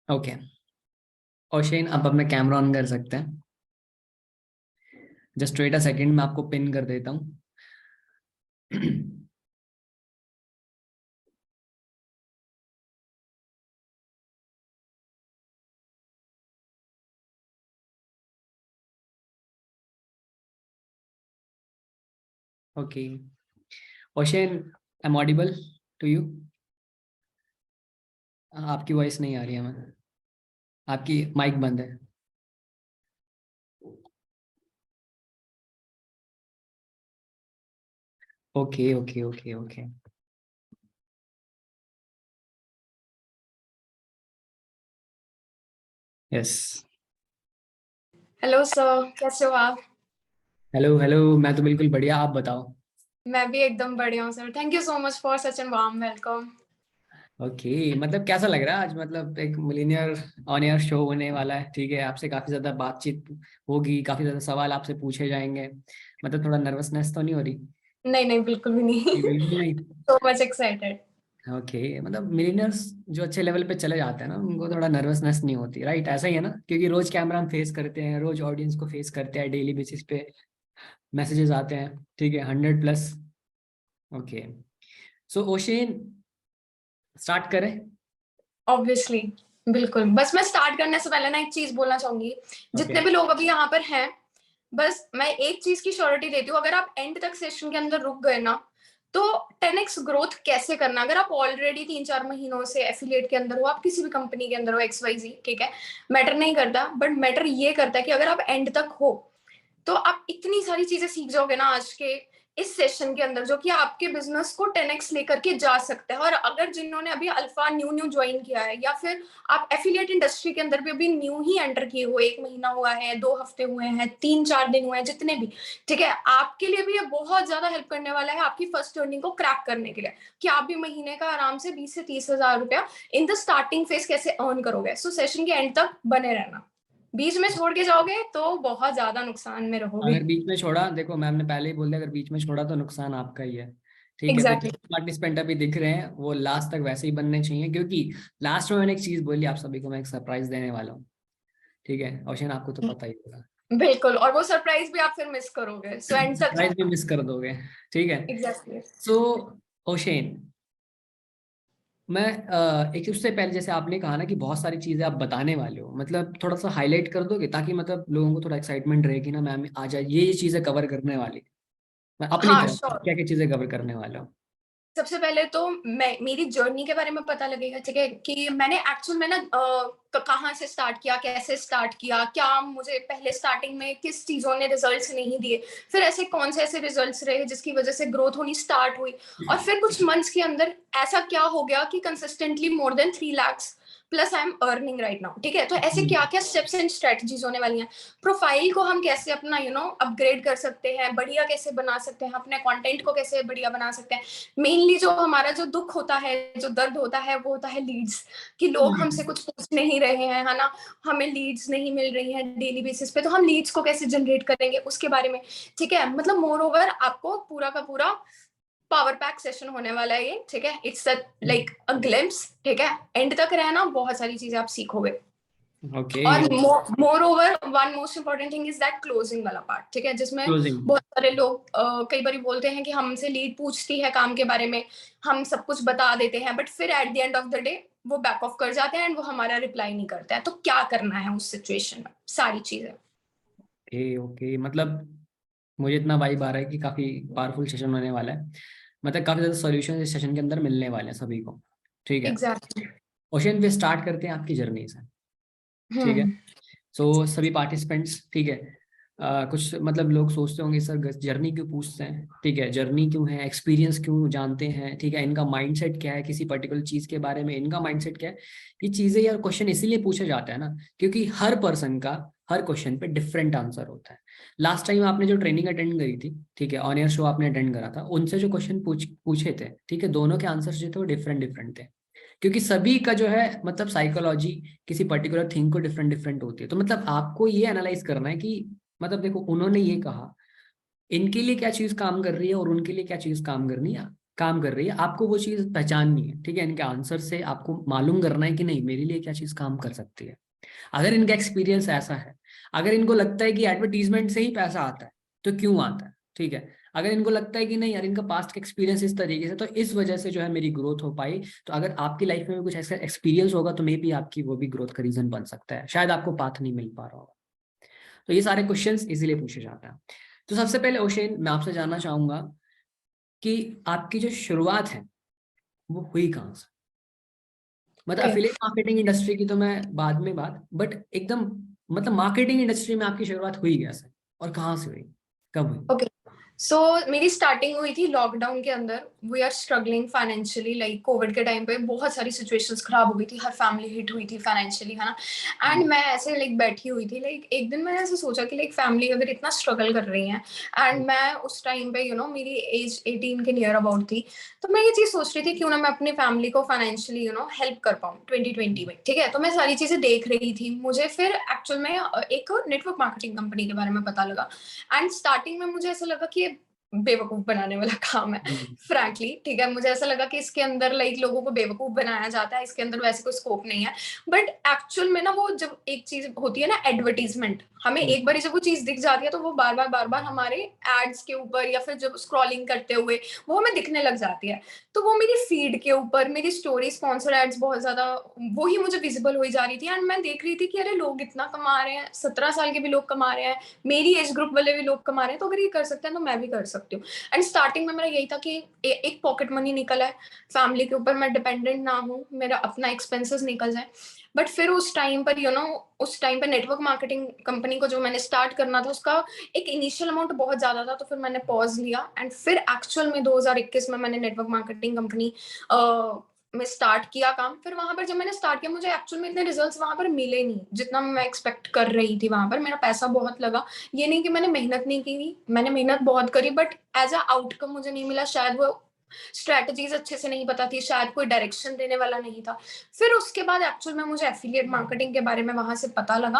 Okay. Oshane, आप अपना camera on कर सकते हैं। जस्ट वेट अ सेकंड, मैं आपको पिन कर देता हूँ। Okay. Ocean, I am audible to you? आपकी वॉइस नहीं आ रही है मैं। आपकी माइक बंद है। Okay okay okay okay. Yes. Hello sir, कैसे हो आप? हेलो हेलो, मैं तो बिल्कुल बढ़िया, आप बताओ। मैं भी एकदम बढ़िया हूँ sir. Thank you so much for such an warm welcome. Okay, मतलब कैसा लग रहा है आज? मतलब एक मिलीनियर ऑन एयर शो होने वाला है, ठीक है? आपसे काफी ज्यादा बातचीत होगी, काफी ज्यादा सवाल आपसे पूछे जाएंगे। मतलब थोड़ा नर्वसनेस तो नहीं हो रही? नहीं नहीं, बिल्कुल भी नहीं। जी, बिल्कुल नहीं। So much excited. ओके, मतलब मिलीनियर्स जो अच्छे लेवल पे चले जाते हैं ना, उनको थोड़ा नर्वसनेस नहीं होती, राइट? ऐसा ही है ना, क्योंकि रोज कैमरा हम फेस करते हैं, रोज ऑडियंस को फेस करते हैं, डेली बेसिस पे मैसेजेस आते हैं, ठीक है, 100+। ओके। सो ओशेन, स्टार्ट करें? ऑब्वियसली। बिल्कुल। बस मैं स्टार्ट करने से पहले ना एक चीज बोलना चाहूंगी। ओके। जितने भी लोग अभी यहाँ पर हैं, बस मैं एक चीज की श्योरिटी देती हूँ, अगर आप एंड तक सेशन के अंदर रुक गए ना, तो 10x ग्रोथ कैसे करना। अगर आप ऑलरेडी 3-4 महीनों से एफिलिएट के अंदर हो, आप किसी भी कंपनी के अंदर हो, XYZ, ठीक है, मैटर नहीं करता, बट मैटर ये करता है कि अगर आप एंड तक हो तो आप इतनी सारी चीजें सीख जाओगे ना आज के इस सेशन के अंदर, जो कि आपके बिजनेस को 10x लेकर के जा सकता है। और अगर जिन्होंने अभी अल्फा न्यू न्यू ज्वाइन किया है, या फिर आप एफिलिएट इंडस्ट्री के अंदर भी अभी न्यू ही एंटर किए हो, 1 महीना हुआ है, 2 हफ्ते हुए हैं, 3-4 दिन हुए हैं, जितने भी, ठीक है, आपके लिए भी ये बहुत ज्यादा हेल्प करने वाला है आपकी फर्स्ट अर्निंग को क्रैक करने के लिए, कि आप भी महीने का आराम से 20 से 30 हजार रुपया इन द स्टार्टिंग फेज कैसे अर्न करोगे। सो सेशन के एंड तक बने रहना। बीच में छोड़ के जाओगे तो बहुत ज्यादा नुकसान में रहोगे। अगर बीच में छोड़ा, देखो मैम ने पहले ही बोल दिया, अगर बीच में छोड़ा तो नुकसान आपका ही है, ठीक है? तो एग्जैक्टली जितने पार्टिसिपेंट अभी दिख रहे हैं वो लास्ट तक वैसे ही बनने चाहिए, क्योंकि लास्ट में मैंने एक चीज बोली, आप सभी को मैं एक सरप्राइज देने वाला हूँ, ठीक है? ओशन, आपको तो पता ही होगा। बिल्कुल। और वो सरप्राइज भी आप फिर मिस करोगे, सो एंड तक सरप्राइज भी रहना। मिस कर दोगे, ठीक है? एग्जैक्टली। सो ओशेन, मैं एक उससे पहले, जैसे आपने कहा ना कि बहुत सारी चीजें आप बताने वाले हो, मतलब थोड़ा सा हाईलाइट कर दोगे, ताकि मतलब लोगों को थोड़ा एक्साइटमेंट रहेगी ना, मैम आ जाए ये चीजें कवर करने वाली। मैं अपनी हाँ तरफ श्योर। क्या क्या चीजें कवर करने वाला हूँ। सबसे पहले तो मैं मेरी जर्नी के बारे में पता लगेगा, ठीक है, कि मैंने एक्चुअल में ना कहाँ से स्टार्ट किया, कैसे स्टार्ट किया, क्या मुझे पहले स्टार्टिंग में किस चीजों ने रिजल्ट्स नहीं दिए, फिर ऐसे कौन से ऐसे रिजल्ट्स रहे जिसकी वजह से ग्रोथ होनी स्टार्ट हुई, और फिर कुछ मंथ्स के अंदर ऐसा क्या हो गया कि consistently more than 3 lakhs plus I am earning right now, ठीक है। तो ऐसे क्या क्या स्टेप्स एंड स्ट्रेटजीज होने वाली हैं। प्रोफाइल को हम कैसे अपना अपग्रेड कर सकते हैं, बढ़िया कैसे बना सकते हैं, अपने कंटेंट को कैसे बढ़िया बना सकते हैं। मेनली जो हमारा जो दुख होता है, जो दर्द होता है, वो होता है लीड्स, कि लोग हमसे कुछ पूछ नहीं रहे हैं, है ना, हमें लीड्स नहीं मिल रही हैं डेली बेसिस पे, तो हम लीड्स को कैसे जनरेट करेंगे उसके बारे में, ठीक है। मतलब मोर ओवर आपको पूरा का पूरा पावर पैक सेशन होने वाला है ये, ठीक है। इट्स लाइक अ ग्लिम्स, ठीक है। एंड तक रहना, बहुत सारी चीजें आप सीखोगे। ओके। और more over one most important thing is that closing वाला पार्ट, ठीक है, जिसमें क्लोजिंग। बहुत सारे लोग कई बार बोलते हैं कि हमसे लीड पूछती है काम के बारे में, हम सब कुछ बता देते हैं, बट फिर at the end of the day वो बैक ऑफ कर जाते हैं एंड वो हमारा रिप्लाई नहीं करते हैं। तो क्या करना है उस सिचुएशन में, सारी चीजें। ओके ओके, मतलब मुझे इतना वाइब आ रहा है कि काफी पावरफुल सेशन होने वाला है, मतलब काफी ज्यादा सॉल्यूशन इस सेशन के अंदर मिलने वाले हैं सभी को, ठीक है? एग्जैक्टली। ओशन, पे स्टार्ट करते हैं आपकी जर्नी से, ठीक है? हम्म। सो सभी पार्टिसिपेंट्स, ठीक है, कुछ मतलब लोग सोचते होंगे सर जर्नी क्यों पूछते हैं, ठीक है? जर्नी क्यों है, एक्सपीरियंस क्यों जानते हैं, ठीक है? इनका माइंडसेट क्या है, किसी पर्टिकुलर चीज के बारे में इनका माइंडसेट क्या है। ये चीजें यार क्वेश्चन इसीलिए पूछे जाते हैं ना, क्योंकि हर पर्सन का हर क्वेश्चन पे डिफरेंट आंसर होता है। लास्ट टाइम आपने जो ट्रेनिंग अटेंड करी थी, ठीक है, ऑन एयर शो आपने अटेंड करा था, उनसे जो क्वेश्चन पूछे थे, ठीक है, दोनों के आंसर जो थे वो डिफरेंट डिफरेंट थे, क्योंकि सभी का जो है मतलब साइकोलॉजी किसी पर्टिकुलर थिंग को डिफरेंट डिफरेंट होती है। तो मतलब आपको ये एनालाइज करना है कि मतलब देखो उन्होंने ये कहा, इनके लिए क्या चीज काम कर रही है और उनके लिए क्या चीज काम करनी है, काम कर रही है, आपको वो चीज़ पहचाननी है, ठीक है। इनके आंसर से आपको मालूम करना है कि नहीं मेरे लिए क्या चीज़ काम कर सकती है। अगर इनका एक्सपीरियंस ऐसा है, अगर इनको लगता है कि एडवर्टीजमेंट से ही पैसा आता है तो क्यों आता है, ठीक है। अगर इनको लगता है कि नहीं यार इनका पास्ट का एक्सपीरियंस इस तरीके से, तो इस वजह से जो है मेरी ग्रोथ हो पाई, तो अगर आपकी लाइफ में भी कुछ ऐसा एक्सपीरियंस होगा तो मे बी आपकी वो भी ग्रोथ का रीजन बन सकता है, शायद आपको पाथ नहीं मिल पा रहा होगा। तो ये सारे क्वेश्चंस इजीली पूछे जाते हैं। तो सबसे पहले ओशेन मैं आपसे जानना चाहूंगा कि आपकी जो शुरुआत है वो हुई कहाँ से। मतलब Okay. एफिलिएट मार्केटिंग इंडस्ट्री की तो मैं बाद में बात, बट एकदम मतलब मार्केटिंग इंडस्ट्री में आपकी शुरुआत हुई कैसे और कहाँ से हुई, कब हुई? ओके, सो मेरी स्टार्टिंग हुई थी लॉकडाउन के अंदर। We are struggling financially, like covid के टाइम पे बहुत सारी सिचुएशंस खराब हो गई थी, हर फैमिली हिट हुई थी फाइनेंशियली, है ना। एंड मैं ऐसे लाइक बैठी हुई थी, लाइक एक दिन मैंने ऐसे सोचा कि लाइक फैमिली अगर इतना स्ट्रगल कर रही है, एंड मैं उस टाइम पे मेरी एज 18 के नियर अबाउट थी, तो मैं ये चीज सोच रही थी क्यों ना मैं अपनी फैमिली को फाइनेंशियली हेल्प कर पाऊँ 2020 में, ठीक है। तो मैं सारी चीजें देख रही थी, मुझे फिर एक्चुअल में एक नेटवर्क मार्केटिंग कंपनी के बारे में पता लगा। एंड स्टार्टिंग में मुझे ऐसा लगा कि ये बेवकूफ बनाने वाला काम है, फ्रैंकली, ठीक है। मुझे ऐसा लगा कि इसके अंदर लाइक लोगों को बेवकूफ बनाया जाता है, इसके अंदर वैसे कोई स्कोप नहीं है। बट एक्चुअल में ना वो जब एक चीज होती है ना एडवर्टीजमेंट, हमें एक बार जब वो चीज दिख जाती है तो वो बार बार हमारे एड्स के ऊपर या फिर जब स्क्रॉलिंग करते हुए वो हमें दिखने लग जाती है। तो वो मेरी फीड के ऊपर मेरी स्टोरी स्पॉन्सर एड्स बहुत ज्यादा वो ही मुझे विजिबल हो जा रही थी। एंड मैं देख रही थी कि अरे लोग इतना कमा रहे हैं, 17 साल के भी लोग कमा रहे हैं, मेरी एज ग्रुप वाले भी लोग कमा रहे हैं, तो अगर ये कर सकते हैं तो मैं भी कर सकती हूँ। एंड स्टार्टिंग में मेरा यही था कि एक पॉकेट मनी निकल है, फैमिली के ऊपर मैं डिपेंडेंट ना हूँ, मेरा अपना एक्सपेंसेस निकल जाए। बट फिर उस टाइम पर उस टाइम पर नेटवर्क मार्केटिंग कंपनी को जो मैंने स्टार्ट करना था उसका एक इनिशियल अमाउंट बहुत ज्यादा था, तो फिर मैंने पॉज लिया। एंड फिर एक्चुअल में 2021 में मैंने नेटवर्क मार्केटिंग कंपनी में स्टार्ट किया काम। फिर वहां पर जब मैंने स्टार्ट किया मुझे एक्चुअल में इतने रिजल्ट्स वहां पर मिले नहीं जितना मैं एक्सपेक्ट कर रही थी। वहां पर मेरा पैसा बहुत लगा, ये नहीं कि मैंने मेहनत नहीं की, मैंने मेहनत बहुत करी, बट एज अ आउटकम मुझे नहीं मिला। शायद वो स्ट्रेटजीज अच्छे से नहीं पता थी, शायद कोई डायरेक्शन देने वाला नहीं था। फिर उसके बाद एक्चुअल में मुझे एफिलिएट मार्केटिंग के बारे में वहां से पता लगा।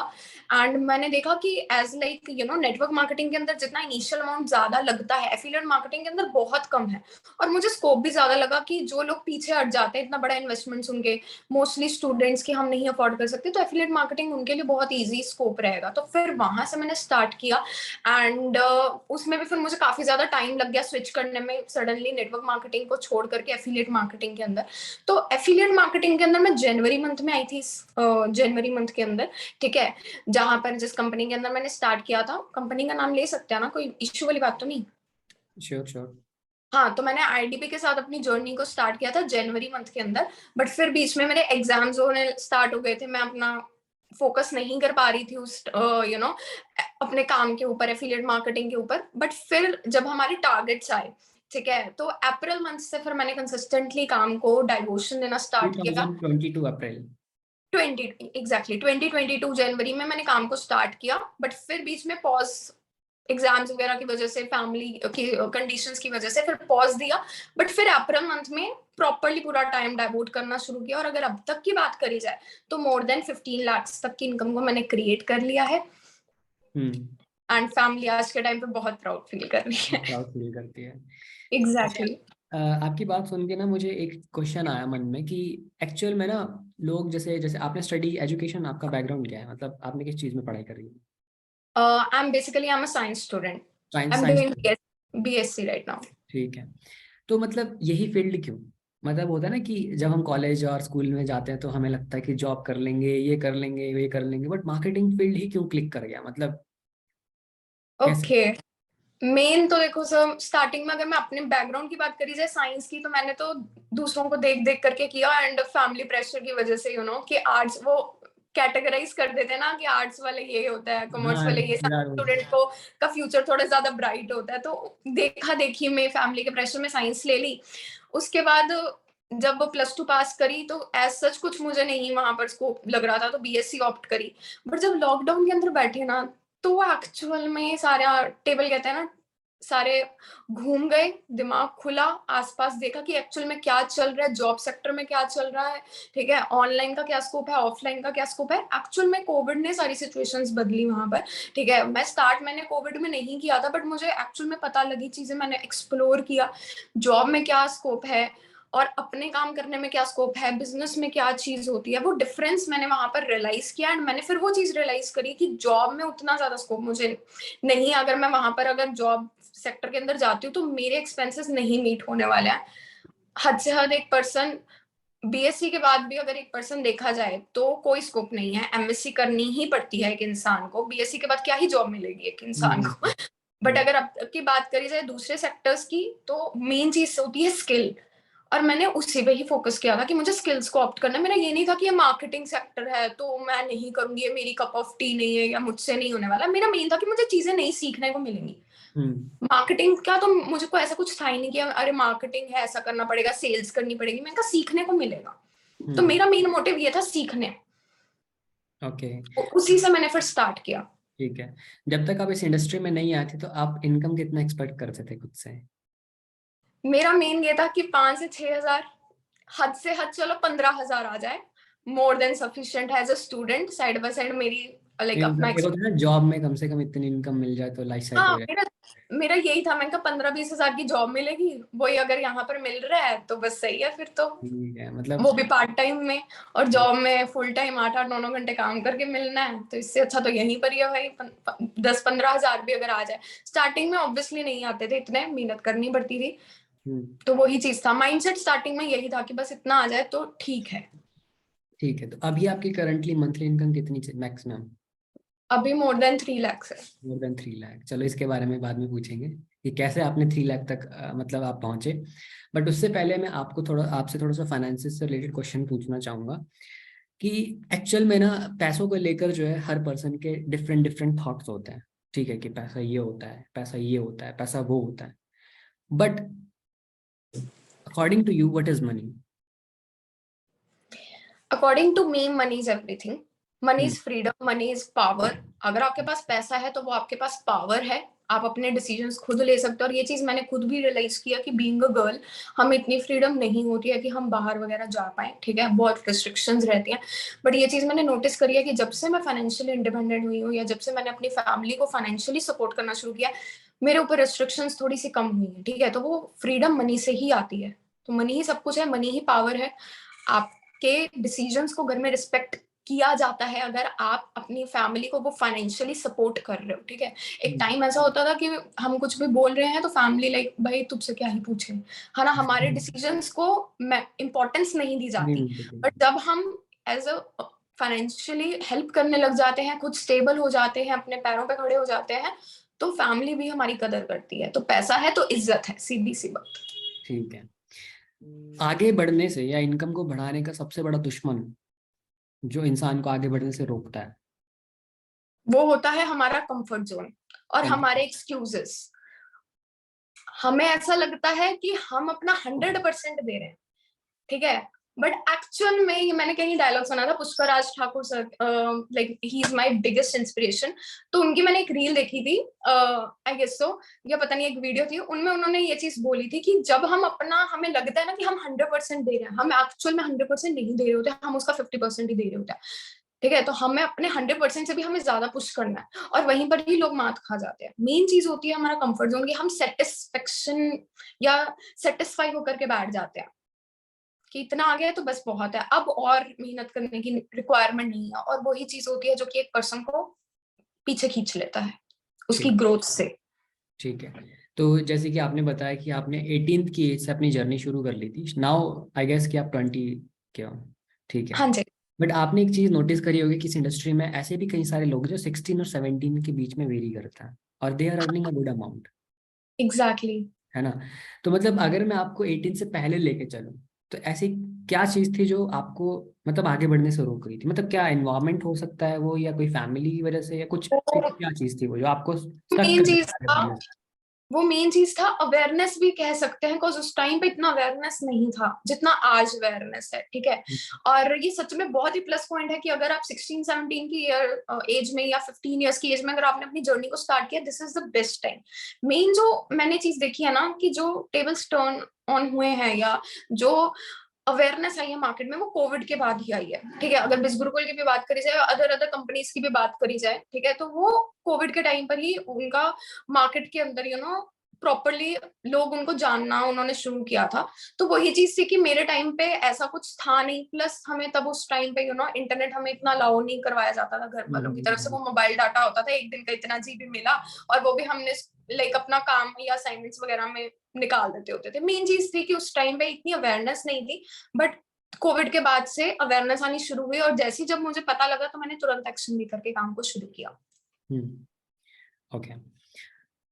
एंड मैंने देखा कि एज लाइक नेटवर्क मार्केटिंग के अंदर जितना इनिशियल अमाउंट ज्यादा लगता है, एफिलिएट मार्केटिंग के अंदर बहुत कम है। और मुझे स्कोप भी ज्यादा लगा कि जो लोग पीछे हट जाते हैं, इतना बड़ा इन्वेस्टमेंट सुन के, मोस्टली स्टूडेंट्स की हम नहीं अफोर्ड कर सकते, तो एफिलिएट मार्केटिंग उनके लिए बहुत ईजी स्कोप रहेगा। तो फिर वहां से मैंने स्टार्ट किया। एंड उसमें भी फिर मुझे काफी ज्यादा टाइम लग गया स्विच करने में, सडनली नेटवर्क मार्केटिंग को छोड़ करके एफिलिएट मार्केटिंग के अंदर। तो एफिलिएट मार्केटिंग के अंदर मैं जनवरी मंथ में आई थी, जनवरी मंथ के अंदर, ठीक है। जहां पर जिस कंपनी के अंदर मैंने स्टार्ट किया था, कंपनी का नाम ले सकते हैं ना, कोई इश्यू वाली बात तो नहीं? Sure sure. हाँ, तो मैंने आईडीपी के साथ अपनी जर्नी को स्टार्ट किया था जनवरी मंथ के अंदर। बट फिर बीच में मेरे एग्जाम्स होने स्टार्ट हो गए थे, मैं अपना फोकस नहीं कर पा रही थी उस अपने काम के ऊपर, एफिलिएट मार्केटिंग के ऊपर। बट फिर जब हमारे टारगेट्स आए, ठीक है, तो अप्रैल मंथ से फिर मैंने कंसिस्टेंटली काम को डाइवोशन देना स्टार्ट किया। 2022 अप्रैल। 2022 जनवरी में मैंने काम को स्टार्ट किया। बट फिर बीच में पॉज, एग्जाम्स वगैरह की वजह से, फैमिली की कंडीशंस की वजह से फिर पॉज दिया। बट फिर अप्रैल मंथ में प्रॉपरली पूरा टाइम डाइवोट करना शुरू किया। और अगर अब तक की बात करी जाए तो मोर देन 15 लाख तक की इनकम को मैंने क्रिएट कर लिया है। एंड फैमिली आज के टाइम पे बहुत प्राउड फील कर रही है। प्राउड फील करती है। अच्छा, एग्जैक्टली। आपकी बात सुन के ना मुझे एक क्वेश्चन आया मन में कि एक्चुअल में ना लोग जैसे जैसे आपने स्टडी एजुकेशन, आपका बैकग्राउंड क्या है, मतलब आपने किस चीज़ में पढ़ाई करी है? I am a science student. I science am science. Doing BSc right now. ठीक है। तो मतलब यही फील्ड क्यों, मतलब होता है ना कि जब हम कॉलेज और स्कूल में जाते हैं तो हमें लगता है कि जॉब कर लेंगे, ये कर लेंगे, ये कर लेंगे, बट मार्केटिंग फील्ड ही क्यों क्लिक कर गया, मतलब कैसे? ओके, मेन तो देखो सर, स्टार्टिंग में अगर मैं अपने बैकग्राउंड की बात करी जाए साइंस की, तो मैंने तो दूसरों को देख देख करके किया। एंड फैमिली प्रेशर की वजह से कि आर्ट्स वो कैटेगराइज कर देते हैं ना कि आर्ट्स वाले ये होता है, कॉमर्स हाँ वाले ये, यार स्टूडेंट को का फ्यूचर थोड़ा ज्यादा ब्राइट होता है। तो देखा देखी में फैमिली के प्रेशर में साइंस ले ली। उसके बाद जब प्लस टू पास करी तो एज सच कुछ मुझे नहीं वहां पर स्कोप लग रहा था, तो बीएससी ऑप्ट करी। बट जब लॉकडाउन के अंदर बैठे ना, तो एक्चुअल में सारा टेबल कहते हैं ना, सारे घूम गए, दिमाग खुला, आसपास देखा कि एक्चुअल में क्या चल रहा है, जॉब सेक्टर में क्या चल रहा है, ठीक है, ऑनलाइन का क्या स्कोप है, ऑफलाइन का क्या स्कोप है। एक्चुअल में कोविड ने सारी सिचुएशंस बदली वहां पर, ठीक है। मैंने कोविड में नहीं किया था, बट मुझे एक्चुअल में पता लगी चीजें, मैंने एक्सप्लोर किया जॉब में क्या स्कोप है और अपने काम करने में क्या स्कोप है, बिजनेस में क्या चीज होती है, वो डिफरेंस मैंने वहां पर रियलाइज किया। एंड मैंने फिर वो चीज रियलाइज करी कि जॉब में उतना ज्यादा स्कोप मुझे नहीं, अगर मैं वहां पर अगर जॉब सेक्टर के अंदर जाती हूँ तो मेरे एक्सपेंसेस नहीं मीट होने वाले हैं। हद से हद एक पर्सन, बीएससी के बाद भी अगर एक पर्सन देखा जाए तो कोई स्कोप नहीं है, एमएससी करनी ही पड़ती है एक इंसान को, बीएससी के बाद क्या ही जॉब मिलेगी एक इंसान को। बट अगर अब की बात करी जाए दूसरे सेक्टर्स की, तो मेन चीज होती है स्किल, और मैंने उसी पे ही फोकस किया था कि मुझे स्किल्स को ऑप्ट करना है। मेरा ये नहीं था कि ये मार्केटिंग सेक्टर है तो मैं नहीं करूंगी, ये मेरी कप ऑफ टी नहीं है या मुझसे नहीं होने वाला। मेरा मेन था कि मुझे चीजें नई सीखने को मिलेंगी। मार्केटिंग का तो मुझे को ऐसा कुछ था ही नहीं कि अरे मार्केटिंग है ऐसा करना पड़ेगा, सेल्स करनी पड़ेगी, मैंने कहा सीखने को मिलेगा। तो मेरा मेन मोटिव ये था सीखने। ओके, उसी से मैंने फिर स्टार्ट किया। ठीक है। जब तक आप इस इंडस्ट्री में नहीं आए थे तो आप इनकम कितना एक्सपेक्ट करते थे खुद से? मेरा मेन ये था कि 5 से 6 हजार, हद से हद चलो 15 हजार आ जाए, more than sufficient as a student. Side by side मेरी लाइक अपना एक होता है ना जॉब में कम से कम इतनी इनकम मिल जाए तो लाइफ सेट हाँ, हो जाए। मेरा यही था। मैंने कहा 15-20 हजार की जॉब मिलेगी, वही अगर यहाँ पर मिल रहा है तो बस सही है फिर तो। ठीक है, मतलब वो भी पार्ट टाइम में, और जॉब में फुल टाइम 8-8 9 9 घंटे काम करके मिलना है, तो इससे अच्छा तो यहीं पर ही है भाई। 10-15 हजार भी अगर आ जाए, स्टार्टिंग में ऑब्वियसली नहीं आते थे, इतने मेहनत करनी पड़ती थी। तो वही चीज था, माइंडसेट स्टार्टिंग में यही था कि बस इतना आ जाए तो ठीक है। ठीक है। तो अभी आपकी करंटली मंथली इनकम कितनी मैक्सिमम? अभी मोर देन 3 लाख है। More than 3 lakh. चलो इसके बारे में बाद में पूछेंगे कि कैसे आपने 3 लाख तक मतलब आप पहुंचे। बट उससे पहले मैं आपसे थोड़ा सा फाइनेंसिस से रिलेटेड क्वेश्चन पूछना चाहूंगा कि एक्चुअल में ना पैसों को लेकर जो है हर पर्सन के डिफरेंट डिफरेंट थॉट्स होते हैं। ठीक है, कि पैसा ये होता है, पैसा ये होता है, पैसा वो होता है। But according to you what is money? According to me money is everything. Money is freedom, money is power. अगर आपके पास पैसा है तो वो आपके पास पावर है, आप अपने डिसीजंस खुद ले सकते हो। और ये चीज मैंने खुद भी रियलाइज किया कि बीइंग अ गर्ल हमें इतनी फ्रीडम नहीं होती है कि हम बाहर वगैरह जा पाए, ठीक है, बहुत रिस्ट्रिक्शंस रहती हैं। बट ये चीज मैंने नोटिस करी है कि जब से मैं फाइनेंशियली इंडिपेंडेंट हुई हूँ, या जब से मैंने अपनी फैमिली को फाइनेंशियली सपोर्ट करना शुरू किया, मेरे ऊपर रिस्ट्रिक्शंस थोड़ी सी कम हुई है, ठीक है। तो वो फ्रीडम मनी से ही आती है। तो मनी ही सब कुछ है, मनी ही पावर है। आपके डिसीजंस को घर में रिस्पेक्ट किया जाता है अगर आप अपनी फैमिली को वो फाइनेंशियली सपोर्ट कर रहे हो, ठीक है। एक टाइम ऐसा होता था कि हम कुछ भी बोल रहे हैं तो फैमिली लाइक भाई तुझसे क्या ही पूछे, है ना, हमारे डिसीजंस को इम्पोर्टेंस नहीं दी जाती। बट जब हम एज अ फाइनेंशियली हेल्प करने लग जाते हैं, खुद स्टेबल हो जाते हैं, अपने पैरों पे खड़े हो जाते हैं, तो फैमिली भी हमारी कदर करती है। तो पैसा है तो इज्जत है, सीधी सी बात। ठीक है। आगे बढ़ने से या इनकम को बढ़ाने का सबसे बड़ा दुश्मन जो इंसान को आगे बढ़ने से रोकता है? वो होता है हमारा कंफर्ट जोन और कौन? हमारे एक्सक्यूजेस। हमें ऐसा लगता है कि हम अपना 100% दे रहे हैं, ठीक है, बट एक्चुअल में ये मैंने कहीं डायलॉग सुना था, Pushkar Raj Thakur sir, like he is my biggest inspiration. तो उनकी मैंने एक रील देखी थी, आई गेस सो, या पता नहीं एक वीडियो थी, उनमें उन्होंने ये चीज बोली थी कि जब हम अपना, हमें लगता है ना कि हम 100% दे रहे हैं, हम एक्चुअल में 100% नहीं दे रहे होते, हम उसका 50% ही दे रहे होते हैं, ठीक है। तो हमें अपने 100% से भी हमें ज्यादा पुश करना है, और वहीं पर ही लोग मात खा जाते हैं। मेन चीज होती है हमारा कंफर्ट जोन की, हम सेटिस्फेक्शन या सेटिस्फाई होकर के बैठ जाते हैं कि इतना आ गया है तो बस बहुत है, अब और मेहनत करने की रिक्वायरमेंट नहीं है। और वही चीज होती है जो कि एक पर्सन को पीछे खींच लेता है उसकी ठीक। ग्रोथ से। ठीक है। तो जैसे कि आपने बताया कि आपने 18th की एज से अपनी जर्नी शुरू कर ली थी, नाउ आई गेस कि आप 20 के हो। ठीक है। हाँ जी। बट आपने एक चीज नोटिस करी होगी कि इस इंडस्ट्री में ऐसे भी कई सारे लोग जो 16 और 17 के बीच में वेरी करता है और they are earning a good amount, exactly. है ना? तो मतलब अगर मैं आपको 18 से पहले लेके चलूं तो ऐसी क्या चीज थी जो आपको मतलब आगे बढ़ने से रोक रही थी? मतलब क्या एनवायरनमेंट हो सकता है वो, या कोई फैमिली की वजह से, या कुछ तो क्या चीज थी वो जो आपको स्टक मेन कर रही चीज थी आगे था, बढ़ने से? वो मेन चीज था, अवेयरनेस भी कह सकते हैं, बिकॉज उस टाइम पे इतना अवेयरनेस नहीं था जितना आज अवेयरनेस है, ठीक है। और ये सच में बहुत ही प्लस पॉइंट है कि अगर आप 16-17 की एज में या 15 ईयर्स की एज में अगर आपने अपनी जर्नी को स्टार्ट किया, this is the best time. Main जो मैंने चीज देखी है ना, कि जो टेबल्स टर्न ऑन हुए हैं या जो अवेयरनेस आई है मार्केट में, वो कोविड के बाद ही आई है, ठीक है। अगर बिजगुरुकुल की भी बात करी जाए, अदर अदर कंपनीज की भी बात करी जाए, ठीक है, तो वो कोविड के टाइम पर ही उनका मार्केट के अंदर प्रॉपरली लोग उनको जानना उन्होंने शुरू किया था। तो वही चीज थी कि मेरे टाइम पे ऐसा कुछ था नहीं, प्लस हमें तब उस टाइम पे इंटरनेट हमें इतना अलाउ नहीं करवाया जाता था घर वालों की तरफ से। वो मोबाइल डाटा होता था, एक दिन का इतना जीबी मिला, और वो भी हमने लाइक अपना काम या असाइनमेंट्स वगैरह में निकाल देते होते थे। मेन चीज थी कि उस टाइम पे इतनी अवेयरनेस नहीं थी, बट कोविड के बाद से अवेयरनेस आनी शुरू हुई, और जैसे जब मुझे पता लगा तो मैंने तुरंत एक्शन भी करके काम को शुरू किया। ओके।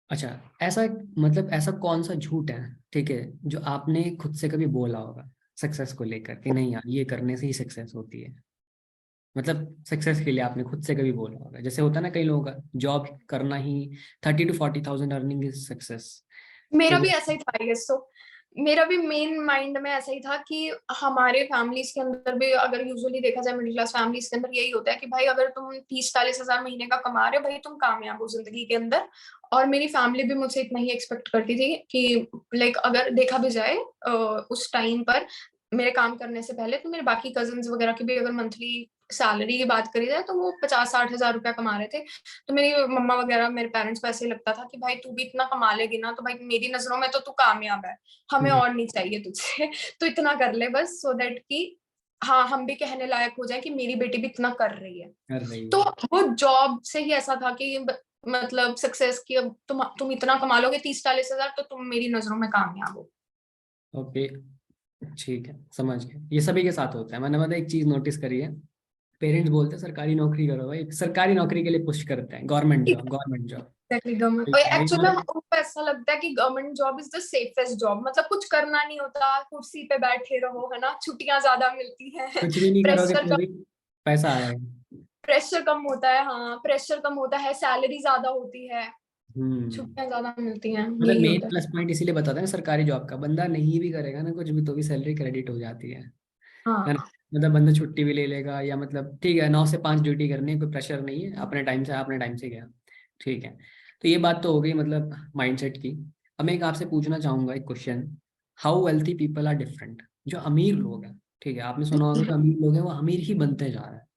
अच्छा, ऐसा मतलब ऐसा कौन सा झूठ है, ठीक है, जो आपने खुद से कभी बोला होगा सक्सेस को लेकर कि नहीं यार ये करने से ही सक्सेस होती है, मतलब सक्सेस के लिए आपने खुद से कभी बोला होगा? जैसे होता है ना कई लोगों का जॉब करना ही 30,000 to 40,000 अर्निंग इज सक्सेस। मेरा तो भी ऐसा ही था ये। सो मेरा भी मेन माइंड में ऐसा ही था कि हमारे फैमिलीज के अंदर भी, अगर यूजुअली देखा जाए मिडिल क्लास फैमिलीज के अंदर, यही होता है कि भाई अगर तुम 30-40 हजार महीने का कमा रहे हो, भाई तुम कामयाब हो जिंदगी के अंदर। और मेरी फैमिली भी मुझसे इतना ही एक्सपेक्ट करती थी कि लाइक अगर देखा भी जाए उस टाइम पर मेरे काम करने से पहले, तो मेरे बाकी कजिन्स वगैरह की भी अगर मंथली सैलरी की बात करी जाए तो वो 50-60 हजार रुपया कमा रहे थे। तो मेरी मम्मा वगैरह, मेरे पेरेंट्स को ऐसे लगता था कि भाई तू भी इतना कमा लेगी ना, तो भाई मेरी नजरों में तो तू कामयाब है, हमें और नहीं चाहिए तुझसे। तो इतना कर ले बस, सो दैट कि हाँ हम भी कहने लायक हो जाए कि मेरी बेटी भी इतना कर रही है। कर रही तो है। वो जॉब से ही ऐसा था कि मतलब सक्सेस की, अब तुम इतना कमा लोगे 30-40 हजार, तो तुम मेरी नजरों में कामयाब हो। ओके, ठीक है, समझ गए। ये सभी के साथ होता है। मैंने मतलब एक चीज नोटिस करी है, पेरेंट्स बोलते हैं सरकारी नौकरी करो, भाई सरकारी नौकरी के लिए पुश करते हैं, government job, government job. Exactly, government, और भाई एक्चुअली मतलब उनको ऐसा लगता है कि government job is the safest job, मतलब कुछ करना नहीं होता, कुर्सी पे बैठे रहो, है ना, छुट्टियां ज्यादा मिलती हैं, कुछ भी नहीं करोगे प्रेशर तो कम, भी पैसा आएगा। प्रेशर कम होता है, हाँ प्रेशर कम होता है, सैलरी ज्यादा होती है, हम्म। छुट्टियां ज्यादा मिलती हैं, मतलब यही मेन होता है। प्लस पॉइंट इसीलिए बताते हैं ना, सरकारी जॉब का बंदा नहीं भी करेगा ना कुछ भी तो भी सैलरी क्रेडिट हो जाती है ना। हाँ मतलब बंदा छुट्टी भी ले लेगा, या मतलब ठीक है 9 से 5 ड्यूटी करनी है, कोई प्रेशर नहीं है, अपने टाइम से गया, ठीक है। तो ये बात तो हो गई मतलब माइंडसेट की। अब मैं एक आपसे पूछना चाहूंगा एक question, how wealthy people are different. जो अमीर लोग हैं, ठीक है, आपने सुना होगा जो अमीर लोग हैं वो अमीर ही बनते जा रहे हैं।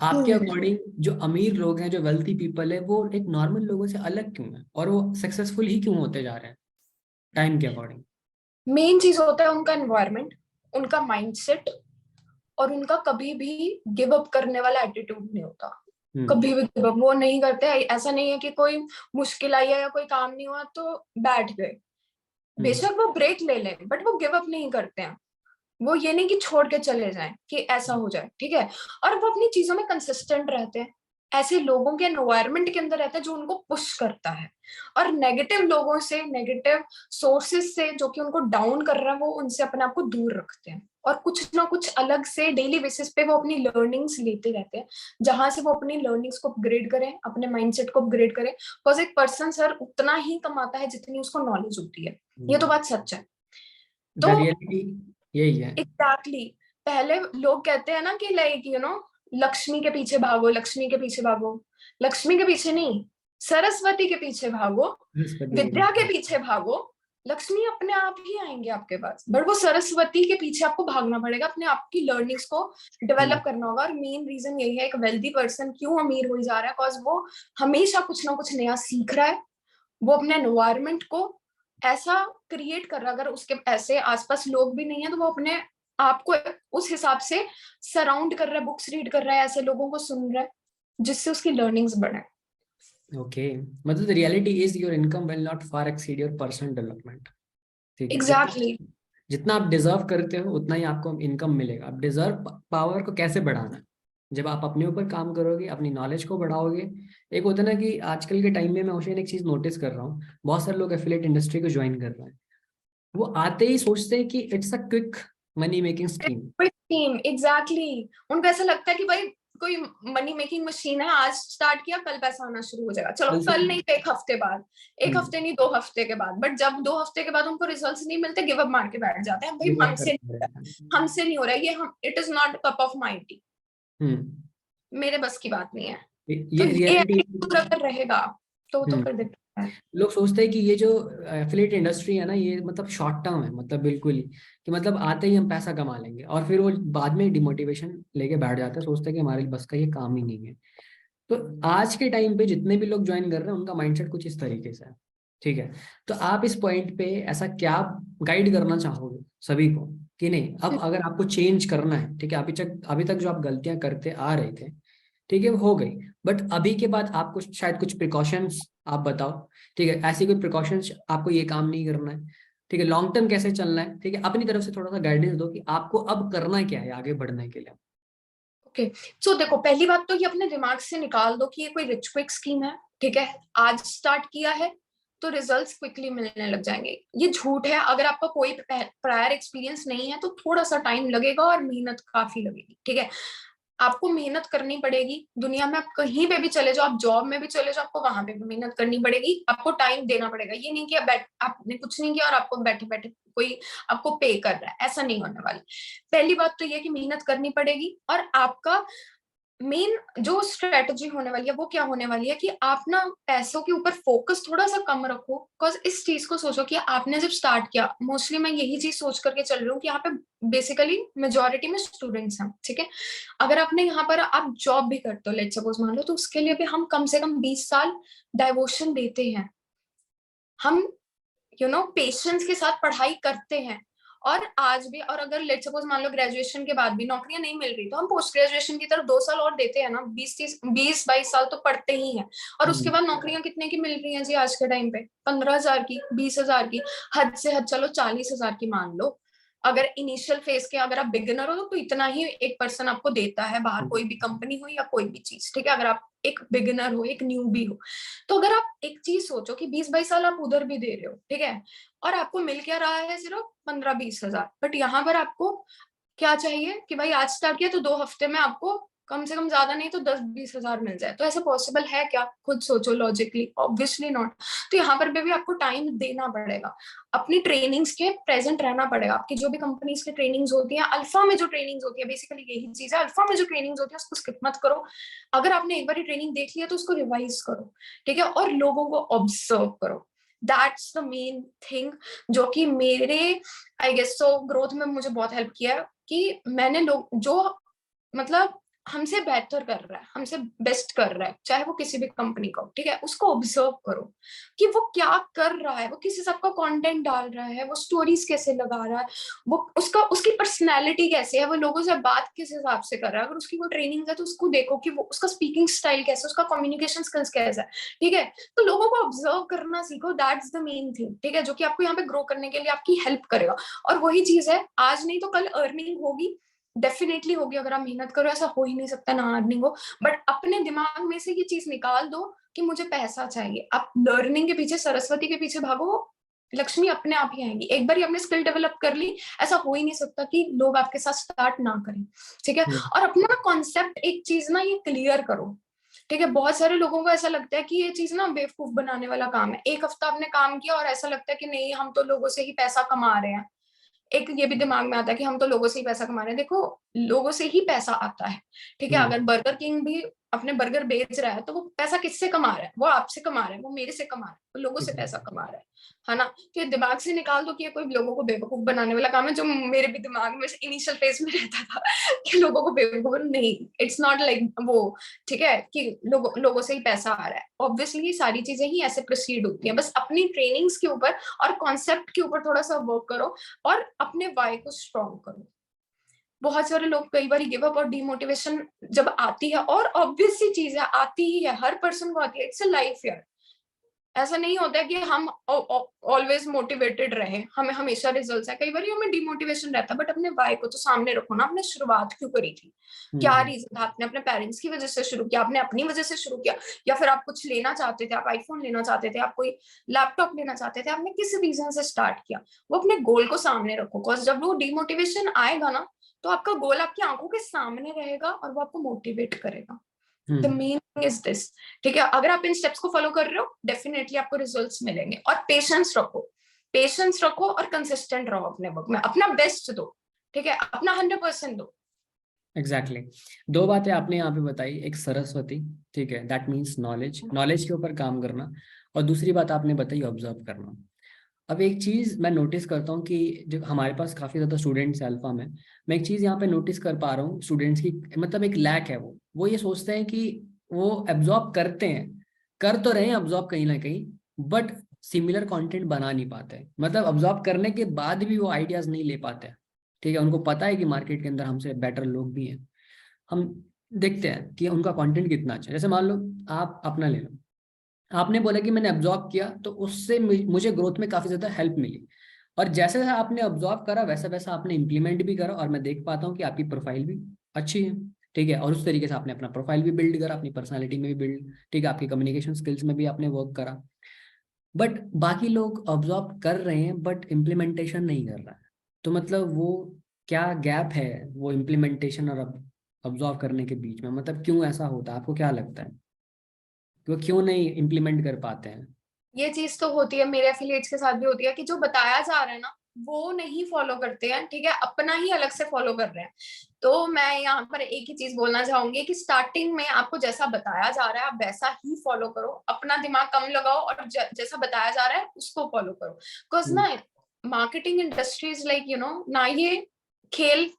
आपके अकॉर्डिंग जो अमीर लोग हैं, जो वेल्थी पीपल है, वो एक नॉर्मल लोगों से अलग क्यों है, और वो सक्सेसफुल ही क्यों होते जा रहे हैं टाइम के अकॉर्डिंग? मेन चीज होता है उनका एनवायरनमेंट, उनका माइंडसेट, और उनका कभी भी गिव अप करने वाला एटीट्यूड नहीं होता। हम्म। कभी भी गिव अप वो नहीं करते। ऐसा नहीं है कि कोई मुश्किल आई है या कोई काम नहीं हुआ तो बैठ गए, हम्म। बेशक वो ब्रेक ले लें, बट वो गिव अप नहीं करते हैं। वो ये नहीं कि छोड़ के चले जाएं कि ऐसा हो जाए, ठीक है। और वो अपनी चीजों में कंसिस्टेंट रहते हैं, ऐसे लोगों के एनवायरनमेंट के अंदर रहते हैं जो उनको पुश करता है। और नेगेटिव लोगों से, नेगेटिव सोर्सेस से जो कि उनको डाउन कर रहा है, वो उनसे अपने आप को दूर रखते हैं, और कुछ ना कुछ अलग से डेली बेसिस पे वो अपनी लर्निंग्स लेते रहते हैं, जहां से वो अपनी लर्निंग्स को अपग्रेड करें, अपने माइंडसेट को अपग्रेड करें। बिकॉज एक पर्सन सर उतना ही कमाता है जितनी उसको नॉलेज होती है, ये तो बात सच है। द तो रियलिटी यही है। एग्जैक्टली, पहले लोग कहते हैं ना कि लाइक लक्ष्मी के पीछे भागो, लक्ष्मी के पीछे भागो। लक्ष्मी के पीछे नहीं, सरस्वती के पीछे भागो, बृहस्पति के विद्या के पीछे। पीछे भागो। लक्ष्मी अपने आप ही आएंगे आपके पास, बट वो सरस्वती के पीछे आपको भागना पड़ेगा, अपने आप की लर्निंग्स को डेवलप करना होगा। और मेन रीजन यही है एक वेल्दी पर्सन क्यों अमीर हो जा रहा है, बिकॉज वो हमेशा कुछ ना कुछ नया सीख रहा है। वो अपने एनवायरमेंट को ऐसा क्रिएट कर रहा है, अगर उसके ऐसे आसपास लोग भी नहीं है तो वो अपने आप को उस हिसाब से सराउंड कर रहा है, बुक्स रीड कर रहा है, ऐसे लोगों को सुन रहा है जिससे उसकी लर्निंग्स बढ़े। ओके, मतलब the reality is your income will not far exceed your personal development, ठीक है। जितना एग्जैक्टली। जितना आप डिजर्व करते हो उतना ही आपको इनकम मिलेगा। आप डिजर्व पावर को कैसे बढ़ाना है? जब आप अपने ऊपर काम करोगे, अपनी नॉलेज को बढ़ाओगे। एक होता है ना कि आजकल के टाइम में मैं ओशन एक चीज नोटिस कर रहा हूँ, बहुत सारे लोग एफिलिएट इंडस्ट्री को ज्वाइन कर रहे हैं। वो आते ही सोचते हैं कि it's a quick money making scheme. Team, exactly, उनको ऐसा लगता है कि भाई कोई मनी मेकिंग मशीन है, आज स्टार्ट किया कल पैसा आना शुरू हो जाएगा, चलो कल से कल नहीं तो एक हफ्ते बाद, एक हम्म, हफ्ते नहीं 2 हफ्ते के बाद, बट जब 2 हफ्ते के बाद उनको रिजल्ट्स नहीं मिलते गिव अप मार के बैठ जाते हैं, भाई give up हमसे करते हैं। हमसे नहीं हो रहा है ये, हम it is not cup of my tea, hmm, मेरे बस की बात नहीं है। तो ये ये रियलिटी। एटीट्यूड अगर रहेगा तो फिर दिक्कत है। लोग सोचते हैं कि ये जो एफिलिएट इंडस्ट्री है ना, ये मतलब शॉर्ट टर्म है, मतलब बिल्कुल ही कि मतलब आते ही हम पैसा कमा लेंगे, और फिर वो बाद में डिमोटिवेशन लेके बैठ जाते हैं, सोचते हैं कि हमारे बस का ये काम ही नहीं है। तो आज के टाइम पे जितने भी लोग ज्वाइन कर रहे हैं उनका माइंडसेट कुछ इस तरीके से है, ठीक है। तो आप इस पॉइंट पे ऐसा क्या गाइड करना चाहोगे सभी को कि नहीं, अब अगर आपको चेंज करना है, ठीक है, अभी तक जो आप गलतियां करते आ रहे थे, ठीक है, वो हो गई, बट अभी के बाद आपको शायद कुछ प्रिकॉशंस आप बताओ, ठीक है, ऐसी कोई प्रिकॉशंस, आपको ये काम नहीं करना है, ठीक है, लॉन्ग टर्म कैसे चलना है, ठीक है, अपनी तरफ से थोड़ा सा गाइडेंस दो कि आपको अब करना क्या है आगे बढ़ने के लिए। ओके, सो देखो पहली बात तो ये अपने दिमाग से निकाल दो कि ये कोई रिच क्विक स्कीम है, ठीक है, आज स्टार्ट किया है तो रिजल्ट्स क्विकली मिलने लग जाएंगे, ये झूठ है। अगर आपका कोई प्रायर एक्सपीरियंस नहीं है तो थोड़ा सा टाइम लगेगा और मेहनत काफी लगेगी, ठीक है। आपको मेहनत करनी पड़ेगी, दुनिया में आप कहीं पे भी चले जाओ, आप जॉब में भी चले जाओ, आपको वहां पे भी मेहनत करनी पड़ेगी, आपको टाइम देना पड़ेगा। ये नहीं कि आपने कुछ नहीं किया और आपको बैठे बैठे कोई आपको पे कर रहा है, ऐसा नहीं होने वाला। पहली बात तो ये कि मेहनत करनी पड़ेगी, और आपका मेन जो स्ट्रेटजी होने वाली है वो क्या होने वाली है कि आप ना पैसों के ऊपर फोकस थोड़ा सा कम रखो। बिकॉज इस चीज को सोचो कि आपने जब स्टार्ट किया, मोस्टली मैं यही चीज सोच करके चल रही हूँ कि यहाँ पे बेसिकली मेजोरिटी में स्टूडेंट्स हैं, ठीक है। अगर आपने यहाँ पर आप जॉब भी करते हो, लेट्स सपोज मान लो, तो उसके लिए भी हम कम से कम 20 साल डाइवोशन देते हैं, हम पेशेंस के साथ पढ़ाई करते हैं। और आज भी, और अगर लेट सपोज मान लो ग्रेजुएशन के बाद भी नौकरियां नहीं मिल रही, तो हम पोस्ट ग्रेजुएशन की तरफ 2 साल और देते हैं ना, 20-22 साल तो पढ़ते ही हैं। और उसके हम्म, बाद नौकरियां कितने की मिल रही हैं जी आज के टाइम पे? 15,000 की, 20,000 की, हद से हद चलो 40,000 की मान लो। अगर इनिशियल फेज के अगर आप बिगिनर हो तो इतना ही एक पर्सन आपको देता है बाहर, कोई भी कंपनी हो या कोई भी चीज, ठीक है। अगर आप एक बिगिनर हो, एक न्यूबी हो, तो अगर आप एक चीज सोचो कि 20-22 साल आप उधर भी दे रहे हो, ठीक है, और आपको मिल क्या रहा है सिर्फ 15-20 हजार, बट यहाँ पर आपको क्या चाहिए कि भाई आज स्टार्ट किया तो 2 हफ्ते में आपको कम से कम ज्यादा नहीं तो 10-20 हजार मिल जाए। तो ऐसा पॉसिबल है क्या? खुद सोचो लॉजिकली, ऑब्वियसली नॉट। तो यहाँ पर भी आपको टाइम देना पड़ेगा, अपनी ट्रेनिंग्स के प्रेजेंट रहना पड़ेगा। आपकी जो भी कंपनीज की ट्रेनिंग्स होती है, अल्फा में जो ट्रेनिंग्स होती है, बेसिकली यही चीज है, अल्फा में जो ट्रेनिंग्स होती है उसको स्किप मत करो। अगर आपने एक बार ट्रेनिंग देख लिया तो उसको रिवाइज करो, ठीक है, और लोगों को ऑब्जर्व करो। दैट्स द मेन थिंग जो कि मेरे आई गेस सो ग्रोथ में मुझे बहुत हेल्प किया है, कि मैंने लोग जो मतलब हमसे बेहतर कर रहा है, हमसे बेस्ट कर रहा है, चाहे वो किसी भी कंपनी का हो, ठीक है, उसको ऑब्जर्व करो कि वो क्या कर रहा है, वो किस हिसाब का कंटेंट डाल रहा है, वो स्टोरीज कैसे लगा रहा है, वो उसकी पर्सनैलिटी कैसे है, वो लोगों से बात किस हिसाब से कर रहा है। अगर उसकी कोई ट्रेनिंग है तो उसको देखो कि वो उसका स्पीकिंग स्टाइल कैसा है, उसका कम्युनिकेशन स्किल्स कैसा है, ठीक है। तो लोगों को ऑब्जर्व करना सीखो, दैट्स द मेन थिंग, ठीक है, जो कि आपको यहाँ पे ग्रो करने के लिए आपकी हेल्प करेगा। और वही चीज है, आज नहीं तो कल अर्निंग होगी, डेफिनेटली होगी। अगर आप मेहनत करो, ऐसा हो ही नहीं सकता ना अर्निंग हो। बट अपने दिमाग में से ये चीज निकाल दो कि मुझे पैसा चाहिए, आप लर्निंग के पीछे, सरस्वती के पीछे भागो, लक्ष्मी अपने आप ही आएंगी। एक बार आपने स्किल डेवलप कर ली, ऐसा हो ही नहीं सकता कि लोग आपके साथ स्टार्ट ना करें, ठीक है। और अपना कॉन्सेप्ट एक चीज ना ये क्लियर करो, ठीक है। बहुत सारे लोगों को ऐसा लगता है कि ये चीज ना बेवकूफ बनाने वाला काम है। एक हफ्ता आपने काम किया और ऐसा लगता है कि नहीं हम तो लोगों से ही पैसा कमा रहे हैं। एक ये भी दिमाग में आता है कि हम तो लोगों से ही पैसा कमा रहे हैं। देखो, लोगों से ही पैसा आता है, ठीक है। अगर बर्गर किंग भी अपने बर्गर बेच रहा है तो वो पैसा किससे कमा रहा है? वो आपसे कमा रहा है, वो मेरे से कमा रहा है, वो लोगों से पैसा कमा रहा है ना। तो ये दिमाग से निकाल दो कि ये कोई लोगों को बेवकूफ बनाने वाला काम है, जो मेरे भी दिमाग में इनिशियल फेज में रहता था कि लोगों को बेवकूफ नहीं, इट्स नॉट लाइक वो, ठीक है, कि लोगों से ही पैसा आ रहा है। ऑब्वियसली सारी चीजें ही ऐसे प्रोसीड होती है, बस अपनी ट्रेनिंग्स के ऊपर और कॉन्सेप्ट के ऊपर थोड़ा सा वर्क करो और अपने वाई को स्ट्रॉन्ग करो। बहुत सारे लोग कई बार गिव अप और डिमोटिवेशन जब आती है, और ऑब्वियस सी चीज है, आती ही है, हर पर्सन को आती है, इट्स अ लाइफ यार। ऐसा नहीं होता है कि हम ऑलवेज मोटिवेटेड रहे, हमें हमेशा रिजल्ट्स है, कई बार हमें डिमोटिवेशन रहता है। बट अपने वाई को तो सामने रखो ना, आपने शुरुआत क्यों करी थी, क्या रीजन था, आपने अपने पेरेंट्स की वजह से शुरू किया, आपने अपनी वजह से शुरू किया, या फिर आप कुछ लेना चाहते थे, आप आईफोन लेना चाहते थे, आप कोई लैपटॉप लेना चाहते थे, आपने किस रीजन से स्टार्ट किया, वो अपने गोल को सामने रखो। बिकॉज जब वो डिमोटिवेशन आएगा ना, तो आपका गोल आपकी आंखों के सामने रहेगा और वो आपको मोटिवेट करेगा। The main thing is this, ठीक है। अगर आप इन स्टेप्स को फॉलो कर रहे हो, डेफिनेटली आपको रिजल्ट्स मिलेंगे। और पेशेंस रखो और कंसिस्टेंट रहो अपने वर्क में, अपना बेस्ट दो, ठीक है, अपना 100% दो। एग्जैक्टली दो बातें आपने यहाँ पे बताई, एक सरस्वती, ठीक है, दैट मीन्स नॉलेज के ऊपर काम करना, और दूसरी बात आपने बताई ऑब्जर्व करना। अब एक चीज मैं नोटिस करता हूँ कि जो हमारे पास काफी ज्यादा स्टूडेंट्स अल्फा में, मैं एक चीज यहाँ पे नोटिस कर पा रहा हूँ स्टूडेंट्स की, मतलब एक लैक है, वो ये सोचते हैं कि वो एब्जॉर्ब करते हैं, कर तो रहे हैं एब्जॉर्ब कहीं ना कहीं, बट सिमिलर कंटेंट बना नहीं पाते, मतलब एब्जॉर्ब करने के बाद भी वो आइडियाज नहीं ले पाते। ठीक है, उनको पता है कि मार्केट के अंदर हमसे बेटर लोग भी हैं, हम देखते हैं कि उनका कंटेंट कितना अच्छा है। जैसे मान लो आप अपना ले लो, आपने बोला कि मैंने अब्जॉर्ब किया तो उससे मुझे ग्रोथ में काफी ज्यादा हेल्प मिली, और जैसे जैसे आपने अब्जॉर्ब करा वैसा वैसा आपने इम्प्लीमेंट भी करा, और मैं देख पाता हूँ कि आपकी प्रोफाइल भी अच्छी है। ठीक है, और उस तरीके से आपने अपना प्रोफाइल भी बिल्ड करा, अपनी पर्सनालिटी में भी बिल्ड, ठीक है, आपकी कम्युनिकेशन स्किल्स में भी आपने वर्क करा। बट बाकी लोग ऑब्जॉर्व कर रहे हैं बट इम्प्लीमेंटेशन नहीं कर रहा है, तो मतलब वो क्या गैप है वो इम्प्लीमेंटेशन और ऑब्जॉर्व करने के बीच में, मतलब क्यों ऐसा होता है, आपको क्या लगता है कि वो क्यों नहीं इम्प्लीमेंट कर पाते हैं? ये चीज तो होती है, मेरे एफिलिएट्स के साथ भी होती है कि जो बताया जा रहा है ना वो नहीं फॉलो करते हैं, ठीक है, अपना ही अलग से फॉलो कर रहे हैं। तो मैं यहाँ पर एक ही चीज बोलना चाहूंगी कि स्टार्टिंग में आपको जैसा बताया जा रहा है आप वैसा ही फॉलो करो, अपना दिमाग कम लगाओ और जैसा बताया जा रहा है उसको फॉलो करो। बिकॉज ना मार्केटिंग इंडस्ट्री इज लाइक ना ये खेल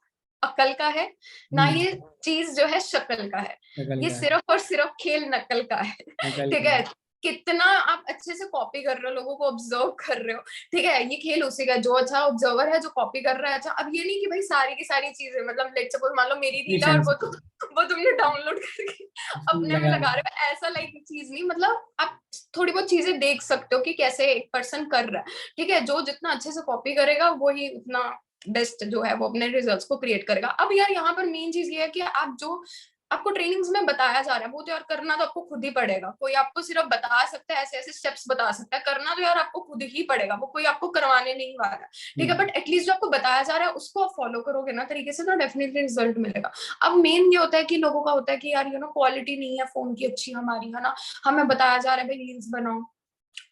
अकल का है, ना ये चीज जो है शक्ल का है, नकल ये का है, सिर्फ और सिर्फ खेल नकल का है। नकल ठीक का है, है। कितना आप अच्छे से कॉपी कर रहे हो, लोगों को ऑब्जर्व कर रहे हो, ठीक है, ये खेल उसी का, जो अच्छा ऑब्जर्वर है जो कॉपी कर रहा है अच्छा। अब ये नहीं कि भाई सारी की सारी चीजें, मतलब लेट्स सपोज मान लो मेरी रील है और सेंस वो तुमने डाउनलोड करके अपने में लगा। लगा रहे हो, ऐसा लाइक चीज नहीं। मतलब आप थोड़ी बहुत चीजें देख सकते हो कि कैसे एक पर्सन कर रहा है, ठीक है, जो जितना अच्छे से कॉपी करेगा वो ही उतना बेस्ट जो है वो अपने रिजल्ट्स को क्रिएट करेगा। अब यार यहाँ पर मेन चीज ये है कि आप जो आपको ट्रेनिंग्स में बताया जा रहा है वो तो यार करना तो आपको खुद ही पड़ेगा। कोई आपको सिर्फ बता सकता है, ऐसे ऐसे स्टेप्स बता सकता है, करना तो यार आपको खुद ही पड़ेगा, वो कोई आपको करवाने नहीं वाला, ठीक है। बट एटलीस्ट जो आपको बताया जा रहा है उसको आप फॉलो करोगे ना तरीके से तो डेफिनेटली रिजल्ट मिलेगा। अब मेन ये होता है कि लोगों का होता है कि यार क्वालिटी नहीं है फोन की अच्छी हमारी, है ना, हमें बताया जा रहा है भाई रील्स बनाओ,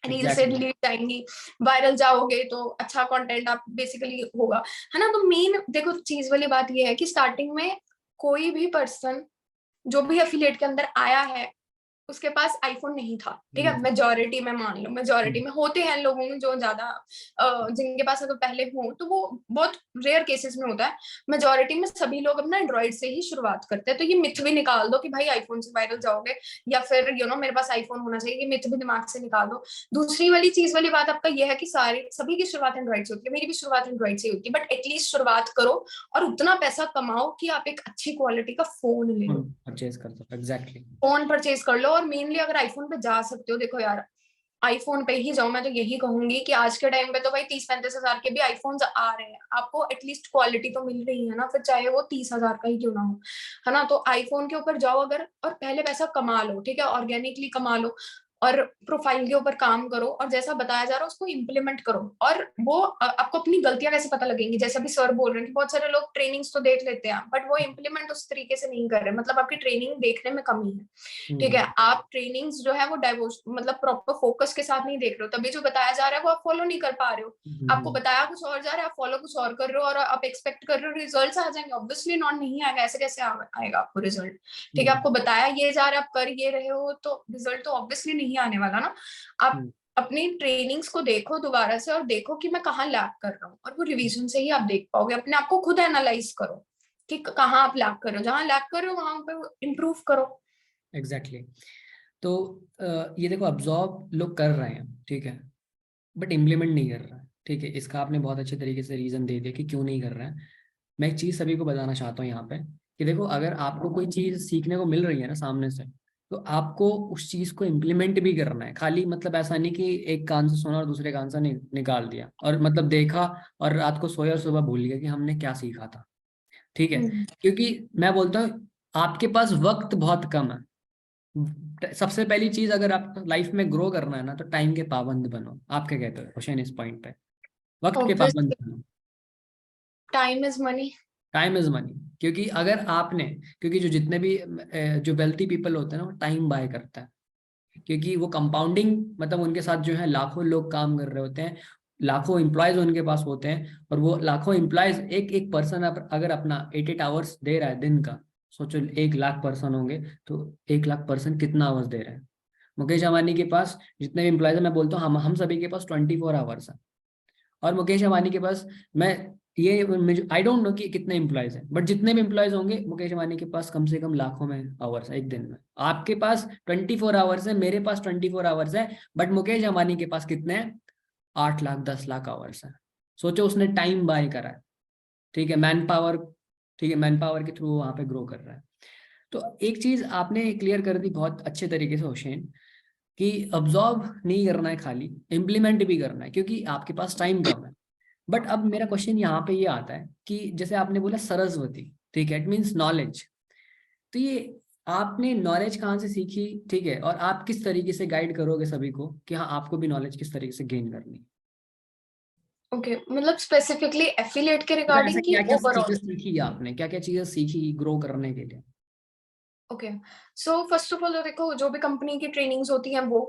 रील से एग्जैक्टली। लीड जाएंगी, वायरल जाओगे तो अच्छा कंटेंट आप बेसिकली होगा, है ना। तो मेन देखो चीज वाली बात ये है कि स्टार्टिंग में कोई भी पर्सन जो भी एफिलिएट के अंदर आया है उसके पास आईफोन नहीं था, ठीक है, मेजोरिटी में मान लो, मेजोरिटी में होते हैं लोगों में जो ज्यादा जिनके पास अगर पहले हो तो वो बहुत रेयर केसेस में होता है। मेजोरिटी में सभी लोग अपना एंड्रॉइड से ही शुरुआत करते हैं। तो ये मिथ भी निकाल दो कि भाई आईफोन से वायरल जाओगे या फिर मेरे पास आईफोन होना चाहिए, ये मिथ भी दिमाग से निकाल दो। दूसरी वाली चीज वाली बात आपका यह है कि सारी सभी की शुरुआत एंड्रॉइड से होती है, मेरी भी शुरुआत एंड्रॉइड से होती है, बट एटलीस्ट शुरुआत करो और उतना पैसा कमाओ कि आप एक अच्छी क्वालिटी का फोन ले लो, परचेज कर सकते, एग्जैक्टली। फोन परचेज कर लो। और मेनली अगर आईफोन पे जा सकते हो, देखो यार आईफोन पे ही जाओ, मैं तो यही कहूंगी कि आज के टाइम पे तो भाई 30-35 हजार के भी आईफोन्स आ रहे हैं, आपको एटलीस्ट क्वालिटी तो मिल रही है ना, फिर चाहे वो 30 हजार का ही क्यों ना हो, है ना। तो आईफोन के ऊपर जाओ अगर, और पहले पैसा कमा लो, ठीक है, ऑर्गेनिकली कमा लो और प्रोफाइल के ऊपर काम करो और जैसा बताया जा रहा है उसको इम्प्लीमेंट करो। और वो आपको अपनी गलतियां कैसे पता लगेंगी, जैसा भी सर बोल रहे हैं कि बहुत सारे लोग ट्रेनिंग्स तो देख लेते हैं बट वो इम्प्लीमेंट उस तरीके से नहीं कर रहे, मतलब आपकी ट्रेनिंग देखने में कमी है, ठीक है, आप ट्रेनिंग्स जो है वो डाइवर्स मतलब प्रॉपर फोकस के साथ नहीं देख रहे हो, तभी जो बताया जा रहा है वो आप फॉलो नहीं कर पा रहे हो। आपको बताया कुछ और जा रहा है, आप फॉलो कुछ और कर रहे हो और आप एक्सपेक्ट कर रहे हो रिजल्ट्स आ जाएंगे, ऑब्वियसली नॉट, नहीं आएगा, ऐसे कैसे आएगा आपको रिजल्ट, ठीक है। आपको बताया ये जा रहा है, आप कर ये रहे हो तो रिजल्ट तो ऑब्वियसली नहीं आने वाला ना। आप अपनी ट्रेनिंग्स को देखो दोबारा से और देखो कि मैं कहाँ लैग कर रहा हूँ, और वो रिवीजन से ही आप देख पाओगे, अपने आप को खुद एनालाइज करो कि कहाँ आप लैग कर रहे हो, जहां लैग कर रहे हो वहां पे इम्प्रूव करो। एग्जैक्टली। तो ये देखो अब्जॉर्ब लोग कर रहे हैं, ठीक है, बट इम्प्लीमेंट नहीं कर रहा है, ठीक है, इसका आपने बहुत अच्छे तरीके से रीजन दे दिया कि क्यों नहीं कर रहा है। मैं एक चीज सभी को बताना चाहता हूँ यहाँ पे कि देखो अगर आपको कोई चीज सीखने को मिल रही है ना सामने से, तो आपको उस चीज को इम्प्लीमेंट भी करना है, खाली मतलब ऐसा नहीं कि एक कान से सुना और दूसरे कान से निकाल दिया और मतलब देखा और रात को सोया और सुबह भूल गया कि हमने क्या सीखा था, ठीक है। क्योंकि मैं बोलता हूँ आपके पास वक्त बहुत कम है। सबसे पहली चीज अगर आप लाइफ में ग्रो करना है ना तो टाइम के पाबंद बनो। आप क्या कहते हो क्वेश्चन इस पॉइंट पे? वक्त के पाबंद ऑब्वियसली बनो। Time is money. Time is money. क्योंकि अगर आपने, क्योंकि जो जितने भी जो वेल्थी पीपल होते हैं ना, वो टाइम बाय करता है। क्योंकि वो कंपाउंडिंग, मतलब उनके साथ जो है लाखों लोग काम कर रहे होते हैं, लाखों एम्प्लॉयज उनके पास होते हैं, और वो लाखों एम्प्लॉयज, एक एक पर्सन अगर अपना 8 8 आवर्स दे रहा है दिन का, सोचो 1 लाख पर्सन होंगे, तो 1 लाख पर्सन कितना आवर्स दे रहे हैं। मुकेश अंबानी के पास जितने भी एम्प्लॉयज है, मैं बोलता हूँ हम सभी के पास 24 आवर्स है। और मुकेश अंबानी के पास, मैं ये मुझे आई डोंट नो कि कितने एम्प्लॉयज हैं, बट जितने भी एम्प्लॉयज होंगे, मुकेश अंबानी के पास कम से कम लाखों में आवर्स है एक दिन में। आपके पास 24 आवर्स है, मेरे पास 24 आवर्स है, बट मुकेश अंबानी के पास कितने हैं? 8 लाख 10 लाख आवर्स है। सोचो, उसने टाइम बाय करा है, ठीक है, मैन पावर, ठीक है, मैन पावर के थ्रू वहां पे ग्रो कर रहा है। तो एक चीज आपने क्लियर कर दी बहुत अच्छे तरीके से हुसैन, कि ऑब्जॉर्व नहीं करना है, खाली इम्प्लीमेंट भी करना है, क्योंकि आपके पास टाइम कम है। बट अब मेरा क्वेश्चन यहाँ पे ये आता है कि जैसे आपने बोला सरस्वती, ठीक है, इट मीन्स नॉलेज। तो ये आपने नॉलेज कहाँ से सीखी, ठीक है, और आप किस तरीके से गाइड करोगे सभी को कि हाँ आपको भी नॉलेज किस तरीके से गेन करनी है? ओके, मतलब स्पेसिफिकली एफिलिएट के मतलब ऐसा रिगार्डिंग की क्या क्या चीजें ओवरऑल? सीखी आपने, क्या क्या चीजें सीखी ग्रो करने के लिए? Okay, so first of all तो देखो, जो भी कंपनी की ट्रेनिंग्स होती हैं वो,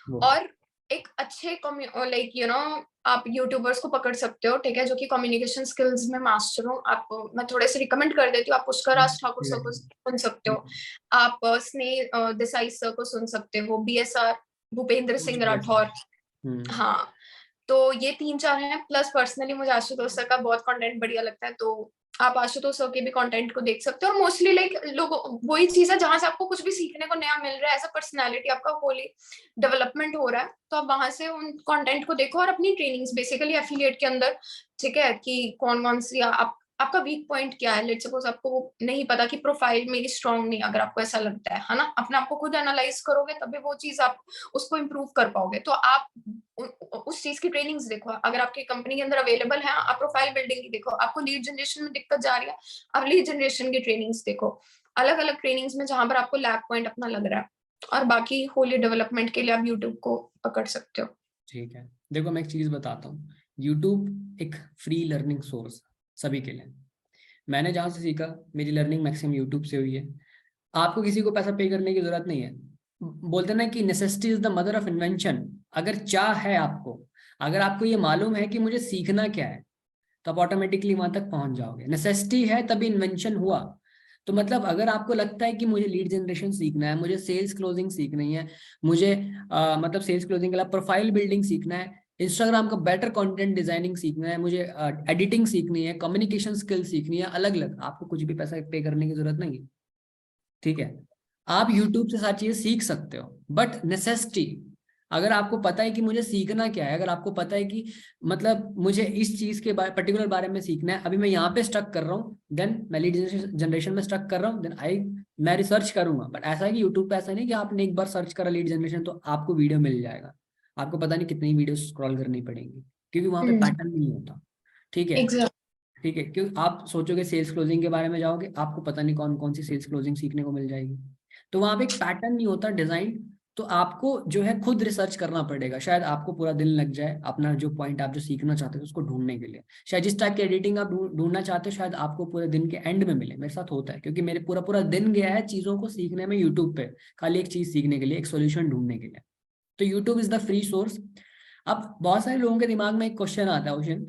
वो और एक अच्छे लाइक आप यूट्यूबर्स को पकड़ सकते हो, ठीक है, जो कि कम्युनिकेशन स्किल्स में मास्टर हो। आप मैं थोड़े से रिकमेंड कर देती हूँ, आप पुष्कर राज ठाकुर सर को सुन सकते हो, आप स्नेह देसाई सर को सुन सकते हो, बीएसआर भूपेंद्र सिंह राठौर। हाँ, तो ये 3-4 हैं, प्लस पर्सनली मुझे आशुतोष सर का बहुत कंटेंट बढ़िया लगता है, तो आप आशुतोष सर के भी कंटेंट को देख सकते हो। और मोस्टली लाइक लोग, वही चीज है जहां से आपको कुछ भी सीखने को नया मिल रहा है, एज अ पर्सनैलिटी आपका होली डेवलपमेंट हो रहा है, तो आप वहां से उन कंटेंट को देखो और अपनी ट्रेनिंग्स बेसिकली एफिलिएट के अंदर, ठीक है, कि कौन कौन सी आपका वीक पॉइंट क्या है। लेट्स सपोज आपको नहीं पता कि प्रोफाइल मेरी स्ट्रांग नहीं, अगर आपको ऐसा लगता है ना, अपने आप को खुद एनालाइज करोगे तभी वो चीज आप उसको इम्प्रूव कर पाओगे। तो आप उस चीज की ट्रेनिंग्स देखो, अगर आपकी कंपनी के अंदर अवेलेबल है, आप प्रोफाइल बिल्डिंग की देखो, आपको लीड जनरेशन में दिक्कत जा रही है, आप लीड जनरेशन की ट्रेनिंग्स देखो, अलग अलग ट्रेनिंग्स में जहां पर आपको लैब पॉइंट अपना लग रहा है। और बाकी होली डेवलपमेंट के लिए आप यूट्यूब को पकड़ सकते हो। ठीक है, देखो मैं एक चीज बताता हूँ। यूट्यूब एक फ्री लर्निंग सोर्स सभी के लिए। मैंने जहाँ से सीखा, मेरी लर्निंग मैक्सिमम यूट्यूब से हुई है। आपको किसी को पैसा पे करने की जरूरत नहीं है। बोलते ना कि necessity is the mother of invention. अगर चाह है आपको, अगर आपको ये मालूम है कि मुझे सीखना क्या है, तो आप ऑटोमेटिकली वहां तक पहुंच जाओगे। नेसेसिटी है तभी इन्वेंशन हुआ। तो मतलब अगर आपको लगता है कि मुझे लीड जनरेशन सीखना है, मुझे सेल्स क्लोजिंग सीखनी है, मुझे मतलब सेल्स क्लोजिंग के लिए प्रोफाइल बिल्डिंग सीखना है, इंस्टाग्राम का बेटर कंटेंट डिजाइनिंग सीखना है, मुझे एडिटिंग सीखनी है, कम्युनिकेशन स्किल सीखनी है, अलग अलग, आपको कुछ भी पैसा पे करने की जरूरत नहीं है, ठीक है। आप यूट्यूब से सारी चीजें सीख सकते हो, बट नेसेसिटी, अगर आपको पता है कि मुझे सीखना क्या है, अगर आपको पता है कि मतलब मुझे इस चीज के पर्टिकुलर बारे में सीखना है, अभी मैं यहाँ पे स्टक कर रहा हूँ, देन मैं लीड जनरेशन में स्टक कर रहा हूँ, देन मैं रिसर्च करूंगा। बट ऐसा है कि यूट्यूब पे ऐसा नहीं कि आपने एक बार सर्च करा लीड जनरेशन तो आपको वीडियो मिल जाएगा। आपको पता नहीं कितनी वीडियो स्क्रॉल करनी पड़ेंगी, क्योंकि वहां पे पैटर्न नहीं होता, ठीक है। एग्जैक्ट। ठीक है, क्योंकि आप सोचोगे सेल्स क्लोजिंग के बारे में जाओगे, आपको पता नहीं कौन कौन सी सेल्स क्लोजिंग सीखने को मिल जाएगी। तो वहां पे एक पैटर्न नहीं होता डिजाइन। तो आपको जो है खुद रिसर्च करना पड़ेगा। शायद आपको पूरा दिन लग जाए अपना जो पॉइंट आप जो सीखना चाहते हो उसको ढूंढने के लिए। शायद जिस टाइप की एडिटिंग आप ढूंढना चाहते हो, शायद आपको पूरे दिन के एंड में मिले। मेरे साथ होता है, क्योंकि मेरे पूरा पूरा दिन गया है चीजों को सीखने में यूट्यूब पे, खाली एक चीज सीखने के लिए, एक सोल्यूशन ढूंढने के लिए। तो YouTube is the free source. अब बहुत सारे लोगों के दिमाग में एक क्वेश्चन आता है क्वेश्चन,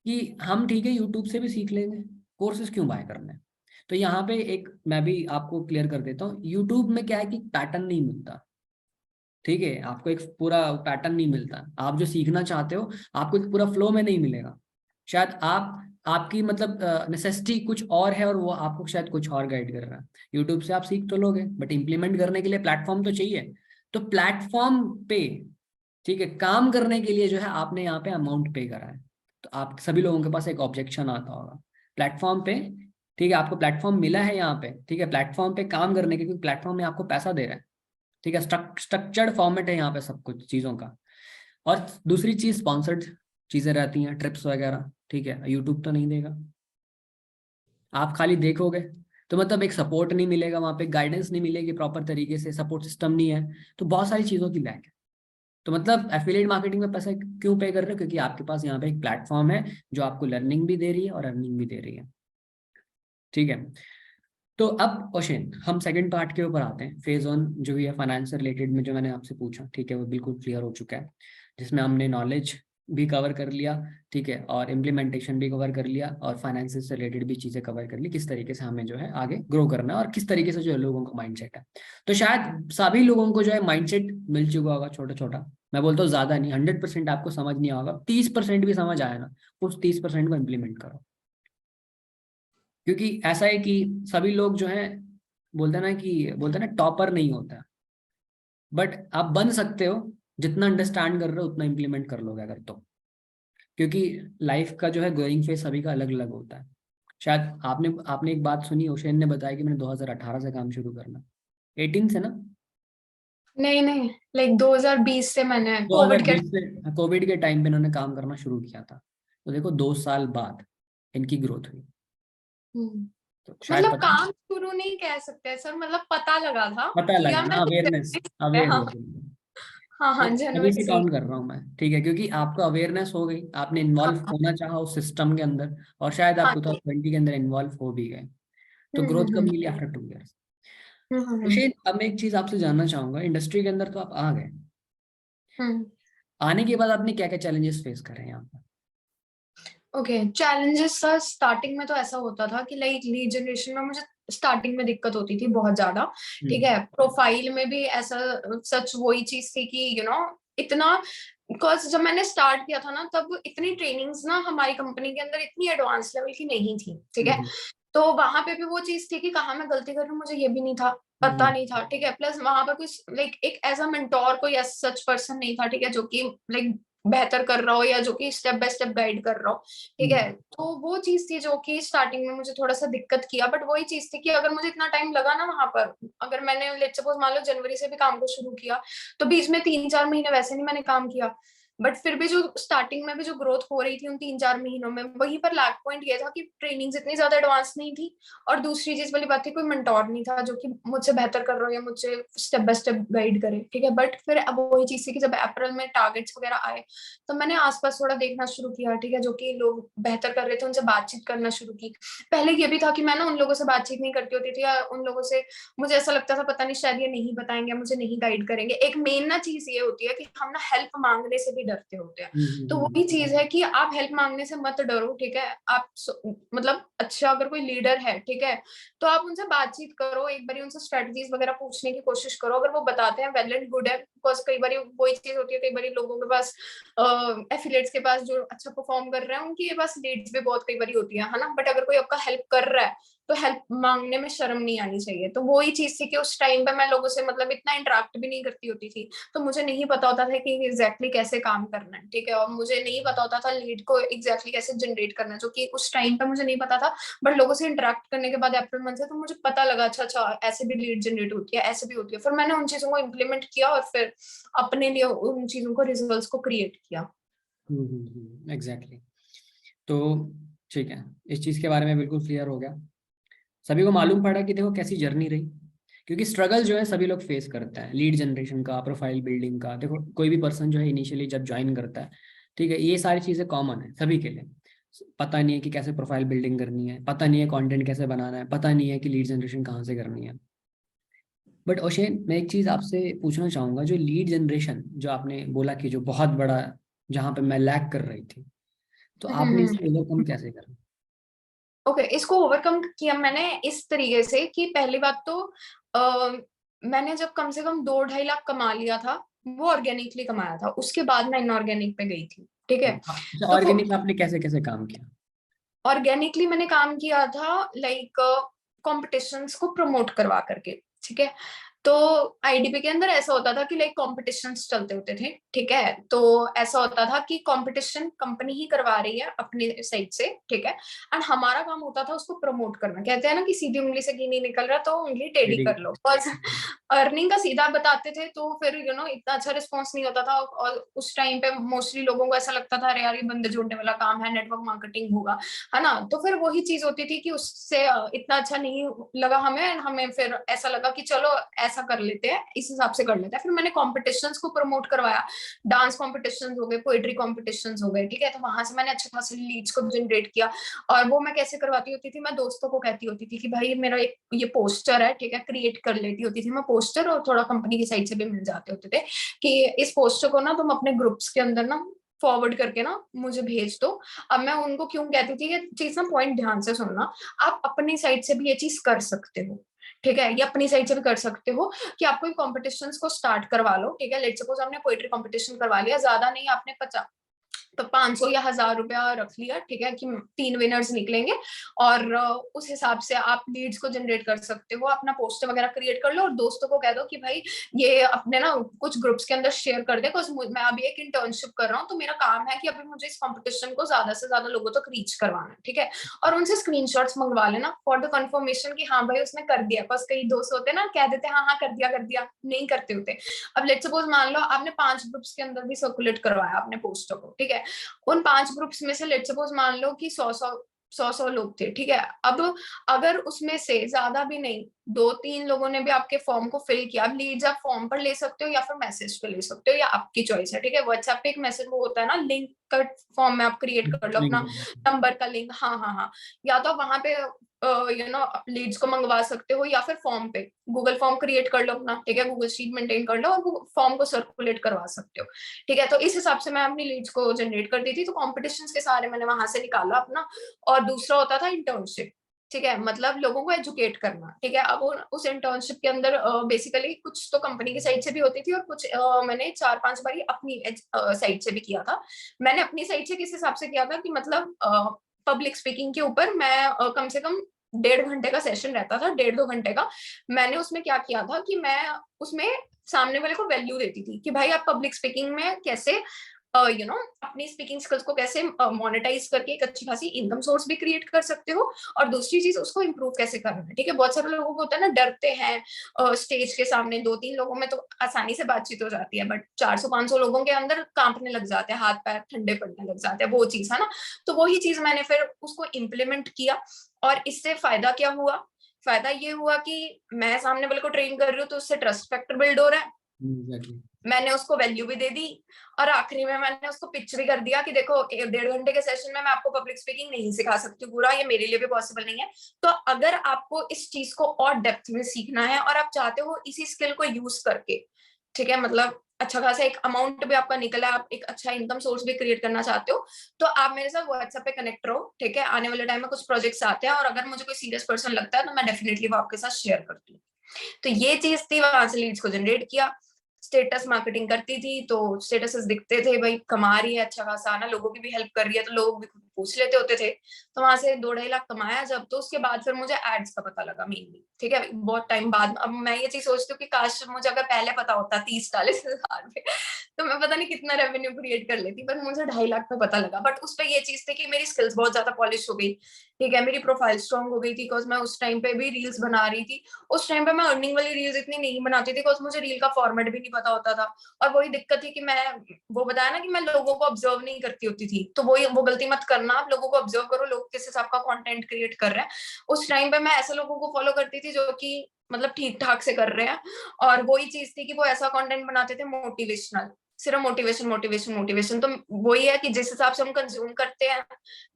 कि हम ठीक है यूट्यूब से भी सीख लेंगे, कोर्सेज क्यों बाय करने हैं? तो यहाँ पे एक मैं भी आपको क्लियर कर देता हूँ। यूट्यूब में क्या है कि पैटर्न नहीं मिलता, ठीक है, आपको एक पूरा पैटर्न नहीं मिलता। आप जो सीखना चाहते हो आपको एक पूरा फ्लो में नहीं मिलेगा। शायद आपकी मतलब नेसेसिटी कुछ और है, और वो आपको शायद कुछ और गाइड कर रहा है। यूट्यूब से आप सीख तो लोगे, बट इंप्लीमेंट करने के लिए प्लेटफॉर्म तो चाहिए। तो प्लेटफॉर्म पे, ठीक है, काम करने के लिए जो है आपने यहाँ पे अमाउंट पे करा है। तो आप सभी लोगों के पास एक ऑब्जेक्शन आता होगा प्लेटफॉर्म पे, ठीक है, आपको प्लेटफॉर्म मिला है यहाँ पे, ठीक है, प्लेटफॉर्म पे काम करने के, क्योंकि प्लेटफॉर्म में आपको पैसा दे रहा है, ठीक है, स्ट्रक्चर्ड फॉर्मेट है यहाँ पे सब कुछ चीज़ों का। और दूसरी चीज स्पॉन्सर्ड चीजें रहती हैं, ट्रिप्स वगैरह, ठीक है, यूट्यूब तो नहीं देगा। आप खाली देखोगे तो मतलब एक सपोर्ट नहीं मिलेगा वहाँ पे, गाइडेंस नहीं मिलेगी प्रॉपर तरीके से, सपोर्ट सिस्टम नहीं है, तो बहुत सारी चीज़ों की लैक है। तो मतलब एफिलिएट मार्केटिंग में पैसा क्यों पे कर रहे हो? क्योंकि आपके पास यहाँ पे एक प्लेटफॉर्म है जो आपको लर्निंग भी दे रही है और अर्निंग भी दे रही है। ठीक है। तो अब ओशन हम सेकंड पार्ट के ऊपर आते हैं, फेज वन जो भी है फाइनेंस से रिलेटेड में जो मैंने आपसे पूछा, ठीक है, वो बिल्कुल क्लियर हो चुका है, जिसमें हमने नॉलेज भी कवर कर लिया, ठीक है, और इम्प्लीमेंटेशन भी कवर कर लिया, और फाइनेंस से रिलेटेड भी चीज़ें कवर कर ली, किस तरीके से हमें जो है आगे ग्रो करना है और किस तरीके से जो है लोगों का माइंडसेट है। तो शायद सभी लोगों को जो है माइंडसेट मिल चुका होगा, छोटा छोटा, मैं बोलता हूँ ज़्यादा नहीं, 100% आपको समझ नहीं होगा, 30% भी समझ आया ना, उस 30% को इम्प्लीमेंट करो। क्योंकि ऐसा है कि सभी लोग जो है बोलते हैं ना टॉपर नहीं होता, बट आप बन सकते हो, जितना अंडरस्टैंड कर रहे हो उतना इम्प्लीमेंट कर लोगे अगर तो। क्योंकि लाइफ का जो है गोइंग फेज सभी का अलग अलग होता है। शायद आपने आपने एक बात सुनी, ओशेन ने बताया कि मैंने 2018 से काम शुरू करना, 18 से ना, नहीं नहीं, लाइक 2020 से मैंने कोविड के 2020 से कोविड के टाइम पे इन्होंने काम करना शुरू किया था। तो देखो 2 साल बाद इनकी ग्रोथ हुई। हम्म, तो शायद मतलब पता काम शुरू नहीं कह सकते सर, मतलब पता लगा था, पता किया लगा ना, मैंने अवेयरनेस, जनवरी से, अवेयर हाँ। हुए तुम। हाँ तो हाँ, अभी जनवरी से से ही। काउंट कर रहा हूँ मैं, ठीक है, क्योंकि आपको अवेयरनेस हो गई, आपने इन्वॉल्व हाँ होना चाहा उस सिस्टम के अंदर, और शायद आप हाँ जी। 2020 के अंदर इन्वॉल्व हो भी गए। तो ग्रोथ कब हम्म। मिली? After 2 years. हम्म हम्म हम्म मुझे अब मैं एक चीज आपसे जानना चाहूंगा, इंडस्ट्री के अंदर तो आप आ गए, हम्म। आने के बाद आपने क्या क्या चैलेंजेस फेस करे हैं यहाँ पर? ओके, चैलेंजेस सर स्टार्टिंग में तो ऐसा होता था कि लाइक लीड जनरेशन में मुझे स्टार्टिंग में दिक्कत होती थी बहुत ज्यादा। ठीक हम्म है, प्रोफाइल में भी ऐसा सच वही चीज थी कि इतना, बिकॉज जब मैंने स्टार्ट किया था ना तब इतनी ट्रेनिंग्स ना हमारी कंपनी के अंदर इतनी एडवांस लेवल की नहीं थी। ठीक है, हम्म तो वहां पे भी वो चीज थी कि कहाँ मैं गलती कर रही हूँ मुझे ये भी नहीं था, पता हम्म नहीं था। ठीक है, प्लस वहां पर कुछ लाइक एक एज अ मेंटोर कोई सच पर्सन नहीं था, ठीक है, जो कि लाइक बेहतर कर रहा हो या जो कि स्टेप बाय स्टेप गाइड कर रहा हो। ठीक है, हम्म तो वो चीज थी जो कि स्टार्टिंग में मुझे थोड़ा सा दिक्कत किया, बट वही चीज थी कि अगर मुझे इतना टाइम लगा ना वहां पर, अगर मैंने लेट्स सपोज मान लो जनवरी से भी काम को शुरू किया, तो बीच में 3-4 महीने वैसे नहीं मैंने काम किया, बट फिर भी जो स्टार्टिंग में भी जो ग्रोथ हो रही थी उन 3-4 महीनों में, वहीं पर लैक पॉइंट ये था कि ट्रेनिंग इतनी ज्यादा एडवांस नहीं थी, और दूसरी चीज वाली बात थी कोई मेंटोर नहीं था जो कि मुझसे बेहतर कर रहा हो या मुझे स्टेप बाय स्टेप गाइड करे। ठीक है, बट फिर अब वही चीज थी कि जब अप्रैल में टारगेट्स वगैरह आए तो मैंने आसपास थोड़ा देखना शुरू किया। ठीक है, जो कि लोग बेहतर कर रहे थे उनसे बातचीत करना शुरू की। पहले ये भी था कि मैं ना उन लोगों से बातचीत नहीं करती होती थी, या उन लोगों से मुझे ऐसा लगता था पता नहीं शायद ये नहीं बताएंगे, मुझे नहीं गाइड करेंगे। एक मेन ना चीज ये होती है कि हम ना हेल्प मांगने से भी डरते होते हैं। तो वही चीज है कि आप हेल्प मांगने से मत डरो। ठीक है, आप मतलब अच्छा अगर कोई लीडर है, ठीक है, तो आप उनसे बातचीत करो, एक बार उनसे स्ट्रेटजीज वगैरह पूछने की कोशिश करो, अगर वो बताते हैं वेल एंड गुड है, बिकॉज कई बार वही चीज होती है, कई बार लोगों के पास एफिलिएट्स के पास जो अच्छा परफॉर्म कर रहे हैं उनकी पास लीड्स भी बहुत कई बार होती है ना, बट अगर कोई आपका हेल्प कर रहा है तो हेल्प मांगने में शर्म नहीं आनी चाहिए। तो वही चीज थी कि उस टाइम पे मैं लोगों से मतलब इतना इंटरेक्ट भी नहीं करती होती थी, तो मुझे नहीं पता होता था कि एग्जैक्टली कैसे काम करना है। ठीक है, और मुझे नहीं पता होता था लीड को एग्जैक्टली कैसे जनरेट करना है, जो कि उस टाइम पे मुझे नहीं पता था। बट लोगों से इंटरेक्ट करने के बाद अप्रैल मंथ से तो मुझे पता लगा, अच्छा अच्छा ऐसे भी लीड जनरेट होती है, ऐसे भी होती है। फिर मैंने उन चीजों को इम्प्लीमेंट किया और फिर अपने लिए उन चीजों को रिजल्ट्स को क्रिएट किया। एग्जैक्टली। तो ठीक है, इस चीज के बारे में बिल्कुल क्लियर हो गया, सभी को मालूम पड़ा कि देखो कैसी जर्नी रही। क्योंकि स्ट्रगल जो है सभी लोग फेस करते हैं, लीड जनरेशन का, प्रोफाइल बिल्डिंग का, देखो कोई भी पर्सन जो है इनिशियली जब ज्वाइन करता है, ठीक है, ये सारी चीज़ें कॉमन है सभी के लिए। पता नहीं है कि कैसे प्रोफाइल बिल्डिंग करनी है, पता नहीं है कंटेंट कैसे बनाना है, पता नहीं है कि लीड जनरेशन कहाँ से करनी है। बट ओशेन, मैं एक चीज़ आपसे पूछना चाहूंगा, जो लीड जनरेशन जो आपने बोला कि जो बहुत बड़ा, जहाँ पे मैं लैग कर रही थी, तो आपने हम्म। इसको ओवरकम कैसे करा? ओके, इसको ओवरकम किया मैंने इस तरीके से कि पहली बात तो आ, मैंने जब कम से कम 2-2.5 लाख कमा लिया था, वो ऑर्गेनिकली कमाया था, उसके बाद मैं इनऑर्गेनिक पे गई थी। ठीक है, अच्छा, तो ऑर्गेनिक आपने कैसे कैसे काम किया? ऑर्गेनिकली मैंने काम किया था लाइक कॉम्पिटिशन्स को प्रमोट करवा करके। ठीक है, तो आईडीपी के अंदर ऐसा होता था कि लाइक कॉम्पिटिशन्स चलते होते थे। ठीक है, तो ऐसा होता था कि कंपटीशन कंपनी ही करवा रही है अपनी साइड से। ठीक है, एंड हमारा काम होता था उसको प्रमोट करना। कहते हैं ना कि सीधी उंगली से घी नहीं निकल रहा तो उंगली टेढ़ी ट्रेडिंग। कर लो, बस अर्निंग का सीधा बताते थे, तो फिर इतना अच्छा रिस्पॉन्स नहीं होता था। और उस टाइम पे मोस्टली लोगों को ऐसा लगता था अरे यार ये बंदे जोड़ने वाला काम है, नेटवर्क मार्केटिंग होगा, है ना। तो फिर वही चीज होती थी कि उससे इतना अच्छा नहीं लगा हमें, फिर ऐसा लगा कि चलो ऐसा कर लेते हैं, इस हिसाब से कर लेते हैं। फिर मैंने कॉम्पिटिशन्स को प्रमोट करवाया, डांस कॉम्पिटिशन्स हो गए, पोएट्री कॉम्पिटिशन्स हो गए, ठीक है। तो वहां से मैंने अच्छे खासे लीड्स को जनरेट किया। और वो मैं कैसे करवाती होती थी, मैं दोस्तों को कहती होती थी कि भाई मेरा एक ये पोस्टर है, ठीक है, क्रिएट कर लेती होती थी मैं पोस्टर, और थोड़ा कंपनी की साइड से भी मिल जाते होते थे कि इस पोस्टर को ना तुम अपने ग्रुप्स के अंदर ना फॉरवर्ड करके ना मुझे भेज दो। अब मैं उनको क्यों कहती थी, ये चीज ना पॉइंट ध्यान से सुनना, आप अपनी साइड से भी ये चीज कर सकते हो, ठीक है, ये अपनी साइड से भी कर सकते हो कि आप कोई कॉम्पिटिशन्स को स्टार्ट करवा लो, ठीक है। लेट्स सपोज आपने पोएट्री कॉम्पिटिशन करवा लिया, ज्यादा नहीं, आपने 50 तो 500 या 1000 रुपया रख लिया, ठीक है, कि 3 विनर्स निकलेंगे, और उस हिसाब से आप लीड्स को जनरेट कर सकते हो, अपना पोस्टर वगैरह क्रिएट कर लो, और दोस्तों को कह दो कि भाई ये अपने ना कुछ ग्रुप्स के अंदर शेयर कर दे, बिकॉज मैं अभी एक इंटर्नशिप कर रहा हूँ, तो मेरा काम है कि अभी मुझे इस कॉम्पिटिशन को ज्यादा से ज्यादा लोगों तक रीच करवाना है, ठीक है। और उनसे स्क्रीनशॉट्स मंगवा लेना फॉर द कंफर्मेशन कि हाँ भाई उसने कर दिया, बस कई दोस्त होते ना कह देते हाँ हाँ कर दिया, नहीं करते होते। अब लेट्स सपोज मान लो आपने 5 ग्रुप्स के अंदर भी सर्कुलेट करवाया अपने पोस्टर को, ठीक है, उन 5 ग्रुप्स में से लेट्स सपोज मान लो कि 100 लोग थे, ठीक है। अब अगर उसमें से ज्यादा भी नहीं, 2-3 लोगों ने भी आपके फॉर्म को फिल किया, अब लीड्स आप फॉर्म पर ले सकते हो या फिर मैसेज पे ले सकते हो, या आपकी चॉइस है, ठीक है। व्हाट्सएप पे एक मैसेज वो होता है ना, लिंक का फॉर्म में आप क्रिएट कर लो अपना नंबर का लिंक, हाँ हाँ हाँ, या तो वहां पे लीड्स को मंगवा सकते हो, या फिर फॉर्म पे गूगल फॉर्म क्रिएट कर लो अपना, ठीक है, गूगल शीट मेंटेन कर लो और वो फॉर्म को सर्कुलेट करवा सकते हो, ठीक है। तो इस हिसाब से मैं अपनी लीड्स को जनरेट करती थी, तो कॉम्पिटिशन्स के सारे मैंने वहां से निकाला अपना। और दूसरा होता था इंटर्नशिप, ठीक है, मतलब लोगों को एजुकेट करना, ठीक है। अब उस इंटर्नशिप के अंदर बेसिकली कुछ तो कंपनी की साइड से भी होती थी, और कुछ मैंने 4-5 बारी अपनी साइड से भी किया था। मैंने अपनी साइड से किस हिसाब से किया था कि मतलब पब्लिक स्पीकिंग के ऊपर मैं कम से कम 1.5 घंटे का सेशन रहता था, 1.5-2 घंटे का। मैंने उसमें क्या किया था कि मैं उसमें सामने वाले को वैल्यू देती थी कि भाई आप पब्लिक स्पीकिंग में कैसे अपनी स्पीकिंग स्किल्स को कैसे मोनेटाइज करके एक अच्छी खासी इनकम सोर्स भी क्रिएट कर सकते हो, और दूसरी चीज उसको इम्प्रूव कैसे करना है, ठीक है। बहुत सारे लोगों को होता है ना, डरते हैं स्टेज के सामने, 2-3 लोगों में तो आसानी से बातचीत हो जाती है, बट 400-500 लोगों के अंदर कांपने लग जाते हैं, हाथ पैर ठंडे पड़ने लग जाते हैं, वो चीज है ना। तो वही चीज मैंने फिर उसको इम्प्लीमेंट किया, और इससे फायदा क्या हुआ, फायदा ये हुआ कि मैं सामने वाले को ट्रेन कर रही हूँ, तो उससे ट्रस्ट फैक्टर बिल्ड हो रहा है, Exactly. मैंने उसको वैल्यू भी दे दी, और आखिरी में मैंने उसको पिच भी कर दिया कि देखो 1.5 घंटे के सेशन में मैं आपको पब्लिक स्पीकिंग नहीं सिखा सकती पूरा, ये मेरे लिए भी पॉसिबल नहीं है। तो अगर आपको इस चीज को और डेप्थ में सीखना है, और आप चाहते हो इसी स्किल को यूज करके, ठीक है, मतलब अच्छा खासा एक अमाउंट भी आपका निकला, आप एक अच्छा इनकम सोर्स भी क्रिएट करना चाहते हो, तो आप मेरे साथ व्हाट्सएप पे कनेक्ट रहो, ठीक है। आने वाले टाइम में कुछ प्रोजेक्ट्स आते हैं, और अगर मुझे कोई सीरियस पर्सन लगता है तो मैं डेफिनेटली वो आपके साथ शेयर करती हूँ। तो ये चीज थी, वहां से लीड्स को जनरेट किया। स्टेटस मार्केटिंग करती थी, तो स्टेटसेस दिखते थे, भाई कमा रही है अच्छा खासा ना, लोगों की भी हेल्प कर रही है, तो लोग भी पूछ लेते होते थे। तो वहां से 2-2.5 लाख कमाया जब, तो उसके बाद फिर मुझे एड्स का पता लगा मेनली, ठीक है, बहुत टाइम बाद। अब मैं ये चीज सोचती हूँ कि काश मुझे अगर पहले पता होता 30-40 हजार में, तो मैं पता नहीं कितना रेवेन्यू क्रिएट कर लेती, पर मुझे 2.5 लाख में पता लगा। बट उस पर ये चीज थी कि मेरी स्किल्स बहुत ज्यादा पॉलिश हो गई, ठीक है, मेरी प्रोफाइल स्ट्रॉन्ग हो गई थी, बिकॉज मैं उस टाइम पे भी रील्स बना रही थी। उस टाइम पे मैं अर्निंग वाली रील्स इतनी नहीं बनाती थी, बिकॉज मुझे रील का फॉर्मेट भी नहीं पता होता था। और वही दिक्कत थी कि मैं, वो बताया ना कि मैं लोगों को ऑब्जर्व नहीं करती होती थी, तो वो गलती मत करना, आप लोगों को ऑब्जर्व करो, लोग किस हिसाब का कंटेंट क्रिएट कर रहे हैं। उस टाइम पे मैं ऐसे लोगों को फॉलो करती थी जो कि मतलब ठीक ठाक से कर रहे हैं, और वही चीज थी कि वो ऐसा कंटेंट बनाते थे मोटिवेशनल, सिर्फ मोटिवेशन मोटिवेशन मोटिवेशन। तो वही है कि जिस हिसाब से हम कंज्यूम करते हैं,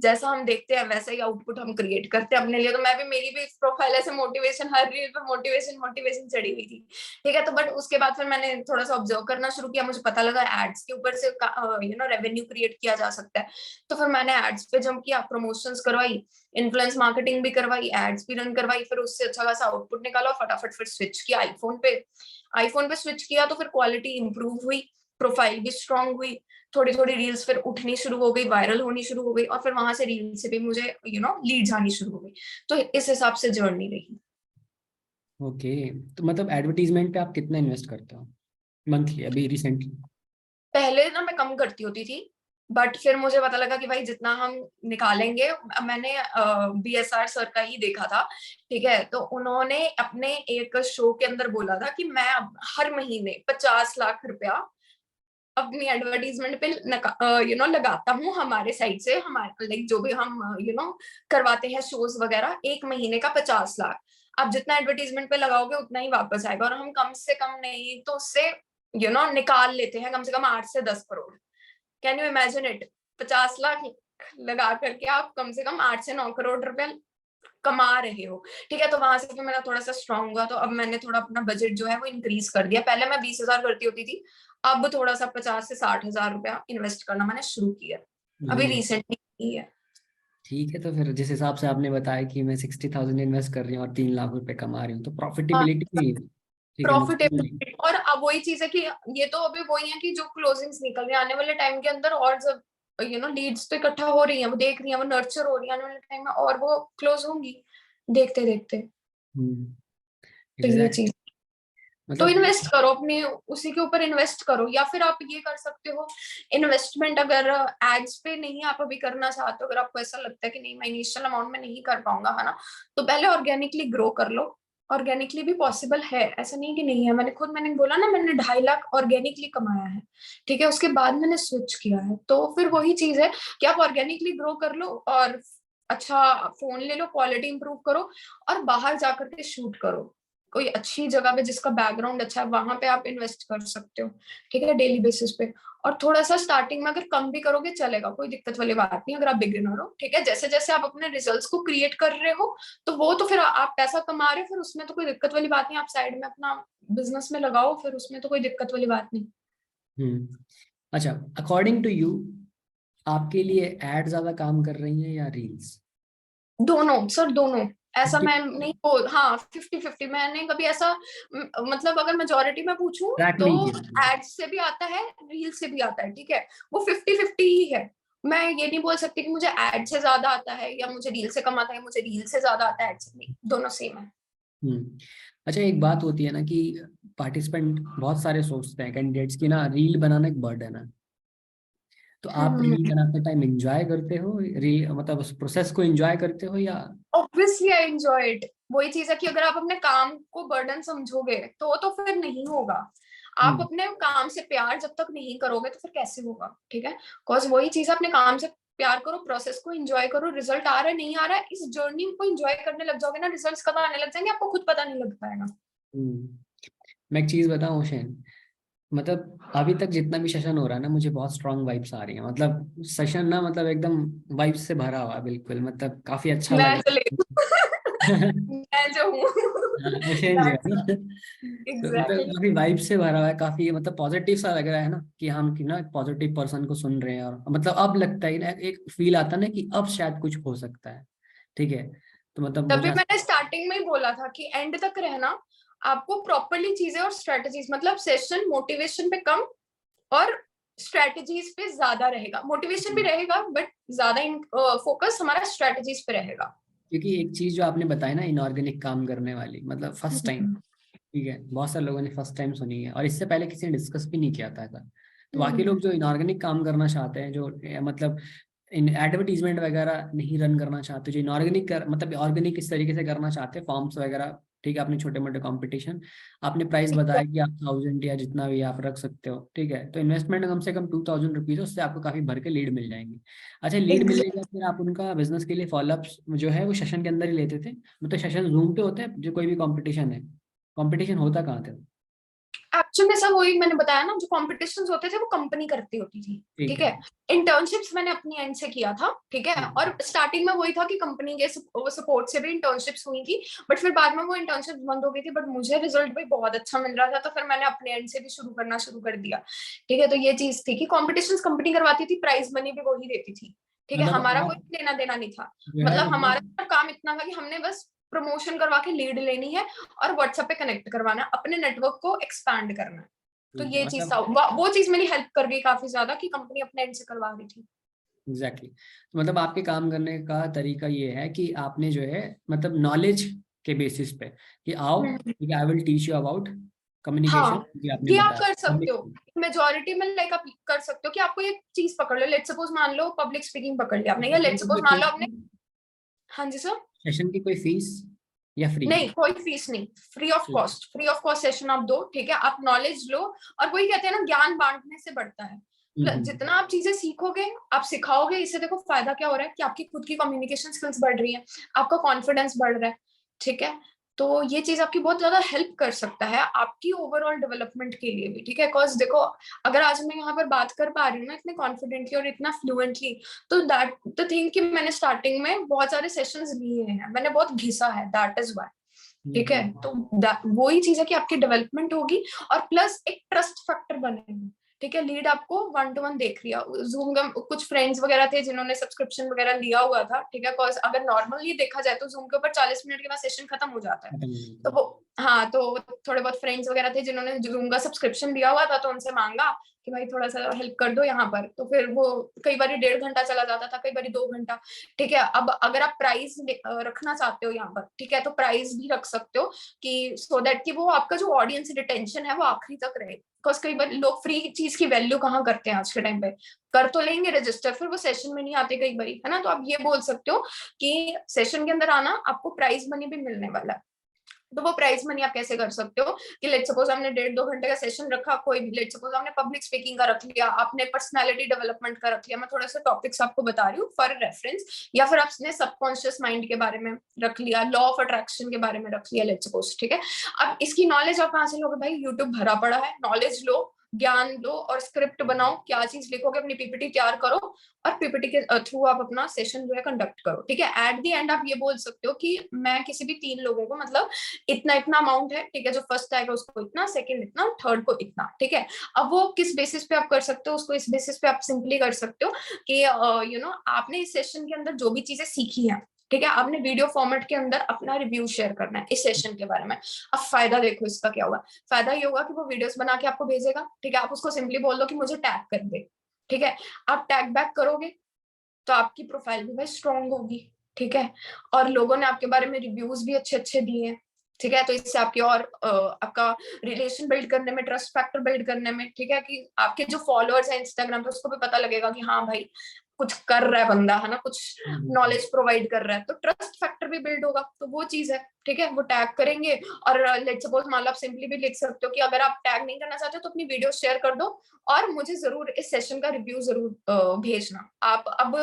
जैसा हम देखते हैं वैसा ही आउटपुट हम क्रिएट करते हैं अपने लिए। तो मैं भी, मेरी भी प्रोफाइल ऐसे मोटिवेशन, हर रील पे मोटिवेशन मोटिवेशन चढ़ी हुई थी, ठीक है। तो बट उसके बाद फिर मैंने थोड़ा सा ऑब्जर्व करना शुरू किया, मुझे पता लगा एड्स के ऊपर से रेवेन्यू क्रिएट किया जा सकता है। तो फिर मैंने एड्स पे जंप किया, प्रमोशंस करवाई, इन्फ्लुएंस मार्केटिंग भी करवाई, एड्स भी रन करवाई, फिर उससे अच्छा खासा आउटपुट निकाला, फटाफट फिर स्विच किया आईफोन पे स्विच किया, तो फिर क्वालिटी इंप्रूव हुई, प्रोफाइल भी स्ट्रांग हुई, थोड़ी थोड़ी रील्स फिर उठनी शुरू हो गई, वायरल होनी शुरू हो गई, और फिर वहां से रील से भी मुझे लीड्स आनी शुरू हो गई। तो इस हिसाब से जर्नी रही। ओके, तो मतलब एडवर्टीजमेंट पे आप कितना इन्वेस्ट करते हो मंथली अभी रिसेंटली? पहले ना मैं कम करती होती थी, बट फिर मुझे पता लगा कि भाई जितना हम निकालेंगे, मैंने BSR सर का ही देखा था, ठीक है। तो उन्होंने अपने एक शो के अंदर बोला था कि मैं अब हर महीने 50 लाख रुपया अपनी एडवर्टीजमेंट पे लगाता हूँ, हमारे साइड से, हमारे लाइक जो भी हम करवाते हैं शोज वगैरह, एक महीने का 50 लाख। आप जितना एडवर्टीजमेंट पे लगाओगे उतना ही वापस आएगा, और हम कम से कम नहीं तो उससे निकाल लेते हैं कम से कम 8 से 10 crore. Can you imagine it? 50 lakh लगा करके आप कम से कम 8 से 9 करोड़ रुपए कमा रहे हो, ठीक है। तो वहां से फिर मेरा थोड़ा सा स्ट्रांग हुआ, तो अब मैंने थोड़ा अपना बजट जो है वो इंक्रीज कर दिया। पहले मैं 20,000 करती होती थी, अब थोड़ा सा 50 से 60,000 रुपया इन्वेस्ट करना मैंने शुरू किया, अभी रिसेंटली है। ठीक है, तो फिर जिस हिसाब से आपने बताया कि मैं 60,000 इन्वेस्ट कर रही हूँ और 3 लाख रुपए कमा रही हूँ, तो हाँ, प्रॉफिटेबिलिटी भी है, ठीक है, नुकसान नहीं। प्रॉफिटेबिलिटी। और अब वही चीज है कि ये तो अभी वही है कि जो क्लोजिंग्स निकल रही है आने वाले टाइम के अंदर, और जब लीड्स तो इकट्ठा हो रही है, वो देख रही है, वो नर्चर हो रही है आने वाले टाइम में, और वो क्लोज होंगी देखते देखते। तो ये एग्जैक्ट, चीज, तो मतलब इन्वेस्ट करो अपने उसी के ऊपर इन्वेस्ट करो, या फिर आप ये कर सकते हो इन्वेस्टमेंट, अगर एड्स पे नहीं आप अभी करना चाहते हो, अगर आपको ऐसा लगता है कि नहीं मैं इनिशियल अमाउंट में नहीं कर पाऊंगा, है ना, तो पहले ऑर्गेनिकली ग्रो कर लो। ऑर्गेनिकली भी पॉसिबल है, ऐसा नहीं कि नहीं है। मैंने बोला ना, मैंने 2.5 लाख ऑर्गेनिकली कमाया है, ठीक है, उसके बाद मैंने स्विच किया है। तो फिर वही चीज है कि आप ऑर्गेनिकली ग्रो कर लो, और अच्छा फोन ले लो, क्वालिटी इंप्रूव करो, और बाहर जाकर के शूट करो कोई अच्छी जगह पे जिसका बैकग्राउंड अच्छा है, वहां पे आप इन्वेस्ट कर सकते हो, ठीक है, डेली बेसिस पे। और थोड़ा सा स्टार्टिंग में अगर कम भी करोगे चलेगा, कोई दिक्कत वाली बात नहीं, अगर आप बिगिनर हो, ठीक है। जैसे जैसे आप अपने रिजल्ट्स को क्रिएट कर रहे हो, तो वो तो फिर आप पैसा कमा रहे हो, फिर उसमें तो कोई दिक्कत वाली बात नहीं, आप साइड में अपना बिजनेस में लगाओ, फिर उसमें तो कोई दिक्कत वाली बात नहीं। हम्म। अच्छा, अकॉर्डिंग टू यू, आपके लिए एड ज्यादा काम कर रही है या रील्स? दोनों सर, दोनों। ऐसा 50 मैं नहीं बोल, हाँ 50-50। मैंने कभी ऐसा मतलब अगर मेजोरिटी में पूछूं ट्रैक तो नहीं किया। एड्स से भी आता है, रील से भी आता है, ठीक है, वो 50-50 ही है। मैं ये नहीं बोल सकती कि मुझे एड से ज्यादा आता है या मुझे रील से कम आता है, मुझे रील से ज्यादा आता है एड से, नहीं, दोनों सेम है। अच्छा, एक बात होती है ना कि पार्टिसिपेंट बहुत सारे सोचते हैं कैंडिडेट्स की ना, रील बनाना एक बर्डन है। तो आप रील बनाते टाइम एंजॉय करते हो, रील मतलब उस प्रोसेस को एंजॉय करते हो या? Obviously I enjoy it. वही चीज है कि अगर आप अपने काम को बर्डन समझोगे तो फिर नहीं होगा। आप हम्म। अपने काम से प्यार जब तक नहीं करोगे तो फिर कैसे होगा, ठीक है। बिकॉज वही चीज है, अपने काम से प्यार करो, प्रोसेस को एंजॉय करो, रिजल्ट आ रहा है नहीं आ रहा है, इस जर्नी को एंजॉय करने लग जाओगे ना, रिजल्ट्स कब आने लग जाएंगे आपको खुद पता नहीं लग पाएगा। हम्म। मैं एक चीज बताऊं शेन, मतलब अभी तक जितना भी सेशन हो रहा है ना, मुझे बहुत स्ट्रांग वाइब्स आ रही हैं। मतलब सेशन ना, मतलब एकदम वाइब्स से भरा हुआ है बिल्कुल, मतलब काफी अच्छा लग मैं रहा चले है। मैं जो हूँ हाँ, शेन जो है ना, तो मतलब एग्जैक्टली। काफी वाइब से भरा हुआ है, काफी मतलब पॉजिटिव सा लग रहा है ना, कि हम कि ना पॉजिटिव पर्सन को सुन रहे हैं, और मतलब अब लगता है ना, एक फील आता है ना कि अब शायद कुछ हो सकता है। ठीक है, तो मतलब तभी मुझे मैंने स्टार्टिंग में ही बोला था कि एंड तक रहना, आपको प्रॉपरली चीजें और स्ट्रेटजीज, मतलब सेशन मोटिवेशन पे कम और स्ट्रेटजीज पे ज्यादा रहेगा। मोटिवेशन भी रहेगा बट ज्यादा फोकस हमारा स्ट्रेटजीज पे रहेगा। क्योंकि एक चीज जो आपने बताई ना, इनऑर्गेनिक काम करने वाली, मतलब फर्स्ट टाइम, हम्म। ठीक है, बहुत सारे लोगों ने फर्स्ट टाइम सुनी है, और इससे पहले किसी ने डिस्कस भी नहीं किया था ऐसा। तो बाकी हम्म। लोग जो इनऑर्गेनिक काम करना चाहते हैं, जो मतलब इन एडवर्टीजमेंट वगैरह नहीं रन करना चाहते, जो इनऑर्गेनिक मतलब ऑर्गेनिक इस तरीके से करना चाहते हैं, फॉर्म्स वगैरह, ठीक है, अपने छोटे मोटे कंपटीशन, आपने प्राइस बताया कि आप 1000 या जितना भी आप रख सकते हो, ठीक है, तो इन्वेस्टमेंट कम से कम 2000 रुपीज, उससे आपको काफी भर के लीड मिल जाएंगे। अच्छा, लीड मिलने के बाद फिर आप उनका बिजनेस के लिए फॉलोअप्स जो है वो सेशन के अंदर ही लेते थे? मतलब सेशन जूम पे होते हैं जो कोई भी कंपटीशन है? कंपटीशन होता कहाँ था? एक्चुअल में सब वही मैंने बताया ना, जो कॉम्पिटिशन्स होते थे वो कंपनी करती होती थी, ठीक ठीक है। है। इंटर्नशिप्स मैंने अपनी एंड से किया था, ठीक है, ठीक और स्टार्टिंग में वही था कि कंपनी के सपोर्ट से भी इंटर्नशिप्स हुई थी, बट फिर बाद में वो इंटर्नशिप बंद हो गई थी, बट मुझे रिजल्ट भी बहुत अच्छा मिल रहा था, तो फिर मैंने अपने एंड से भी शुरू कर दिया, ठीक है। तो ये चीज थी कि कॉम्पिटिशन कंपनी करवाती थी, प्राइज मनी भी वही देती थी, ठीक है, मतलब हमारा आप कोई लेना देना नहीं था। जो है मतलब मतलब, हमारा काम इतना था कि हमने बस प्रमोशन करवा के लीड लेनी है और व्हाट्सएप पे कनेक्ट करवाना, अपने नेटवर्क को एक्सपैंड करना है। तो ठीक है, ये चीज था, मतलब वो चीज मेरी हेल्प कर गई काफी ज्यादा कि कंपनी अपने एंड से करवा रही थी। एग्जैक्टली तो मतलब आपके काम करने का तरीका ये है कि आपने जो है मतलब नॉलेज के बेसिस पे कि आओ, हम्म। ठीक है, I will teach you about हाँ, कम्युनिकेशन, ये आपने ये आप बताया कर सकते हो public- मेजोरिटी में, लाइक आप कर सकते हो कि आपको एक चीज पकड़ लो, लेट्स सपोज मान लो पब्लिक स्पीकिंग पकड़ लिया आपने, या सेशन लेट्स की सपोज कोई मान लो फीस? आपने। हाँ जी सर। सेशन की कोई फीस या फ्री? नहीं, कोई फीस नहीं, फ्री ऑफ ठीक। Cost, free of cost session आप दो, ठीक है, आप नॉलेज लो। और वही कहते हैं ना, ज्ञान बांटने से बढ़ता है। हम्म। जितना आप चीजें सीखोगे, आप सिखाओगे, इससे देखो फायदा क्या हो रहा है कि आपकी खुद की कम्युनिकेशन स्किल्स बढ़ रही है, आपका कॉन्फिडेंस बढ़ रहा है, ठीक है। तो ये चीज आपकी बहुत ज्यादा हेल्प कर सकता है आपकी ओवरऑल डेवलपमेंट के लिए भी, ठीक है। बिकॉज देखो, अगर आज मैं यहाँ पर बात कर पा रही हूँ ना इतने कॉन्फिडेंटली और इतना फ्लुएंटली, तो दैट द थिंग कि मैंने स्टार्टिंग में बहुत सारे सेशंस लिए हैं, मैंने बहुत घिसा है, दैट इज व्हाई, ठीक है। तो वही चीज है कि आपकी डेवलपमेंट होगी और प्लस एक ट्रस्ट फैक्टर बनेगा, ठीक है। लीड आपको 1-to-1 देख लिया, जूम का कुछ फ्रेंड्स वगैरह थे जिन्होंने सब्सक्रिप्शन वगैरह लिया हुआ था, ठीक है। बिकॉज अगर नॉर्मली देखा जाए तो जूम के ऊपर 40 मिनट के बाद सेशन खत्म हो जाता है, तो वो, हाँ, तो थोड़े बहुत फ्रेंड्स वगैरह थे जिन्होंने जूम का सब्सक्रिप्शन लिया हुआ था, तो उनसे मांगा कि भाई थोड़ा सा हेल्प कर दो यहाँ पर, तो फिर वो कई बार 1.5 घंटा चला जाता था, कई बार 2 घंटा, ठीक है। अब अगर आप प्राइस रखना चाहते हो यहाँ पर, ठीक है, तो प्राइस भी रख सकते हो कि सो दैट कि वो आपका जो ऑडियंस रिटेंशन है वो आखिरी तक रहे। बिकॉज कई बार लोग फ्री चीज की वैल्यू कहाँ करते हैं आज के टाइम पे, कर तो लेंगे रजिस्टर, फिर वो सेशन में नहीं आते कई बार, है ना। तो आप ये बोल सकते हो कि सेशन के अंदर आना, आपको प्राइस मनी भी मिलने वाला है। तो वो प्राइस मनी आप कैसे कर सकते हो कि लेट सपोज हमने 1.5-2 घंटे का सेशन रखा, कोई लेट सपोज हमने पब्लिक स्पीकिंग का रख लिया, आपने पर्सनालिटी डेवलपमेंट का रख लिया, मैं थोड़ा सा टॉपिक्स आपको बता रही हूँ फॉर रेफरेंस, या फिर आपने सबकॉन्शियस माइंड के बारे में रख लिया, लॉ ऑफ अट्रैक्शन के बारे में रख लिया लेट सपोज, ठीक है। अब इसकी नॉलेज आप कहाँ से लोगे भाई, यूट्यूब भरा पड़ा है, नॉलेज लो, ज्ञान लो और स्क्रिप्ट बनाओ, क्या चीज लिखोगे, अपनी पीपीटी तैयार करो और पीपीटी के थ्रू आप अपना सेशन जो है कंडक्ट करो, ठीक है। एट द एंड आप ये बोल सकते हो कि मैं किसी भी 3 लोगों को, मतलब इतना इतना अमाउंट है, ठीक है, जो फर्स्ट आएगा उसको इतना, सेकंड इतना, थर्ड को इतना, ठीक है। अब वो किस बेसिस पे आप कर सकते हो उसको, इस बेसिस पे आप सिंपली कर सकते हो कि आपने इस सेशन के अंदर जो भी चीजें सीखी हैं, ठीक है, आपने वीडियो फॉर्मेट के अंदर अपना रिव्यू शेयर करना है इस सेशन के बारे में। अब फायदा देखो इसका क्या होगा, फायदा ये होगा कि वो वीडियोस बना के आपको भेजेगा, ठीक है। आप उसको सिंपली बोल दो कि मुझे टैग कर दे, ठीक है। आप टैग बैक करोगे तो आपकी प्रोफाइल भी भाई स्ट्रांग होगी, ठीक है। और लोगों ने आपके बारे में रिव्यूज भी अच्छे अच्छे दिए हैं, ठीक है। तो इससे आपकी और आपका रिलेशन बिल्ड करने में, ट्रस्ट फैक्टर बिल्ड करने में, ठीक है, कि आपके जो फॉलोअर्स हैं इंस्टाग्राम पे उसको भी पता लगेगा कि हाँ भाई कुछ कर रहा है बंदा, है ना, कुछ नॉलेज प्रोवाइड कर रहा है, तो ट्रस्ट फैक्टर भी बिल्ड होगा। तो वो चीज है, ठीक है, वो टैग करेंगे। और लेट सपोज मान लो आप सिंपली भी लिख सकते हो कि अगर आप टैग नहीं करना चाहते तो अपनी वीडियो शेयर कर दो और मुझे जरूर इस सेशन का रिव्यू जरूर भेजना। आप अब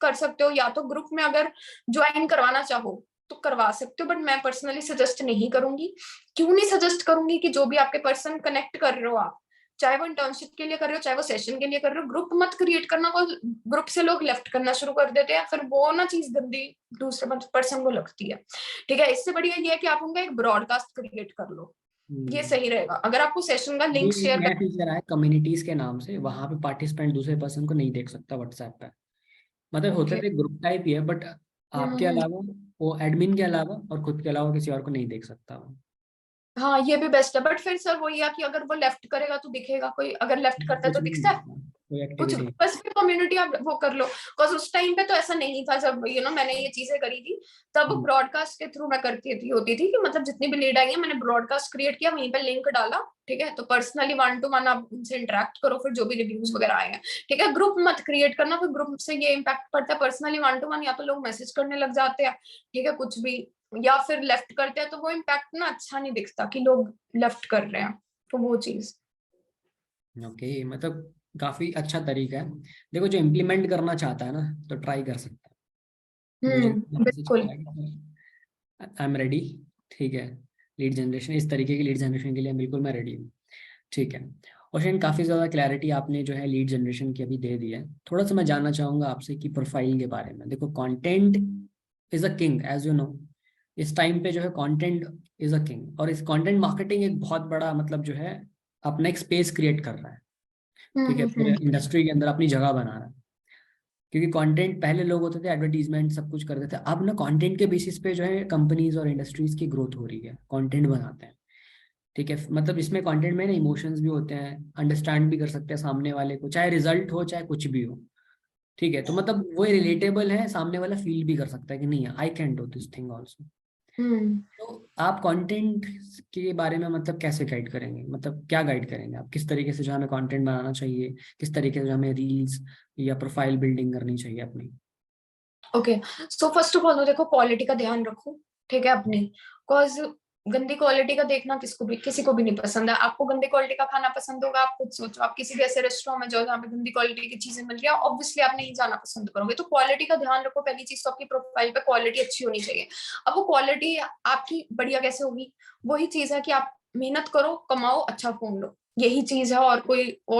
कर सकते हो या तो ग्रुप में अगर ज्वाइन करवाना चाहो तो करवा सकते हो, बट मैं पर्सनली सजेस्ट नहीं करूंगी। क्यों नहीं सजेस्ट करूंगी कि जो भी आपके पर्सन कनेक्ट कर रहे हो आप, चाहे वो इंटर्नशिप के लिए कर रहे हो चाहे वो सेशन के लिए कर रहे हो, ग्रुप मत क्रिएट करना। को ग्रुप से लोग लेफ्ट करना शुरू कर देते हैं, फिर वो ना चीज गंदी दूसरे पर्सन को लगती है, ठीक है। इससे बढ़िया ये है कि आप उनका एक ब्रॉडकास्ट क्रिएट कर लो, ये सही रहेगा। अगर आपको सेशन का लिंक एक शेयर नया फीचर आया कम्युनिटीज के नाम से, वहां पे पार्टिसिपेंट दूसरे पर्सन को नहीं देख सकता व्हाट्सएप पे। मतलब होता ओके, है ग्रुप टाइप ही है, बट आपके अलावा, वो एडमिन के अलावा और खुद के अलावा किसी और को नहीं देख सकता वो। हाँ ये भी बेस्ट है, बट फिर सर वही है कि अगर वो लेफ्ट करेगा तो दिखेगा, कोई अगर लेफ्ट करता है कुछ तो भी नहीं दिखता है दिखता, कोई कुछ, एक्टिविटी नहीं। बस फिर कम्युनिटी आप वो कर लो। बिकॉज उस टाइम पे तो ऐसा नहीं था, जब मैंने ये चीजें करी थी तब हम्म, ब्रॉडकास्ट के थ्रू मैं करती थी, होती थी कि मतलब जितनी भी लीड आई है मैंने ब्रॉडकास्ट क्रिएट किया, वहीं पे लिंक डाला, ठीक है। तो पर्सनली 1-to-1 आप उनसे इंटरेक्ट करो, फिर जो भी रिव्यूज वगैरह आए हैं, ठीक है। ग्रुप मत क्रिएट करना, फिर ग्रुप से ये इम्पैक्ट पड़ता है। पर्सनली 1-to-1 या तो लोग मैसेज करने लग जाते हैं, ठीक है, कुछ भी, या फिर लेफ्ट करते हैं, तो वो इम्पैक्ट ना अच्छा नहीं दिखता कि लोग लेफ्ट कर रहे हैं, तो वो चीज। ओके, मतलब काफी अच्छा तरीका है। देखो, जो इम्प्लीमेंट करना चाहता है ना, तो ट्राई कर सकता है। मुझे मैसेज बिल्कुल। किया आई एम रेडी, ठीक है। लीड जनरेशन, इस तरीके की लीड जनरेशन के लिए बिल्कुल मैं रेडी हूँ, ठीक है। और शायद काफ़ी ज़्यादा क्लैरिटी आपने जो है लीड जनरेशन की अभी दे दी है। थोड़ा सा मैं जानना चाहूँगा आपसे कि प्रोफाइल के बारे में। देखो, content is a king, as you know. इस टाइम पे जो है कंटेंट इज़ अ किंग, और इस कंटेंट मार्केटिंग एक बहुत बड़ा, मतलब जो है, अपना एक स्पेस क्रिएट कर रहा है, ठीक है, पूरे इंडस्ट्री के अंदर अपनी जगह बना रहा है। क्योंकि कंटेंट, पहले लोग होते थे एडवर्टीजमेंट सब कुछ करते थे, अब ना कंटेंट के बेसिस पे जो है कंपनीज और इंडस्ट्रीज की ग्रोथ हो रही है, कंटेंट बनाते हैं, ठीक है। मतलब इसमें कंटेंट में ना इमोशंस भी होते हैं, अंडरस्टैंड भी कर सकते हैं सामने वाले को, चाहे रिजल्ट हो चाहे कुछ भी हो, ठीक है। तो मतलब वो रिलेटेबल है, सामने वाला फील भी कर सकता है कि नहीं, I can do this thing also. Hmm तो आप कंटेंट के बारे में मतलब कैसे गाइड करेंगे, मतलब क्या गाइड करेंगे आप, किस तरीके से जो हमें कंटेंट बनाना चाहिए, किस तरीके से जो हमें रील्स या प्रोफाइल बिल्डिंग करनी चाहिए अपनी। Okay, so first of all तो देखो क्वालिटी का ध्यान रखो, ठीक है, अपनी। बिकॉज गंदी क्वालिटी का देखना किसी को भी नहीं पसंद है। आपको गंदी क्वालिटी का खाना पसंद होगा, आप खुद सोचो, आप किसी भी ऐसे रेस्टोरेंट में जाओ जहाँ पे गंदी क्वालिटी की चीजें मिल रही है, ऑब्वियसली आप नहीं जाना पसंद करोगे। तो क्वालिटी का ध्यान रखो। पहली चीज तो आपकी प्रोफाइल पे क्वालिटी अच्छी होनी चाहिए। अब वो क्वालिटी आपकी बढ़िया कैसे होगी? वही चीज है कि आप मेहनत करो, कमाओ, अच्छा फोन लो, यही चीज है। और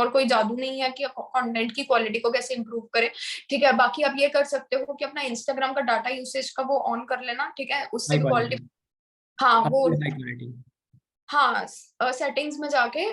कोई जादू नहीं है कि कंटेंट की क्वालिटी को कैसे इंप्रूव करे। ठीक है, बाकी आप ये कर सकते हो कि अपना इंस्टाग्राम का डाटा यूसेज का वो ऑन कर लेना। ठीक है, उससे हाई भी क्वालिटी, क्वालिटी, हाँ वो, हाई क्वालिटी। हाँ सेटिंग्स में जाके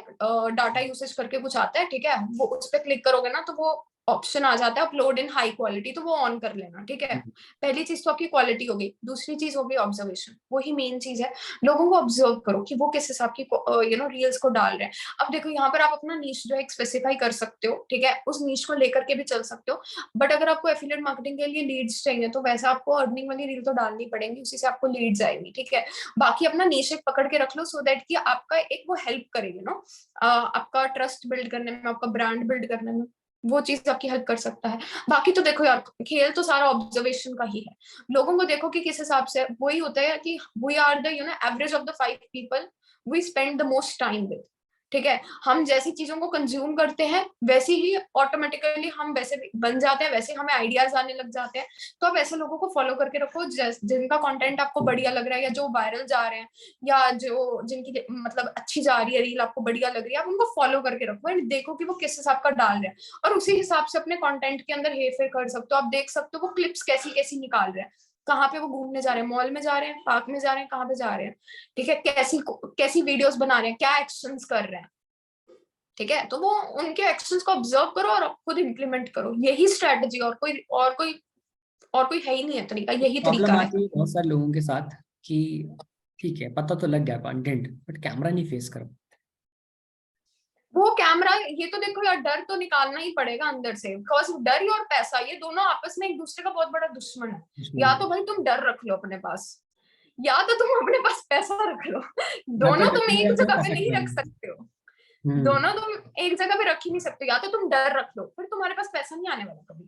डाटा यूसेज करके कुछ आता है, ठीक है, वो उस पर क्लिक करोगे ना तो वो ऑप्शन आ जाता है अपलोड इन हाई क्वालिटी, तो वो ऑन कर लेना। ठीक है, पहली चीज तो आपकी क्वालिटी होगी। दूसरी चीज होगी ऑब्जर्वेशन, वही मेन चीज है। लोगों को ऑब्जर्व करो कि वो किस हिसाब की रील्स को डाल रहे हैं। अब देखो यहाँ पर आप अपना नीश जो है स्पेसिफाई कर सकते हो, ठीक है, उस नीश को लेकर के भी चल सकते हो। बट अगर आपको एफिलिएट मार्केटिंग के लिए लीड्स चाहिए तो वैसे आपको अर्निंग वाली रील तो डालनी पड़ेगी, उसी से आपको लीड्स आएंगी। ठीक है, बाकी अपना नीश एक पकड़ के रख लो, सो दैट कि आपका एक वो हेल्प करेगी ना आपका ट्रस्ट बिल्ड करने में, आपका ब्रांड बिल्ड करने में, वो चीज आपकी हेल्प कर सकता है। बाकी तो देखो यार, खेल तो सारा ऑब्जर्वेशन का ही है। लोगों को देखो कि किस हिसाब से, वही होता है कि we are the average of the 5 people we spend the most time with. ठीक है, हम जैसी चीजों को कंज्यूम करते हैं वैसे ही ऑटोमेटिकली हम वैसे भी बन जाते हैं, वैसे हमें आइडियाज आने लग जाते हैं। तो आप ऐसे लोगों को फॉलो करके रखो जिनका कंटेंट आपको बढ़िया लग रहा है, या जो वायरल जा रहे हैं, या जो जिनकी मतलब अच्छी जा रही है रील, आपको बढ़िया लग रही है, आप उनको फॉलो करके रखो एंड देखो कि वो किस हिसाब का डाल रहे हैं, और उसी हिसाब से अपने कंटेंट के अंदर हेरफेर कर सकते हो। आप देख सकते हो वो क्लिप्स कैसी कैसी निकाल रहे हैं, कहाँ पे वो घूमने जा रहे हैं, मॉल में जा रहे हैं, पार्क में जा रहे हैं, कहाँ पे जा रहे हैं। ठीक है, कैसी कैसी वीडियोस बना रहे हैं, क्या एक्शंस कर रहे हैं। ठीक है, तो वो उनके एक्शंस को ऑब्जर्व करो और खुद इम्प्लीमेंट करो। यही स्ट्रेटजी, और कोई है ही नहीं है तरीका, यही तरीका प्रॉब्लम है। आती है बहुत सारे लोगों के साथ कि ठीक है पता तो लग गया कंटेंट, बट कैमरा नहीं फेस करो। वो कैमरा, ये तो देखो यार, डर तो निकालना ही पड़ेगा अंदर से, बिकॉज डर और पैसा, ये दोनों आपस में एक दूसरे का बहुत बड़ा दुश्मन है। या तो भाई तुम डर रख लो अपने पास, या तो तुम अपने पास पैसा रख लो। या तो दोनों तुम डर एक या तो जगह पे पैसा नहीं कमा रख लो। सकते हो। हम्म। दोनों तुम एक जगह पे रख ही नहीं सकते। या तो तुम डर रख लो, फिर तुम्हारे पास पैसा नहीं आने वाला कभी,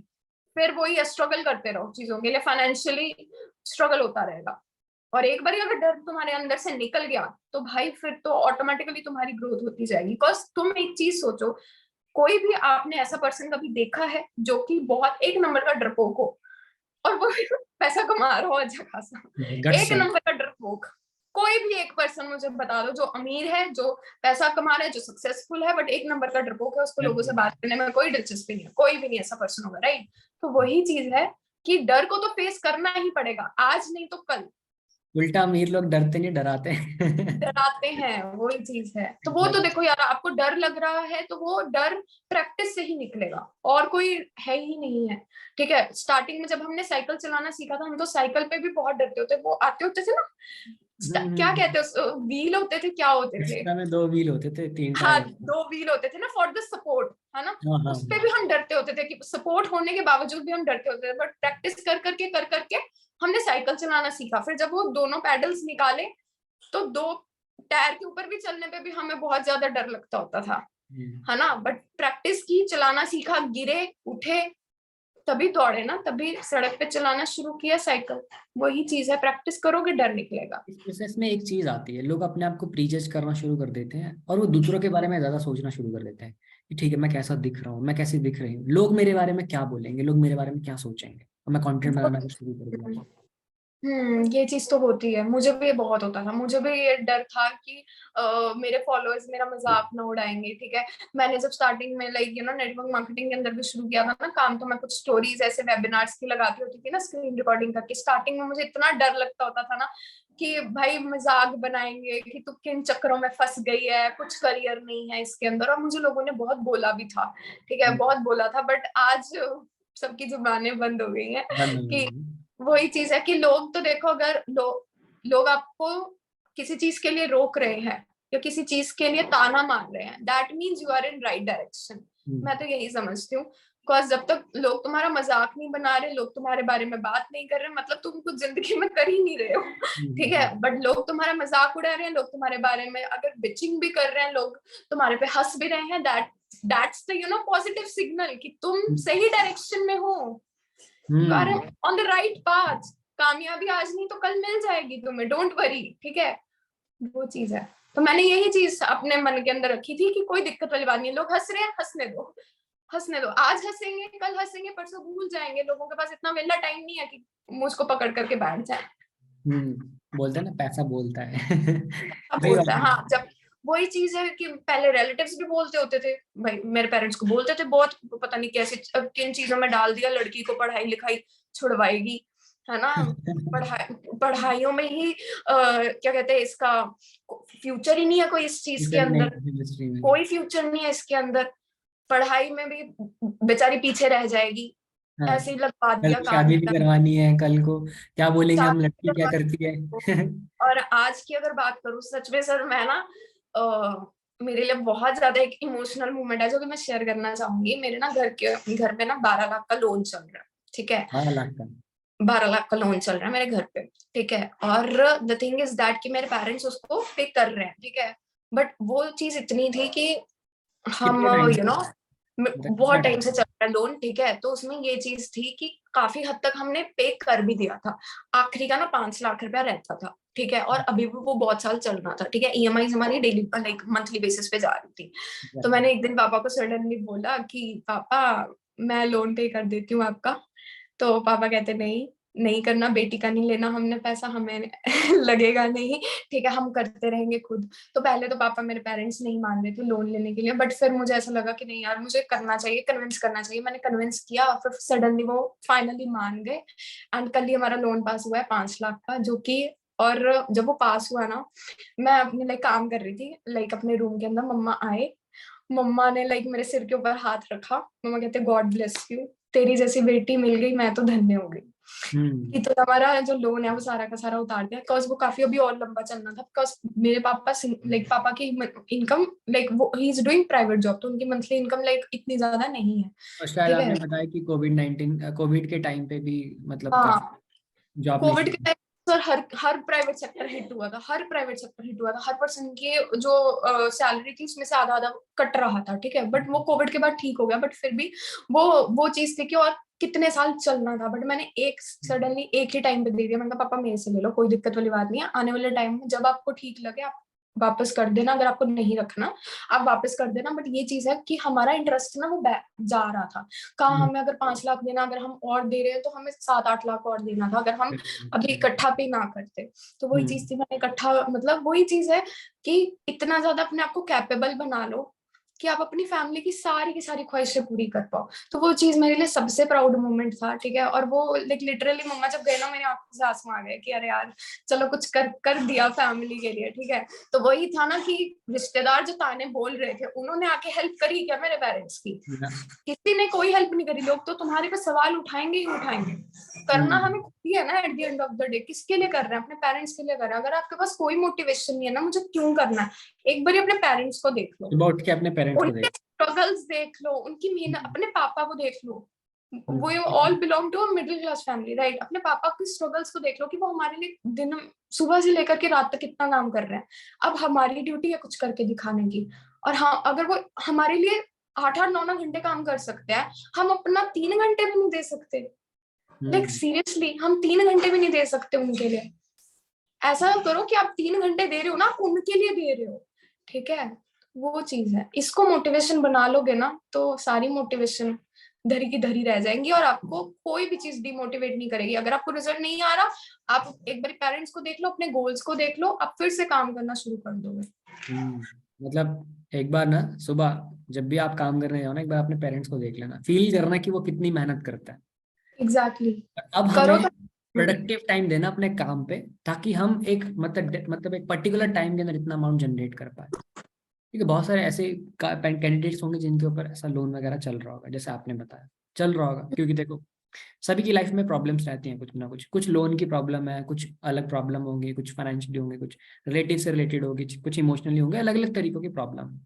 फिर वही स्ट्रगल करते रहो चीजों के लिए, फाइनेंशियली स्ट्रगल होता रहेगा। और एक बार अगर डर तुम्हारे अंदर से निकल गया तो भाई फिर तो ऑटोमेटिकली तुम्हारी ग्रोथ होती जाएगी। बिकॉज तुम एक चीज सोचो, कोई भी आपने ऐसा पर्सन कभी देखा है जो कि बहुत एक नंबर का डरपोक हो और वो पैसा कमा रहा हो अच्छा खासा? गट एक से। नंबर का डरपोक कोई भी एक पर्सन मुझे बता दो जो अमीर है, जो पैसा कमा रहा है, जो सक्सेसफुल है, बट एक नंबर का डरपोक है, उसको लोगों से बात करने में कोई दिलचस्पी नहीं है, कोई भी नहीं ऐसा पर्सन होगा, राइट? तो वही चीज है कि डर को तो फेस करना ही पड़ेगा, आज नहीं तो कल। उल्टा अमीर लोग डरते नहीं डराते हैं। डराते हैं, वही चीज है। तो वो तो एग्जैक्टली। देखो यार, आपको डर लग रहा है तो वो डर प्रैक्टिस से ही निकलेगा, और कोई है ही नहीं है। ठीक है, स्टार्टिंग में जब हमने साइकिल चलाना सीखा था, हम तो साइकिल पे भी बहुत डरते होते, वो आते होते थे ना, क्या कहते हैं, व्हील होते थे, क्या होते थे? एक्स्ट्रा में 2 व्हील होते थे, 3 टायर हाँ, होते थे। 2 व्हील होते थे ना फॉर द सपोर्ट, है ना? हाँ हाँ उस पे भी हम डरते होते थे कि सपोर्ट होने के बावजूद भी हम डरते होते थे, बट प्रैक्टिस कर करके हमने साइकिल चलाना सीखा। फिर जब वो दोनों पैडल्स निकाले तो 2 टायर के ऊपर भी चलने पे भी हमें बहुत ज्यादा डर लगता होता था, हम्म। है ना? बट प्रैक्टिस की, चलाना सीखा, गिरे, उठे, तभी दौड़े ना, तभी सड़क पे चलाना शुरू किया साइकिल। वही चीज है, प्रैक्टिस करोगे डर निकलेगा। इस प्रोसेस में एक चीज आती है, लोग अपने आप को प्रीजज करना शुरू कर देते हैं और वो दूसरों के बारे में ज्यादा सोचना शुरू कर देते हैं कि ठीक है मैं कैसा दिख रहा हूँ, मैं कैसी दिख रही हूँ, लोग मेरे बारे में क्या बोलेंगे, लोग मेरे बारे में क्या सोचेंगे, और मैं कंटेंट वो बनाना शुरू कर दिया। ये चीज तो होती है, मुझे भी ये बहुत होता था। मुझे भी ये डर था कि मेरे फॉलोअर्स मेरा मजाक ना उड़ाएंगे। ठीक है, मैंने जब स्टार्टिंग में नेटवर्क मार्केटिंग के अंदर भी शुरू किया था ना काम, तो मैं कुछ स्टोरीज ऐसे वेबिनार्स की लगाती होती थी ना, स्क्रीन रिकॉर्डिंग करके। स्टार्टिंग में मुझे इतना डर लगता होता था ना कि भाई मजाक बनाएंगे कि तू किन चक्करों में फंस गई है, कुछ करियर नहीं है इसके अंदर। और मुझे लोगों ने बहुत बोला भी था, ठीक है, बहुत बोला था। बट आज सबकी जुबानें बंद हो गई हैं बंद हो कि गई। वही चीज है कि लोग तो देखो, अगर लोग आपको किसी चीज के लिए रोक रहे हैं या किसी चीज के लिए ताना मार रहे हैं, that means you are in right direction. मैं तो यही समझती हूँ। बिकॉज जब तक लोग तुम्हारा मजाक नहीं बना रहे, लोग तुम्हारे बारे में बात नहीं कर रहे, मतलब तुम कुछ जिंदगी में कर ही नहीं रहे हो। ठीक है, बट लोग तुम्हारा मजाक उड़ा रहे हैं, लोग तुम्हारे बारे में अगर बिचिंग भी कर रहे हैं, लोग तुम्हारे पे हंस भी रहे हैं, दैट्स द पॉजिटिव सिग्नल कि तुम सही डायरेक्शन में हो, you are on the right path. कामयाबी आज नहीं तो कल मिल जाएगी तुम्हें, डोंट वरी। ठीक है, वो चीज है। तो मैंने यही चीज अपने मन के अंदर रखी थी कि कोई दिक्कत वाली बात नहीं है, लोग हंस रहे हैं, हंसने दो, हंसने दो, आज हंसेंगे, कल हंसेंगे, परसों भूल जाएंगे। लोगों के पास इतना वेला टाइम नहीं है कि मुझको पकड़ करके बैठ जाए। बोलते हैं ना, पैसा बोलता है। अब वही बोलता बात है, है। हाँ। जब वही चीज है कि पहले रिलेटिव्स भी बोलते होते थे, भाई मेरे पेरेंट्स को बोलते थे बहुत, पता नहीं कैसे किन चीजों में डाल दिया, लड़की को पढ़ाई लिखाई छुड़वाएगी, है ना, पढ़ाइयों में ही क्या कहते हैं इसका, फ्यूचर ही नहीं है कोई इस चीज के फ्यूचर नहीं अंदर, इंडस्ट्री में। कोई फ्यूचर नहीं है इसके अंदर, पढ़ाई में भी बेचारी पीछे रह जाएगी, हाँ, ऐसे ही लगवा कल दिया को काम शादी भी किया। करवानी है, कल को क्या बोलेंगे हम, शादी लड़की क्या करवा- करती है। और आज की अगर बात करूं सच में सर, मैं ना मेरे लिए बहुत ज्यादा एक इमोशनल मोमेंट है जो कि मैं शेयर करना चाहूंगी। मेरे ना घर पे ना 12 लाख का लोन चल रहा है, ठीक है। 12 लाख का? 12 लाख का लोन चल रहा है मेरे घर पे, ठीक है। और द थिंग इज दैट कि मेरे पेरेंट्स उसको पे कर रहे हैं, ठीक है। बट वो चीज इतनी थी कि हम कितने टाइम यू से, नो मतलब कितना बहुत टाइम टाइम? से चल रहा है लोन, ठीक है। तो उसमें ये चीज थी कि काफी हद तक हमने पे कर भी दिया था। आखिरी का ना 5 लाख रुपया रहता था, ठीक है। और अभी भी वो बहुत साल चल रहा था, ठीक है। ईएमआई हमारी डेली लाइक मंथली बेसिस पे जा रही थी। तो मैंने एक दिन पापा को सडनली बोला कि पापा मैं लोन पे कर देती हूँ आपका। तो पापा कहते नहीं, नहीं करना, बेटी का नहीं लेना हमने पैसा, हमें लगेगा नहीं, ठीक है, हम करते रहेंगे खुद। तो पहले तो पापा मेरे पेरेंट्स नहीं मान रहे थे लोन लेने के लिए, बट फिर मुझे ऐसा लगा कि नहीं यार मुझे करना चाहिए, कन्विंस करना चाहिए। मैंने कन्विंस किया और फिर सडनली वो फाइनली मान गए। एंड कल ही हमारा लोन पास हुआ है 5 लाख का, जो कि, और जब वो पास हुआ ना, मैं अपने लाइक काम कर रही थी लाइक अपने रूम के अंदर, मम्मा आए, मम्मा ने लाइक मेरे सिर के ऊपर हाथ रखा, मम्मा कहते गॉड ब्लेस यू, तेरी जैसी बेटी मिल गई, मैं तो धन्य हो गई। कि हम्म। तो हमारा जो लोन है वो सारा का सारा उतार दिया, बिकॉज वो काफी अभी और लंबा चलना था, बिकॉज मेरे पापा लाइक पापा की इनकम लाइक वो he is doing private job, तो उनकी मंथली इनकम लाइक इतनी ज्यादा नहीं है, और शायद ठीक है। आपने बताया कि कोविड-19, कोविड के टाइम पे भी मतलब काफी हाँ, जॉब नहीं कोविड के थी। टाइम सर हर प्राइवेट सेक्टर हिट हुआ था, हर प्राइवेट सेक्टर हिट हुआ था, हर पर्सन की जो सैलरी थी उसमें से आधा आधा कट रहा था, ठीक है। बट वो कोविड के बाद ठीक हो गया, बट फिर भी वो वो चीज थी कि और कितने साल चलना था। बट मैंने एक सडनली एक ही टाइम पे दे दिया, मैंने कहा पापा मेरे से ले लो, कोई दिक्कत वाली बात नहीं है, आने वाले टाइम में जब आपको ठीक लगे आप वापस कर देना, अगर आपको नहीं रखना आप वापस कर देना। बट ये चीज है कि हमारा इंटरेस्ट ना वो जा रहा था, कहाँ हम्म, हमें अगर 5 लाख देना, अगर हम और दे रहे हैं तो हमें 7-8 लाख और देना था, अगर हम अभी बिल्कुल। इकट्ठा पे ना करते। तो वही हम्म। चीज थी, मैंने इकट्ठा मतलब वही चीज है कि इतना ज्यादा अपने आप को कैपेबल बना लो कि आप अपनी फैमिली की सारी ख्वाहिशें पूरी कर पाओ। तो वो चीज मेरे लिए सबसे प्राउड मोमेंट था, ठीक है। और वो लाइक लिटरली मम्मा जब गए ना, मेरी आंखों से आंसू आ गए कि अरे यार चलो कुछ कर कर दिया फैमिली के लिए, ठीक है। तो वही था ना कि रिश्तेदार जो ताने बोल रहे थे उन्होंने आके हेल्प करी क्या मेरे पेरेंट्स की? किसी ने कोई हेल्प नहीं करी। लोग तो तुम्हारे पे सवाल उठाएंगे ही उठाएंगे, करना हम्म। हमें खुद ही है ना at the end of the day. किसके लिए कर रहे हैं? अपने पेरेंट्स के लिए कर रहे हैं। अगर आपके पास कोई मोटिवेशन नहीं है ना मुझे क्यों करना है, एक बार अपने पेरेंट्स को देख लो, सुबह उठ के अपने पेरेंट्स को उनके देख। स्ट्रगल्स देख लो, उनकी मेहनत, हम्म। अपने पापा को देख लो। वो all hmm. Belong to middle class family, right. अपने पापा की स्ट्रगल्स को देख लो कि वो हमारे लिए दिन सुबह से लेकर के रात तक कितना काम कर रहे हैं। अब हमारी ड्यूटी है कुछ करके दिखाने की। और हाँ, अगर वो हमारे लिए 8-8 9 9 घंटे काम कर सकते हैं, हम अपना 3 घंटे भी नहीं दे सकते? लाइक हम्म। सीरियसली हम 3 घंटे भी नहीं दे सकते उनके लिए? ऐसा करो कि आप 3 घंटे दे रहे हो ना, आप उनके लिए दे रहे हो, ठीक है। वो चीज है, इसको मोटिवेशन बना लोगे ना तो सारी मोटिवेशन धरी की धरी रह जाएंगी और आपको कोई भी चीज डिमोटिवेट नहीं करेगी। अगर आपको रिजल्ट नहीं आ रहा, आप एक बार पेरेंट्स को देख लो, अपने गोल्स को देख लो, आप फिर से काम करना शुरू कर दोगे। मतलब एक बार ना, सुबह जब भी आप काम करने जाओ ना, एक बार अपने पेरेंट्स को देख लेना, फील करना कि वो कितनी मेहनत करता है। एग्जैक्टली अब करो हमें तो। प्रोडक्टिव टाइम देना अपने काम पे, ताकि हम एक मतलब एक पर्टिकुलर टाइम के अंदर इतना अमाउंट जनरेट कर पाए। ठीक है, बहुत सारे ऐसे कैंडिडेट्स होंगे जिनके ऊपर ऐसा लोन वगैरह चल रहा होगा, जैसे आपने बताया चल रहा होगा, क्योंकि देखो सभी की लाइफ में प्रॉब्लम्स रहती हैं, कुछ ना कुछ, कुछ लोन की प्रॉब्लम है, कुछ अलग प्रॉब्लम होंगी, कुछ फाइनेंशियली होंगे, कुछ रिलेटिव से रिलेटेड होगी, कुछ इमोशनली होंगे, अलग अलग तरीकों की प्रॉब्लम।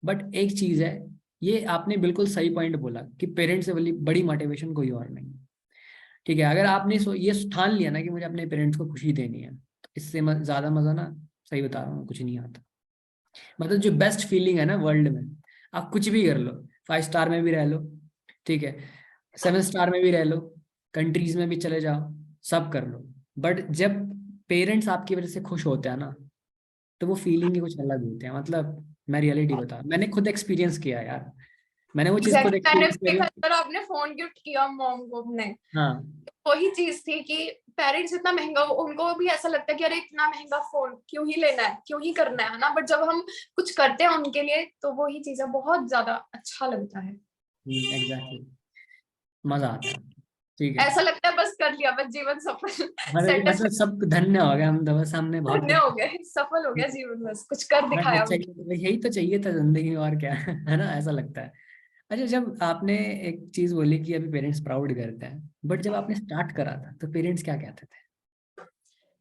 बट एक चीज है, ये आपने बिल्कुल सही पॉइंट बोला कि पेरेंट्स से बड़ी बड़ी मोटिवेशन कोई और नहीं है। ठीक है, अगर आपने ये ठान लिया ना कि मुझे अपने पेरेंट्स को खुशी देनी है, तो इससे ज्यादा मजा ना, सही बता रहा हूँ, कुछ नहीं आता। मतलब जो बेस्ट फीलिंग है ना वर्ल्ड में, आप कुछ भी कर लो, 5 स्टार में भी रह लो, ठीक है, 7 स्टार में भी रह लो, कंट्रीज में भी चले जाओ, सब कर लो, बट जब पेरेंट्स आपकी वजह से खुश होते हैं ना, तो वो फीलिंग ही कुछ अलग होते हैं। मतलब मैं रियलिटी बता, मैंने खुद एक्सपीरियंस किया यार, मैंने वो चीज खुद मैंने एक्सपीरियंस देखा करी। सर, आपने फोन गिफ्ट किया मॉम को अपने, हाँ वही चीज थी कि पेरेंट्स इतना महंगा, उनको भी ऐसा लगता है कि अरे इतना महंगा फोन क्यों ही लेना है, क्यों ही करना है ना, बट जब हम कुछ करते हैं उनके लिए तो वही चीजें बहुत ज्यादा अच्छा लगता है। एग्जैक्टली, मजा आता है। ठीक है, ऐसा लगता है बस कर लिया, बस जीवन सफल, मतलब सेटिस्फाइड, सब धन्य हो गए हम तो, बस हमने बहुत धन्य कुछ। हो गए, सफल हो गया जीवन, बस कुछ कर दिखाया अच्छा, उनके। यही तो चाहिए था जिंदगी में, और क्या है ना, ऐसा लगता है। अच्छा, जब आपने एक चीज बोली कि अभी पेरेंट्स प्राउड करते हैं, बट जब आपने स्टार्ट करा था तो पेरेंट्स क्या कहते थे?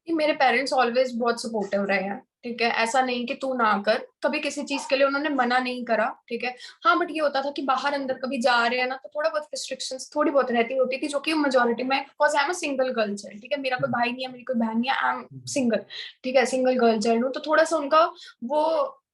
कि मेरे पेरेंट्स ऑलवेज बहुत सपोर्टिव रहे हैं, ठीक है, ऐसा नहीं कि तू ना कर, कभी किसी चीज के लिए उन्होंने मना नहीं करा, ठीक है। हाँ बट ये होता था कि बाहर अंदर कभी जा रहे हैं ना, तो थोड़ा बहुत रिस्ट्रिक्शंस थोड़ी बहुत रहती होती थी, जो कि मेजोरिटी में, because I am a single girl child, ठीक है, मेरा कोई भाई नहीं है, मेरी कोई बहन नहीं है, आई एम सिंगल, ठीक है, सिंगल गर्ल चाइल्ड हूँ, तो थोड़ा सा उनका वो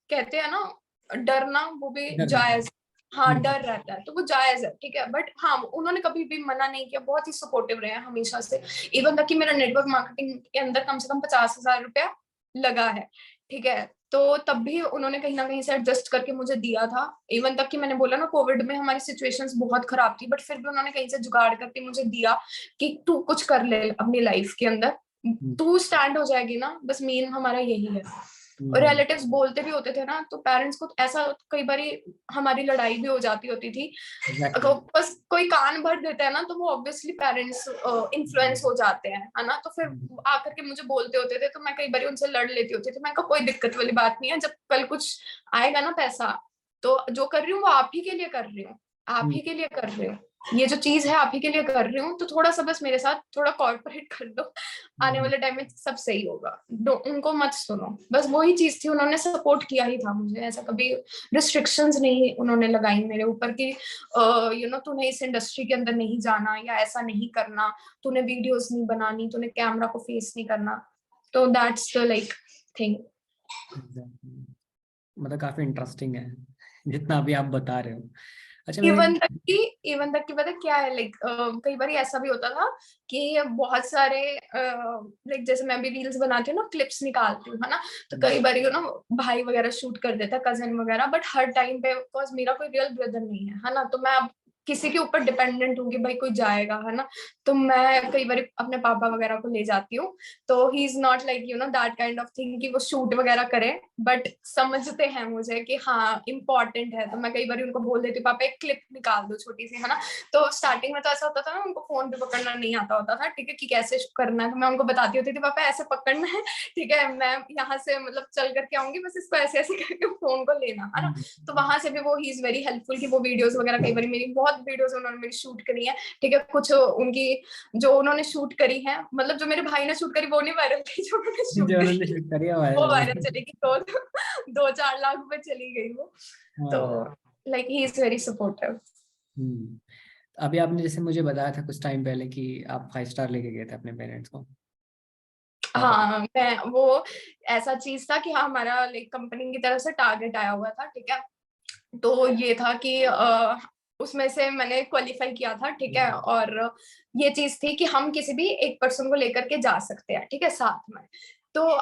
कहते हैं ना, डरना, वो भी डर रहता है। जायज, हाँ डर रहता है, तो वो जायज है, ठीक है, बट हाँ उन्होंने कभी भी मना नहीं किया, बहुत ही सपोर्टिव रहे हैं हमेशा से। इवन तक कि मेरा नेटवर्क मार्केटिंग के अंदर कम से कम 50,000 रुपया लगा है, ठीक है, तो तब भी उन्होंने कहीं ना कहीं से एडजस्ट करके मुझे दिया था। इवन तक कि मैंने बोला ना, कोविड में हमारी सिचुएशंस बहुत खराब थी, बट फिर भी उन्होंने कहीं से जुगाड़ करके मुझे दिया कि तू कुछ कर ले अपनी लाइफ के अंदर, हम्म, तू स्टैंड हो जाएगी ना, बस मेन हमारा यही है। और हम्म, रिलेटिव्स बोलते भी होते थे ना, तो पेरेंट्स को ऐसा कई बार हमारी लड़ाई भी हो जाती होती थी, एग्जैक्टली। अगर बस कोई कान भर देता है ना, तो वो ऑब्वियसली पेरेंट्स इन्फ्लुएंस हो जाते हैं, है ना, तो फिर आकर के मुझे बोलते होते थे, तो मैं कई बार उनसे लड़ लेती होती थी, मैं कहा कोई दिक्कत वाली बात नहीं है, जब कल कुछ आएगा ना पैसा, तो जो कर रही हूँ वो आप ही के लिए कर रही हूँ, आप ही के लिए कर रही हूँ, ये जो चीज है आप ही के लिए कर रही हूँ, तो थोड़ा सा बस मेरे साथ थोड़ा कॉर्पोरेट कर दो, आने वाले टाइम में सब सही होगा, उनको मत सुनो, बस वही चीज थी, उन्होंने सपोर्ट किया ही था मुझे, ऐसा कभी रिस्ट्रिक्शंस नहीं उन्होंने लगाई मेरे ऊपर कि तूने इस इंडस्ट्री के अंदर नहीं जाना, या ऐसा नहीं करना, तूने वीडियोस नहीं बनानी, तूने कैमरा को फेस नहीं करना, तो that's the like thing. Exactly. मतलब काफी इंटरेस्टिंग है जितना अभी आप बता रहे हो। अच्छा मैं, इवन तक कि पता क्या है, लाइक कई बार ऐसा भी होता था कि बहुत सारे लाइक जैसे मैं भी रील्स बनाती हूँ ना, क्लिप्स निकालती हूँ, है ना, तो कई बार भाई वगैरह शूट कर देता, कजन वगैरह, बट हर टाइम पे बिकॉज मेरा कोई रियल ब्रदर नहीं है ना, तो मैं अब किसी के ऊपर डिपेंडेंट हूँ कि भाई कोई जाएगा, है ना, तो मैं कई बार अपने पापा वगैरह को ले जाती हूँ, तो he is not like that kind of thing कि वो शूट वगैरह करे, बट समझते हैं मुझे कि हाँ इम्पोर्टेंट है, तो मैं कई बार उनको बोल देती हूँ पापा एक क्लिप निकाल दो छोटी सी, है ना, तो स्टार्टिंग में तो ऐसा होता था ना, उनको फोन पे पकड़ना नहीं आता होता था, ठीक है, कि कैसे करना है, तो मैं उनको बताती होती थी पापा ऐसे पकड़ना है, ठीक है, मैं यहाँ से मतलब चल करके आऊंगी, बस इसको ऐसे ऐसे करके फोन को लेना, है ना, तो वहां से भी वो ही इज वेरी हेल्पफुल कि वो वीडियोस वगैरह, कई बार मेरी बहुत वीडियोस उन्होंने मेरी शूट करी है, ठीक है, कुछ उनकी जो उन्होंने शूट करी है, मतलब जो मेरे भाई ने शूट करी वो नहीं वायरल थी, जो उन्होंने शूट जो करी उन्होंने शूट करी है वो वायरल वायरल है। चलेगी, तो 2-4 लाख पे चली गई वो, तो हाँ। Like he is very supportive. Hmm. अभी आपने जैसे मुझे बताया था कुछ टाइम पहले कि आप 5 स्टार लेके गए थे अपने पेरेंट्स को, पापा को। हाँ मैं वो ऐसा चीज था कि हाँ हमारा लाइक कंपनी की तरफ से टारगेट आया हुआ था, ठीक है, तो ये था कि उसमें से मैंने क्वालिफाई किया था, ठीक है, और ये चीज थी कि हम किसी भी एक पर्सन को लेकर के जा सकते हैं, ठीक है, साथ में, तो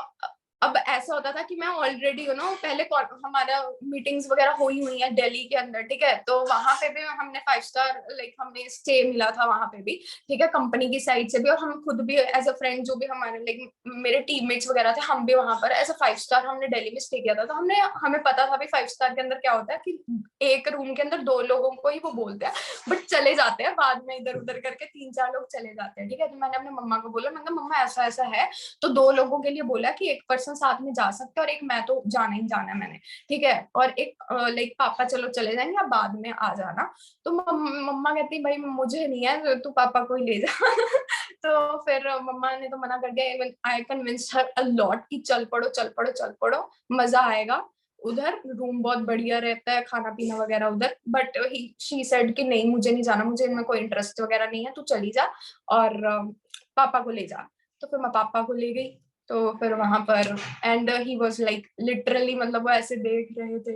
अब ऐसा होता था कि मैं ऑलरेडी पहले हमारा मीटिंग्स वगैरह हुई है दिल्ली के अंदर, ठीक है, तो वहां पे भी हमने 5 स्टार लाइक हमें स्टे मिला था वहां पे भी, ठीक है, कंपनी की साइड से भी, और हम खुद भी एज अ फ्रेंड जो भी हमारे लाइक मेरे टीममेट्स वगैरह थे, हम भी वहां पर एज अ 5 स्टार हमने दिल्ली में स्टे किया था, तो हमें पता था भाई 5 स्टार के अंदर क्या होता है कि एक रूम के अंदर 2 लोगों को ही वो बोलते हैं, बट चले जाते हैं बाद में, इधर उधर करके 3-4 लोग चले जाते हैं, ठीक है, तो मैंने अपने मम्मा को बोला, मैंने कहा मम्मा ऐसा ऐसा है, तो 2 लोगों के लिए बोला कि एक पर्सन साथ में जा सकते हैं, और एक मैं तो जाना ही जाना है मैंने, ठीक है, और एक लाइक पापा चलो चले जाएंगे, आप बाद में आ जाना, तो मम्मा कहती भाई मुझे नहीं है, तू पापा को ही ले जा तो फिर मम्मा ने तो मना कर दिया, even I convinced her a lot कि चल पड़ो चल पड़ो चल पड़ो, मजा आएगा, उधर रूम बहुत बढ़िया रहता है, खाना पीना वगैरह उधर, बट शी सेड कि नहीं मुझे नहीं जाना, मुझे इनमें कोई इंटरेस्ट वगैरह नहीं है, तू चली जा और पापा को ले जा, तो फिर मैं पापा को ले गई, तो फिर वहां पर and he was like literally, मतलब वो ऐसे देख रहे थे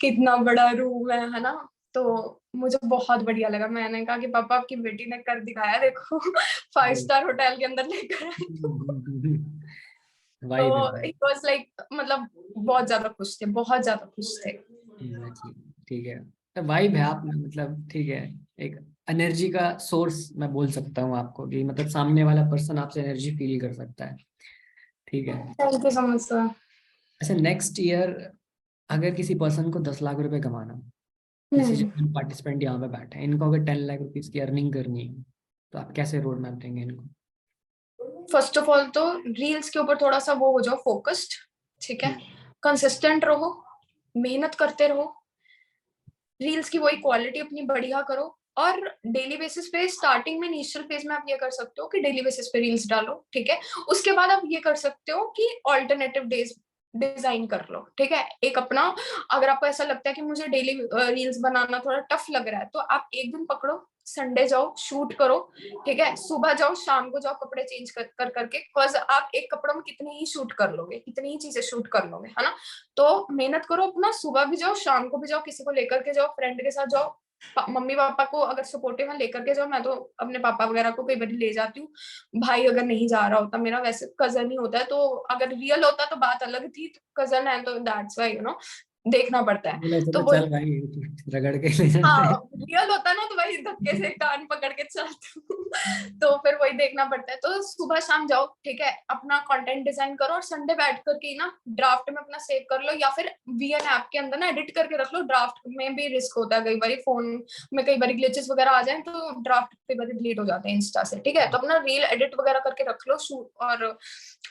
कितना बड़ा रूम है ना, तो मुझे बहुत बढ़िया लगा, मैंने कहा कि पापा आपकी बेटी ने कर दिखाया देखो 5 स्टार होटल के अंदर लेकर आए तो वाइब है। तो इट वाज लाइक मतलब बहुत ज्यादा खुश थे, बहुत ज्यादा खुश थे। Exactly, ठीक है, तो वाइब है आप में, मतलब ठीक है, एक एनर्जी का सोर्स मैं बोल सकता हूँ आपको, कि मतलब सामने वाला पर्सन आपसे एनर्जी फील कर सकता है। ठीक है। Thank you so much sir. अच्छा, नेक्स्ट ईयर अगर किसी पर्सन को 10 लाख रुपए कमाना, जैसे हम्म। जो पार्टिसिपेंट यहाँ पे बैठे हैं, इनको अगर 10 लाख रुपीज की अर्निंग करनी है, तो आप कैसे रोड मैप देंगे इनको? फर्स्ट ऑफ ऑल तो रील्स के ऊपर थोड़ा सा वो हो जाओ फोकस्ड, ठीक है। कंसिस्टेंट रहो, मेहनत करते रहो, रील्स की वही क्वालिटी अपनी बढ़िया करो। और डेली बेसिस पे स्टार्टिंग में इनिशियल फेज में आप ये कर सकते हो कि डेली बेसिस पे रील्स डालो, ठीक है। उसके बाद आप ये कर सकते हो कि ऑल्टरनेटिव डेज डिजाइन कर लो, ठीक है। एक अपना, अगर आपको ऐसा लगता है कि मुझे डेली रील्स बनाना थोड़ा टफ लग रहा है, तो आप एक दिन पकड़ो, संडे जाओ शूट करो, ठीक है। सुबह जाओ शाम को जाओ, कपड़े चेंज कर करके, बिकॉज आप एक कपड़ों में कितने ही शूट कर लोगे, कितनी ही चीजें शूट कर लोगे, है ना। तो मेहनत करो अपना, सुबह भी जाओ शाम को भी जाओ, किसी को लेकर के जाओ, फ्रेंड के साथ जाओ, मम्मी पापा को अगर सपोर्टिव है लेकर के जाओ। मैं तो अपने पापा वगैरह को कई बार ले जाती हूँ। भाई अगर नहीं जा रहा होता, मेरा वैसे कजन ही होता है, तो अगर रियल होता तो बात अलग थी, कजन है तो दैट्स वाई देखना पड़ता है। बोला तो चलो वही, चल भाई, रगड़ के ले जाते हाँ हैं। रियल होता ना तो भाई धक्के से कान पकड़ के चलती हूँ। तो फिर वही देखना पड़ता है। तो सुबह शाम जाओ, ठीक है, अपना कंटेंट डिजाइन करो, और संडे बैठ करके ना ड्राफ्ट में अपना सेव कर लो, या फिर वीएन ऐप के अंदर ना एडिट करके रख लो। ड्राफ्ट में भी रिस्क होता है, कई बार फोन में कई बार ग्लिचेस वगैरह आ जाए तो ड्राफ्ट कई बार डिलीट हो जाते हैं इंस्टा से, ठीक है। तो अपना रील एडिट वगैरह करके रख लो, शूट, और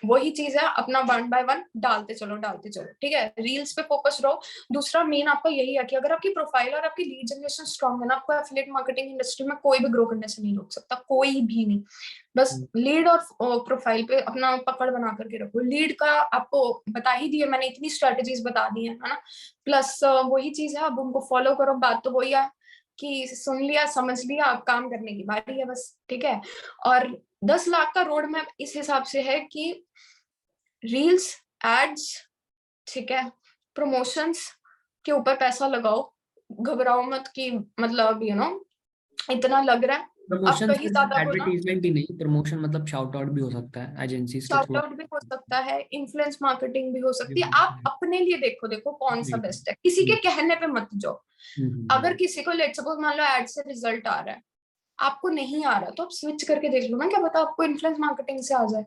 वही चीज है, अपना 1 बाय 1 डालते चलो डालते चलो, ठीक है। रील्स पे फोकस रहो। दूसरा मेन आपका यही है कि अगर आपकी प्रोफाइल और आपकी लीड जनरेशन स्ट्रांग है ना, आपको एफिलिएट मार्केटिंग इंडस्ट्री में कोई भी ग्रो करने से नहीं रोक सकता, कोई भी नहीं। बस लीड और प्रोफाइल पे अपना पकड़ बना करके रखो। लीड का आपको बता ही दिया मैंने, इतनी स्ट्रेटेजीज बता दी है ना। प्लस वही चीज है, अब उनको फॉलो करो। बात तो वही है कि सुन लिया समझ लिया, अब काम करने की बारी है बस, ठीक है। और 10 लाख का रोड मैप इस हिसाब से है कि रील्स, एड्स, ठीक है, प्रमोशंस के ऊपर पैसा लगाओ। घबराओ मत कि मतलब इतना लग रहा है, आप प्रमोशन कहीं सिर्फ ज्यादा हो ना। एडवर्टीजमेंट ही नहीं, प्रमोशन मतलब शाउट आउट भी हो सकता है एजेंसीज के शाउट थ्रू। आउट भी हो सकता है, इन्फ्लुएंस मार्केटिंग भी हो सकती है। आप अपने लिए देखो, देखो कौन सा बेस्ट है, किसी के कहने पे मत जाओ। अगर किसी को लेट सपोज मान लो एड से रिजल्ट आ रहा है, आपको नहीं आ रहा, तो आप स्विच करके देख लो ना, क्या पता आपको इन्फ्लुएंस मार्केटिंग से आ जाए,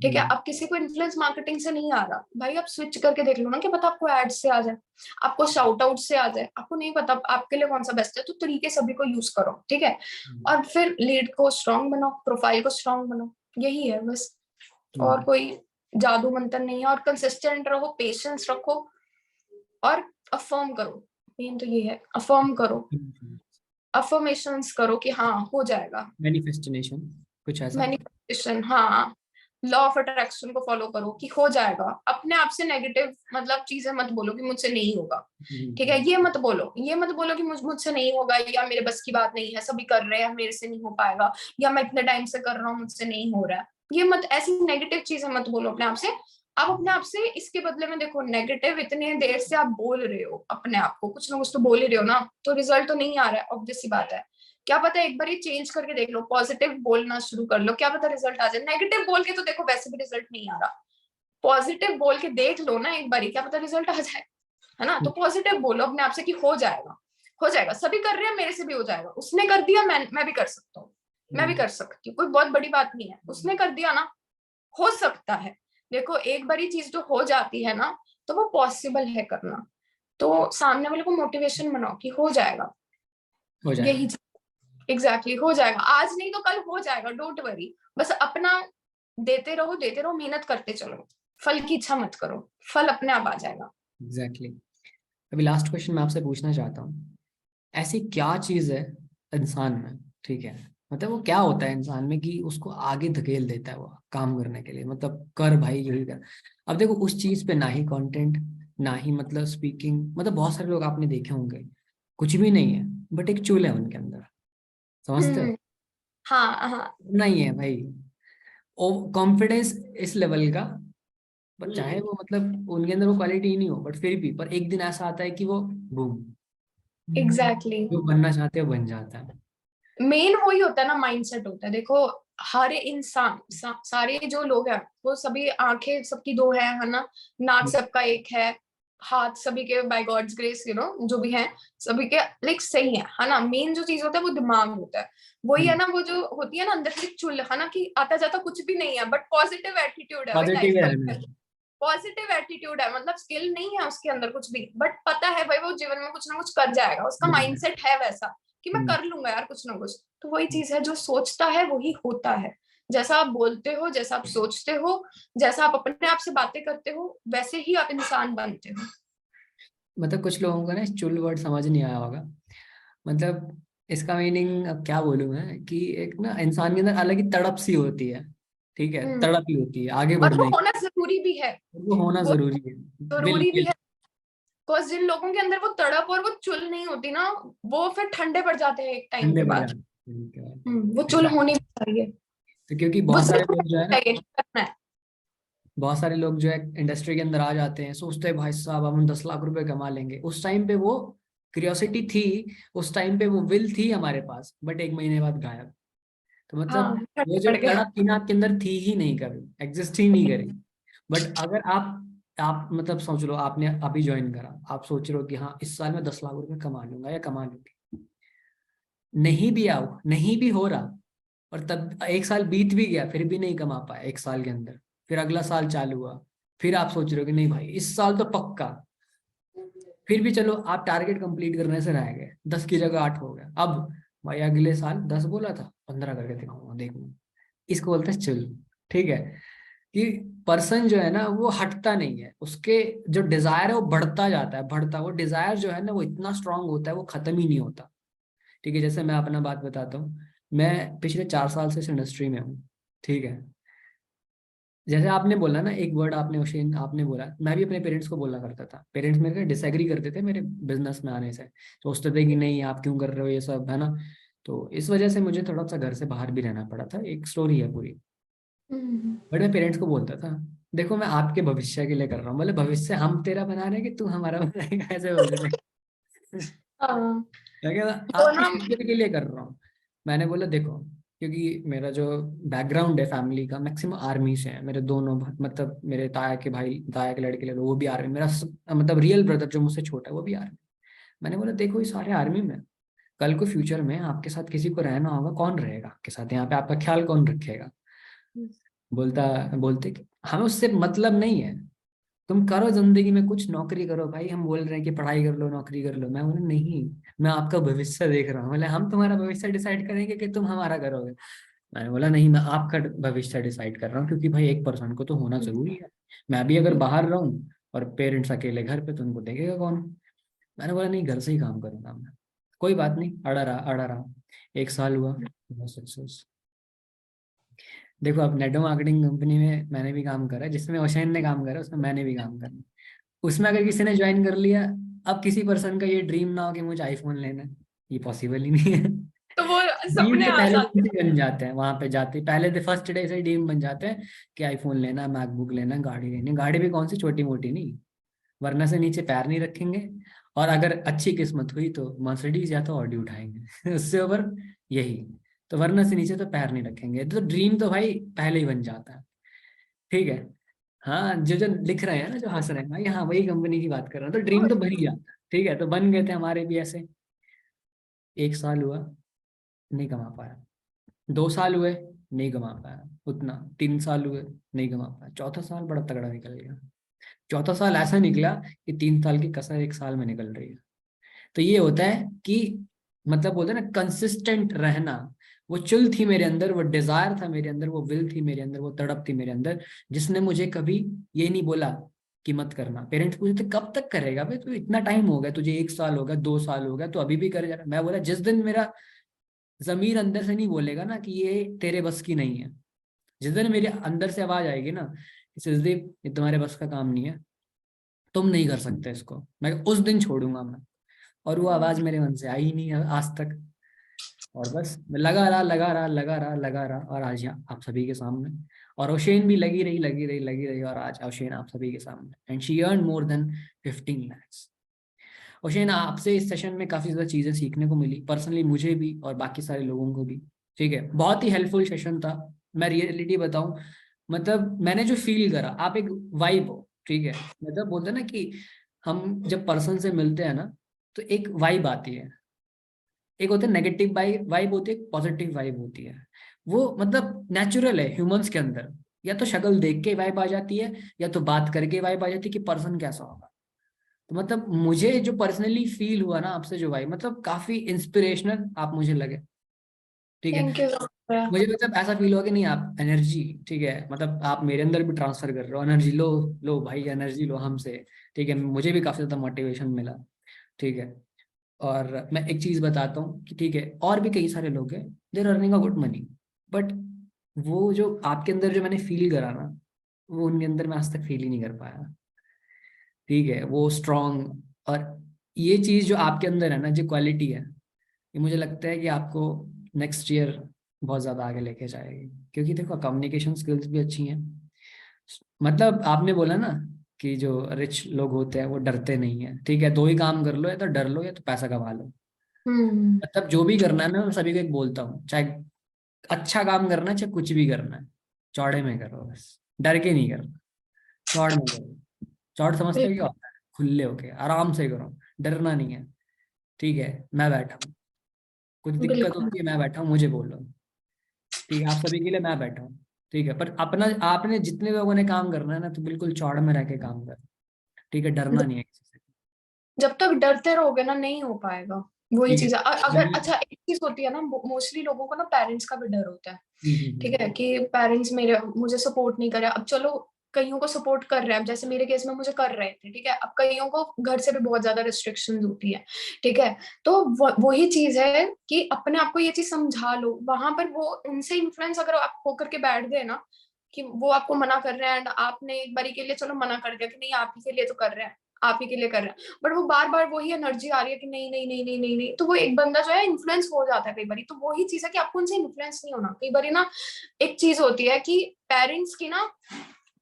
ठीक है। अब किसी को इन्फ्लुएंस मार्केटिंग से नहीं आ रहा, भाई आप स्विच करके देख लो ना, क्या पता आपको एड से आ जाए, आपको शाउट आउट से आ जाए, आपको नहीं पता आपके लिए कौन सा बेस्ट है। तो तरीके सभी को यूज करो, ठीक है। और फिर लीड को स्ट्रांग बनाओ, प्रोफाइल को स्ट्रांग बनाओ, यही है बस। और कोई जादू मंत्र नहीं है। और कंसिस्टेंट रहो, पेशेंस रखो, और अफर्म करो। मेन तो ये है, अफर्म करो, अफर्मेशंस करो कि हाँ हो जाएगा। मैनिफेस्टिनेशन, कुछ ऐसा। मैनिफेस्टेशन, हाँ। लॉ ऑफ अट्रैक्शन को फॉलो करो कि हो जाएगा। अपने आप से नेगेटिव मतलब चीजें मत बोलो कि मुझसे नहीं होगा, ठीक है। ये मत बोलो, ये मत बोलो कि मुझसे नहीं होगा, या मेरे बस की बात नहीं है, सभी कर रहे हैं मेरे से नहीं हो पाएगा, या मैं इतने टाइम से कर रहा हूँ मुझसे नहीं हो रहा है। ये मत, ऐसी नेगेटिव चीजें मत बोलो अपने आप से। आप अपने आप से इसके बदले में देखो, नेगेटिव इतने देर से आप बोल रहे हो अपने आप को, कुछ ना कुछ तो बोल ही रहे हो ना, तो रिजल्ट तो नहीं आ रहा है, ऑब्वियस सी बात है। क्या पता एक बार ये चेंज करके देख लो, पॉजिटिव बोलना शुरू कर लो, क्या पता रिजल्ट आ जाए। नेगेटिव बोल के तो देखो वैसे भी रिजल्ट नहीं आ रहा, पॉजिटिव बोल के देख लो ना एक बार, क्या पता रिजल्ट आ जाए, है ना। तो पॉजिटिव बोलो अपने आप से कि हो जाएगा, हो जाएगा, सभी कर रहे हैं मेरे से भी हो जाएगा, उसने कर दिया मैं भी कर सकता हूँ, मैं भी कर सकती हूँ, कोई बहुत बड़ी बात नहीं है, उसने कर दिया ना, हो सकता है। देखो एक बार ये चीज जो हो जाती है ना, तो वो पॉसिबल है करना। तो सामने वाले को मोटिवेशन बनाओ कि हो जाएगा, हो यही जाएगा। एग्जैक्टली हो जाएगा, आज नहीं तो कल हो जाएगा, डोंट वरी। बस अपना देते रहो, मेहनत करते चलो, फल की इच्छा मत करो, फल अपने आप आ जाएगा। एग्जैक्टली। अभी लास्ट क्वेश्चन मैं आपसे पूछना चाहता हूँ, ऐसी क्या चीज है इंसान में, ठीक है, मतलब वो क्या होता है इंसान में कि उसको आगे धकेल देता है वो काम करने के लिए, मतलब कर भाई यही कर। अब देखो उस चीज पे ना ही कंटेंट, ना ही मतलब स्पीकिंग, मतलब बहुत सारे लोग आपने देखे होंगे कुछ भी नहीं है, बट एक चूल है उनके अंदर, समझते हो? हम्म। हाँ हाँ। नहीं है भाई, ओ कॉन्फिडेंस इस लेवल का, पर चाहे वो मतलब उनके अंदर वो क्वालिटी ही नहीं हो, बट फिर भी पर एक दिन ऐसा आता है कि वो बूम, एग्जैक्टली। जो बनना चाहते हो बन जाता है। मेन वही होता है ना, माइंडसेट होता है। देखो हर इंसान सारे जो लोग हैं वो सभी, आंखें सबकी दो है ना, नाक सबका एक है, हाथ सभी के बाय गॉड्स ग्रेस जो भी है सभी के लाइक सही है ना। मेन जो चीज होता है वो दिमाग होता है, वही है ना, वो जो होती है ना अंदर से चुल, है ना, कि आता जाता कुछ भी नहीं है बट पॉजिटिव एटीट्यूड है भाई लाइफ पॉजिटिव को है। लेकर। पॉजिटिव एटीट्यूड है, मतलब स्किल नहीं है उसके अंदर कुछ भी, बट पता है भाई वो जीवन में कुछ ना कुछ कर जाएगा, उसका माइंडसेट है वैसा कि मैं कर लूंगा यार कुछ ना कुछ। तो वही चीज है, जो सोचता है वही होता है। जैसा आप बोलते हो, जैसा आप सोचते हो, जैसा आप अपने आप से बातें करते हो, वैसे ही आप इंसान बनते हो। मतलब कुछ लोगों को ना चुल वर्ड समझ नहीं आया होगा। मतलब इसका मीनिंग अब क्या बोलूं मैं, कि एक ना इंसान के अंदर अलग ही तड़प सी होती है, ठीक है, हम्म। तड़प ही होती है आगे और वो बढ़ने की। होना जरूरी भी है। वो होना वो जरूरी है। जरूरी भी बिल्कुल। है, बिकॉज जिन लोगों के अंदर वो तड़प और वो चुल नहीं होती ना, वो फिर ठंडे पड़ जाते हैं एक टाइम ठंडे के पड़ बाद। जाते हैं उनके बाद। वो चुल होनी भी चाहिए, तो क्योंकि वो बहुत सारे लोग जो सीखना है ना, चाहिए करना है। बहुत सारे लोग जो है इंडस्ट्री के अंदर आ जाते हैं, सोचते हैं भाई साहब हम 10 लाख रुपए कमा लेंगे। उस टाइम पे वो क्यूरियोसिटी थी, उस टाइम पे वो विल थी हमारे पास, बट 1 महीने बाद गायब। तो हाँ, मतलब वो ठंडे जो पड़ गए। तड़प थी ना आपके अंदर थी ही नहीं, कभी एग्जिस्ट ही नहीं करी। बट अगर आप मतलब सोच लो, आपने अभी ज्वाइन करा, आप सोच रहे हो कि हाँ इस साल में 10 लाख रुपए कमा लूंगा या कमा लूंगी, नहीं भी आओ, नहीं भी हो रहा, और तब 1 साल बीत भी गया फिर भी नहीं कमा पाया 1 साल के अंदर, फिर अगला साल चालू हुआ, फिर आप सोच रहे हो कि नहीं भाई इस साल तो पक्का, फिर भी चलो आप टारगेट कंप्लीट करने से रह गए, 10 की जगह 8 हो गया, अब भाई अगले साल 10 बोला था 15 करके दिखाऊंगा देखूंगा। इसको बोलते हैं चल। ठीक है, कि पर्सन जो है ना वो हटता नहीं है, उसके जो डिजायर है वो बढ़ता जाता है, बढ़ता, वो डिजायर जो है ना वो इतना स्ट्रांग होता है वो खत्म ही नहीं होता। ठीक है, जैसे मैं अपना बात बताता हूँ, मैं पिछले 4 साल से इस इंडस्ट्री में हूँ। ठीक है, जैसे आपने बोला ना एक वर्ड, आपने ओशेन आपने बोला, मैं भी अपने पेरेंट्स को बोला करता था, पेरेंट्स मेरे डिसएग्री करते थे मेरे बिजनेस में आने से, सोचते थे कि नहीं आप क्यों कर रहे हो ये सब, है ना। तो इस वजह से मुझे थोड़ा सा घर से बाहर भी रहना पड़ा था, एक स्टोरी है पूरी। हम्म। बट मैं पेरेंट्स को बोलता था देखो मैं आपके भविष्य के लिए कर रहा हूँ, बोले भविष्य हम तेरा बना रहे हैं कि तू हमारा बनाएगा, ऐसे बोलते थे। हाँ, मैं कहा वो आपके ना। फ्यूचर के लिए कर रहा हूँ। मैंने बोला देखो, क्योंकि मेरा जो बैकग्राउंड है फैमिली का, मैक्सिमम आर्मी से है मेरे दोनों मतलब मेरे ताया के भाई, ताया के लड़के ले लो वो भी आर्मी, मेरा मतलब रियल ब्रदर जो मुझसे छोटा है वो भी आर्मी। मैंने बोला देखो ये सारे आर्मी में, कल को फ्यूचर में आपके साथ किसी को रहना होगा, कौन रहेगा आपके साथ, यहाँ पे आपका ख्याल कौन रखेगा। बोलता बोलते कि हमें उससे मतलब नहीं है, तुम करो जिंदगी में कुछ, नौकरी करो भाई, हम बोल रहे हैं कि पढ़ाई कर लो नौकरी कर लो। मैं बोला नहीं, मैं आपका भविष्य देख रहा हूँ। बोले हम तुम्हारा भविष्य डिसाइड करेंगे कि तुम हमारा करोगे। मैंने बोला नहीं, मैं आपका भविष्य डिसाइड कर रहा हूँ, क्योंकि भाई एक पर्सन को तो होना जरूरी है। मैं भी अगर बाहर रहूँ और पेरेंट्स अकेले घर पे, तो उनको देखेगा कौन। मैंने बोला नहीं, घर से ही काम करूंगा मैं। कोई बात नहीं, अड़ा रहा 1 साल हुआ, सक्सेस। देखो अब नेटो मार्केटिंग कंपनी में मैंने भी काम करा है, जिसमें ओशैन ने काम करा उसमें मैंने भी काम करा। उसमें अगर किसी ने ज्वाइन कर लिया, अब किसी पर्सन का ये ड्रीम ना हो कि मुझे आईफोन लेना है, ये पॉसिबल ही नहीं है। तो वो ड्रीम सपने तो आ पहले जाते दिन से बन जाते हैं, वहां पे जाते पहले दिन फर्स्ट डे से ड्रीम बन जाते हैं कि आईफोन लेना, मैकबुक लेना, गाड़ी लेनी, गाड़ी भी कौन सी छोटी मोटी नहीं, वरना से नीचे पैर नहीं रखेंगे। और अगर अच्छी किस्मत हुई तो मर्सिडीज या तो ऑडी उठाएंगे उससे ऊपर यही, तो वरना से नीचे तो पैर नहीं रखेंगे। तो ड्रीम तो भाई पहले ही बन जाता है। ठीक है, हाँ जो जो लिख रहे हैं ना, जो हंस रहे हैं भाई, हाँ वही कंपनी की बात कर रहा हूँ, तो ड्रीम हो। तो बन ही जाता है। ठीक है, तो बन गए थे हमारे भी ऐसे। 1 साल हुआ, नहीं कमा पाया। 2 साल हुए, नहीं कमा पाया उतना। 3 साल हुए, नहीं कमा पाया। चौथा साल बड़ा तगड़ा निकल गया। चौथा साल ऐसा निकला कि 3 साल की कसर 1 साल में निकल रही है। तो ये होता है कि मतलब बोलते हैं ना कंसिस्टेंट रहना। वो चुल थी मेरे अंदर, वो डिजायर था मेरे अंदर, वो विल थी मेरे अंदर, वो तड़प थी मेरे अंदर, जिसने मुझे कभी ये नहीं बोला कि मत करना। पेरेंट्स पूछते कब तक करेगा भाई, तू इतना टाइम हो गया तुझे, 1 साल हो गया, 2 साल हो गया, तो अभी भी करे जा रहा। मैं बोला जिस दिन मेरा जमीर अंदर से नहीं बोलेगा ना कि ये तेरे बस की नहीं है, जिस दिन मेरे अंदर से आवाज आएगी ना कि सिद्धीप ये तुम्हारे बस का काम नहीं है, तुम नहीं कर सकते इसको, मैं उस दिन छोड़ूंगा मैं। और वो आवाज मेरे मन से आई ही नहीं आज तक। और बस मैं लगा रहा और आज यहाँ आप सभी के सामने। और ओशेन भी लगी रही और आज ओशेन आप सभी के सामने, and she earn more than 15 lakhs। Oshane आपसे इस सेशन में काफी ज्यादा चीजें सीखने को मिली, पर्सनली मुझे भी और बाकी सारे लोगों को भी। ठीक है, बहुत ही हेल्पफुल सेशन था। मैं रियलिटी बताऊं, मतलब मैंने जो फील करा, आप एक वाइब हो, ठीक है, मतलब बोलते हैं ना कि हम जब पर्सन से मिलते हैं ना तो एक वाइब आती है, एक होता है नेगेटिव वाइब, वाइब होती है, पॉजिटिव वाइब होती है। वो मतलब नेचुरल है ह्यूमंस के अंदर, या तो शक्ल देख के वाइब आ जाती है, या तो बात करके वाइब आ जाती है कि पर्सन कैसा होगा। तो मतलब मुझे जो पर्सनली फील हुआ ना आपसे जो वाइब, मतलब काफी इंस्पिरेशनल आप मुझे लगे, ठीक है। Thank you. मुझे मतलब ऐसा फील हुआ कि नहीं, आप एनर्जी, ठीक है, मतलब आप मेरे अंदर भी ट्रांसफर कर रहे हो एनर्जी, लो लो भाई एनर्जी लो हमसे, ठीक है। मुझे भी काफी ज्यादा मोटिवेशन मिला, ठीक है। और मैं एक चीज बताता हूँ कि ठीक है, और भी कई सारे लोग हैं, they're earning a good money, but वो जो आपके अंदर जो मैंने फील करा ना, वो उनके अंदर मैं आज तक फील ही नहीं कर पाया, ठीक है। वो स्ट्रांग, और ये चीज जो आपके अंदर है ना, जो क्वालिटी है, ये मुझे लगता है कि आपको नेक्स्ट ईयर बहुत ज़्यादा आगे लेके जाएगी, क्योंकि देखो कम्युनिकेशन स्किल्स भी अच्छी हैं। मतलब आपने बोला ना कि जो रिच लोग होते हैं वो डरते नहीं है, ठीक है, दो ही काम कर लो, या तो डर लो या तो पैसा कमा लो। हम्म। मतलब जो भी करना है, मैं सभी को एक बोलता हूँ, चाहे अच्छा काम करना है चाहे कुछ भी करना है, चौड़े में करो बस, डर के नहीं करना, चौड़ में करो। चौड़ समझते हो क्या होता है? खुले होके आराम से करो, डरना नहीं है, ठीक है। मैं बैठा हूँ, कुछ दिक्कत बिल्कुल होती है मैं बैठा हूँ, मुझे बोलो, ठीक है, आप सभी के लिए मैं बैठा हूँ, ठीक है। पर अपना आपने जितने लोगों ने काम करना है ना, तो बिल्कुल चौड़ में रह के काम कर, ठीक है, डरना नहीं है किसी से। जब तक डरते रहोगे ना नहीं हो पाएगा। वही ठीक है, चीज है। अगर यही। अच्छा एक चीज होती है ना, मोस्टली लोगों को ना पेरेंट्स का भी डर होता है। ठीक है हम्म। कि पेरेंट्स मेरे मुझे सपोर्ट नहीं कर रहे। अब चलो कईयों को सपोर्ट कर रहे हैं, अब जैसे मेरे केस में मुझे कर रहे थे, ठीक है। अब कईयों को घर से भी बहुत ज्यादा रिस्ट्रिक्शंस होती है, ठीक है। तो वही चीज है कि अपने आप को ये चीज समझा लो। वहां पर वो उनसे इन्फ्लुएंस अगर आप होकर के बैठ गए ना कि वो आपको मना कर रहे हैं, एंड आपने एक बारी के लिए चलो मना कर दिया कि नहीं आप ही के लिए तो कर रहे हैं, आप ही के लिए कर रहे हैं, बट वो बार बार वही एनर्जी आ रही है कि नहीं नहीं नहीं नहीं नहीं नहीं, तो वो एक बंदा जो है इन्फ्लुएंस हो जाता है कई बारी। तो वही चीज है कि आपको उनसे इन्फ्लुएंस नहीं होना। कई बारी ना एक चीज होती है कि पेरेंट्स की ना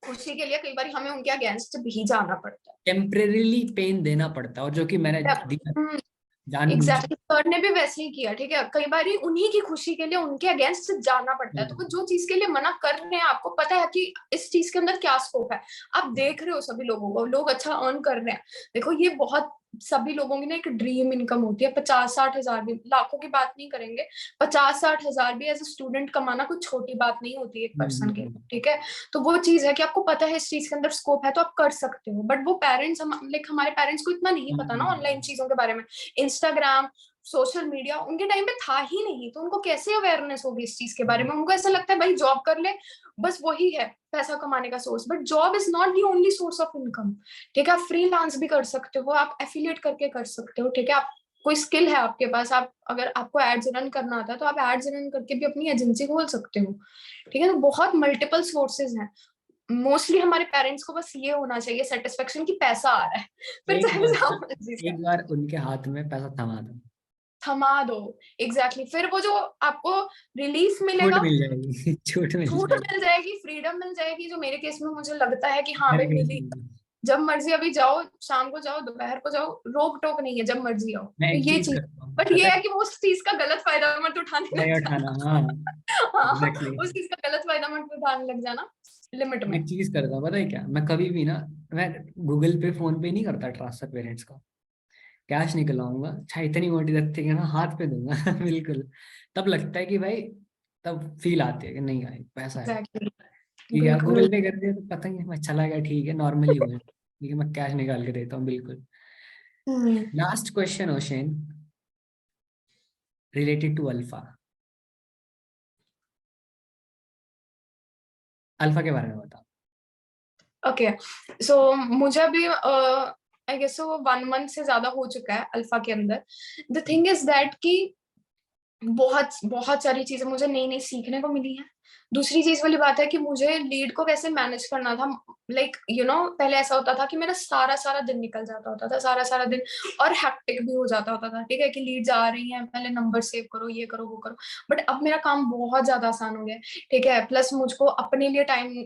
खुशी के लिए कई बार हमें उनके अगेंस्ट भी जाना पड़ता टेम्परेरीली पेन देना पड़ता है, और जो कि मैंने दिया है। जानबूझ के। एग्जैक्टली सर ने भी वैसे ही किया, ठीक है। कई बार उन्हीं की खुशी के लिए उनके अगेंस्ट जाना पड़ता है। तो वो हम्म। जो चीज के लिए मना कर रहे हैं, आपको पता है कि इस चीज के अंदर क्या स्कोप है, आप देख रहे हो सभी लोगों को, लोग अच्छा अर्न कर रहे हैं। देखो ये बहुत सभी लोगों की ना एक ड्रीम इनकम होती है। 50-60 हजार भी, लाखों की बात नहीं करेंगे, 50-60 हजार भी एज ए स्टूडेंट कमाना कोई छोटी बात नहीं होती है एक पर्सन के लिए, हम्म। ठीक है। तो वो चीज है कि आपको पता है इस चीज के अंदर स्कोप है तो आप कर सकते हो। बट वो पेरेंट्स लाइक हमारे पेरेंट्स को इतना नहीं पता ना ऑनलाइन हम्म। चीजों के बारे में। इंस्टाग्राम, सोशल मीडिया उनके टाइम पे था ही नहीं, तो उनको कैसे अवेयरनेस होगी इस चीज के बारे में। उनको ऐसा लगता है भाई जॉब कर ले, बस वही है पैसा कमाने का source. But job is not the only source of income, ठीक है। आप फ्रीलांस भी कर सकते हो, आप एफिलिएट करके कर सकते हो, ठीक है। आप कोई स्किल है आपके पास, आप अगर आपको एड्स रन करना आता है तो आप एड्स रन करके भी अपनी एजेंसी खोल सकते हो, ठीक है। तो बहुत मल्टीपल सोर्सेज हैं। मोस्टली हमारे पेरेंट्स को बस ये होना चाहिए सेटिस्फेक्शन कि पैसा आ रहा है, फिर एक चाहे बार जहाँ ना, मर्जी से एक बार उनके हाथ में पैसा थमा दो, थमा दो। एग्जैक्टली फिर वो जो आपको रिलीफ छूट मिलेगा, मिल जाएगी छूट मिल छूट जाएगी, मिल जाएगी, फ्रीडम मिल जाएगी, जो मेरे केस में मुझे लगता है कि हाँ घर भाई के मिली। लिए। जब मर्जी अभी जाओ, शाम को जाओ, दोपहर को जाओ, रोक टोक नहीं है, जब मर्जी आओ। मैं तो एक ये चीज चीज, करता हूँ बट पता ये है, है कि वो उस चीज का गलत फायदा मत उठाने नहीं लग उठाना, जाना। हाँ, हाँ, एग्जैक्टली। उस चीज का गलत फायदा मत उठाने लग जाना, लिमिट मैं में। एक चीज करता हूँ पता है क्या, मैं कभी भी ना, मैं गूगल पे फोन पे नहीं करता ट्रांसफर पेरेंट्स का, कैश निकलवाऊंगा, चाहे इतनी मोटी रखते हैं ना, हाथ पे दूंगा बिल्कुल। तब लगता है कि भाई, तब फील आती है कि नहीं भाई पैसा है, एग्जैक्टली ठीक है। बिल्कुल। गूगल पे कर दिया तो पता ही है, मैं चला गया, ठीक है, नॉर्मली हुए, ठीक है, मैं कैश निकाल के देता हूँ बिल्कुल। Hmm. Last question ocean, related to alpha, alpha के बारे में बताओ। ओके, सो मुझे अभी आई गेस वो 1 मंथ से ज्यादा हो चुका है अल्फा के अंदर। द थिंग इज दैट कि बहुत बहुत सारी चीजें मुझे नई नई सीखने को मिली है। दूसरी चीज वाली बात है कि मुझे लीड को कैसे मैनेज करना था, लाइक पहले ऐसा होता था कि मेरा सारा सारा दिन निकल जाता होता था, सारा सारा दिन, और हेक्टिक भी हो जाता होता था, ठीक है, कि लीड्स आ रही हैं, पहले नंबर सेव करो, ये करो वो करो। बट अब मेरा काम बहुत ज्यादा आसान हो गया है, ठीक है, प्लस मुझको अपने लिए टाइम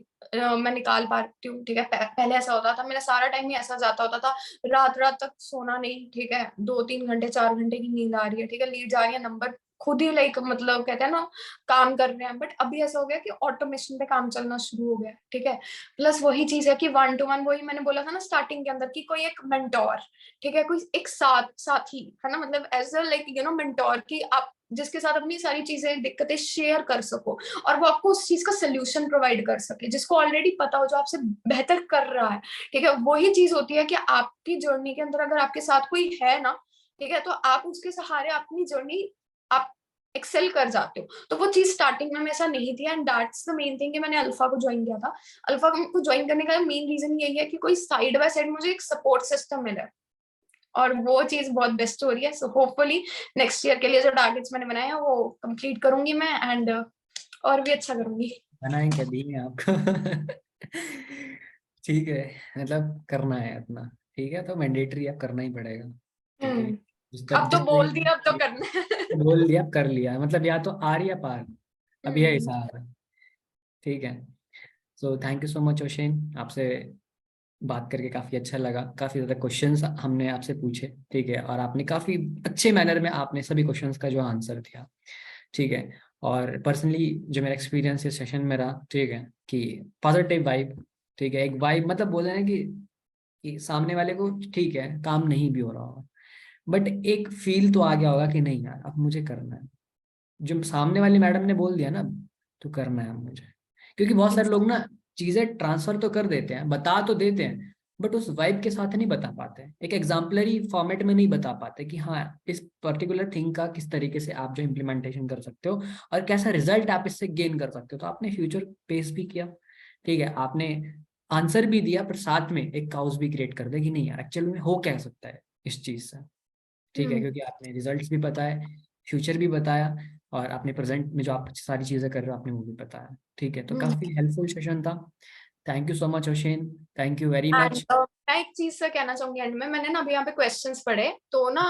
मैं निकाल पाती हूँ, ठीक है। पहले ऐसा होता था, मेरा सारा टाइम ही ऐसा जाता होता था, रात रात तक सोना नहीं, ठीक है, 2-3 घंटे 4 घंटे की नींद आ रही है, ठीक है, लीड आ रही है, नंबर खुद ही लाइक मतलब कहते हैं ना काम कर रहे हैं। बट अभी ऐसा हो गया कि ऑटोमेशन पे काम चलना शुरू हो गया, ठीक है। प्लस वही चीज है कि 1-to-1, वही मैंने बोला था ना स्टार्टिंग के अंदर, कि कोई एक मेंटोर, ठीक है, कोई एक साथी है ना, मतलब एज अ लाइक मेंटोर, कि आप जिसके साथ अपनी सारी चीजें दिक्कतें शेयर कर सको, और वो आपको उस चीज का सोल्यूशन प्रोवाइड कर सके, जिसको ऑलरेडी पता हो, जो आपसे बेहतर कर रहा है, ठीक है। वही चीज होती है कि आपकी जर्नी के अंदर अगर आपके साथ कोई है ना, ठीक है, तो आप उसके सहारे अपनी जर्नी आप एक्सेल कर जाते हो। तो वो चीज स्टार्टिंग में ऐसा नहीं थी, and that's the main thing कि मैंने अल्फा को ज्वाइन किया था। अल्फा को ज्वाइन करने का मेन रीजन यही है कि कोई साइड बाय साइड मुझे एक सपोर्ट सिस्टम मिला, और वो चीज बहुत बेस्ट हो रही है। सो होपफुली नेक्स्ट ईयर के लिए जो टारगेट्स मैंने बनाए हैं वो कंप्लीट करूंगी मैं, एंड और भी अच्छा करूंगी। बनाए क्या दिए आपको? ठीक है, मतलब करना है अपना, ठीक है, तो मैंडेटरी अब करना ही पड़ेगा, ठीक है। अब तो बोल दिया, अब तो करना है। बोल दिया, कर लिया, मतलब या तो आर या पार, अब यह हम्म। हिसाब है, ठीक है। So thank you so much Oshane, आपसे बात करके काफी अच्छा लगा। काफी ज्यादा क्वेश्चंस हमने आपसे पूछे, ठीक है, और आपने काफी अच्छे मैनर में आपने सभी क्वेश्चंस का जो आंसर दिया, ठीक है। और पर्सनली जो मेरा एक्सपीरियंस इस सेशन में रहा, ठीक है, कि पॉजिटिव वाइब, ठीक है, एक वाइब, मतलब बोले ना कि सामने वाले को ठीक है काम नहीं भी हो रहा होगा, बट एक फील तो आ गया होगा कि नहीं यार अब मुझे करना है, जो सामने वाली मैडम ने बोल दिया ना, तो करना है अब मुझे। क्योंकि बहुत सारे लोग ना चीजें ट्रांसफर तो कर देते हैं, बता तो देते हैं, बट उस वाइब के साथ नहीं बता पाते, एक एग्जाम्पलरी फॉर्मेट में नहीं बता पाते कि हाँ इस पर्टिकुलर थिंग का किस तरीके से आप जो इम्प्लीमेंटेशन कर सकते हो और कैसा रिजल्ट आप इससे गेन कर सकते हो। तो आपने फ्यूचर पेस भी किया, ठीक है, आपने आंसर भी दिया, पर साथ में एक काउस भी क्रिएट कर दे कि नहीं यार एक्चुअली में हो क्या सकता है इस चीज से, ठीक है, क्योंकि आपने रिजल्ट्स भी बताए, फ्यूचर भी बताया, और आपने प्रेजेंट में जो आप सारी चीजें कर रहे हो आपने वो भी बताया, ठीक है। तो काफी हेल्पफुल सेशन था। Thank you so much Oshane, thank you very and much. मैं एक चीज से कहना चाहूंगी एंड में, मैंने ना अभी यहाँ पे क्वेश्चंस पढ़े, तो ना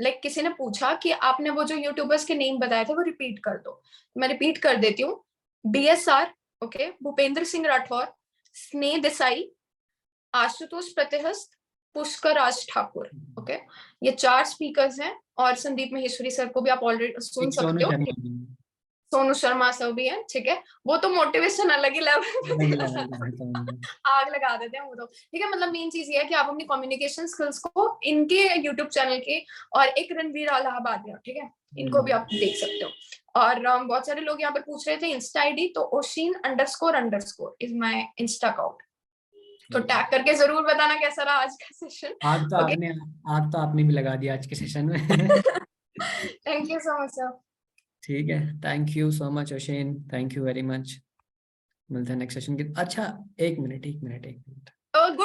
लाइक किसी ने पूछा कि आपने वो जो यूट्यूबर्स के नेम बताए थे वो रिपीट कर दो। मैं रिपीट कर देती हूँ। BSR, ओके, भूपेंद्र सिंह राठौर, स्नेह देसाई, आशुतोष प्रतिहस्त, पुष्कर राज ठाकुर, ओके, ये 4 स्पीकर्स हैं। और संदीप महेश्वरी सर को भी आप ऑलरेडी सुन एक सोनू सकते हो। शर्मा भी सोनू शर्मा सर भी हैं, ठीक है। वो तो मोटिवेशन अलग ही लेवल पे अलग देता लेवल था, का रहता हूँ। आग लगा देते हैं वो तो, ठीक है। मतलब मेन चीज ये है कि आप अपनी कम्युनिकेशन स्किल्स को इनके यूट्यूब चैनल के, और एक रणवीर अलाहाबाद है, ठीक है, इनको भी आप देख सकते हो। और बहुत सारे लोग यहाँ पर पूछ रहे थे इंस्टा आईडी, तो ओशीन___ इज माय इंस्टा अकाउंट, तो ठीक है, टैग करके जरूर बताना कैसा रहा आज का सेशन। आग तो ओके, आपने आग तो आपने भी लगा दिया आज के सेशन में। Thank you so much sir. ठीक है, thank you so much Oshane, thank you very much. मिलते हैं नेक्स्ट सेशन के। अच्छा, एक मिनट एक मिनट एक मिनट। गुड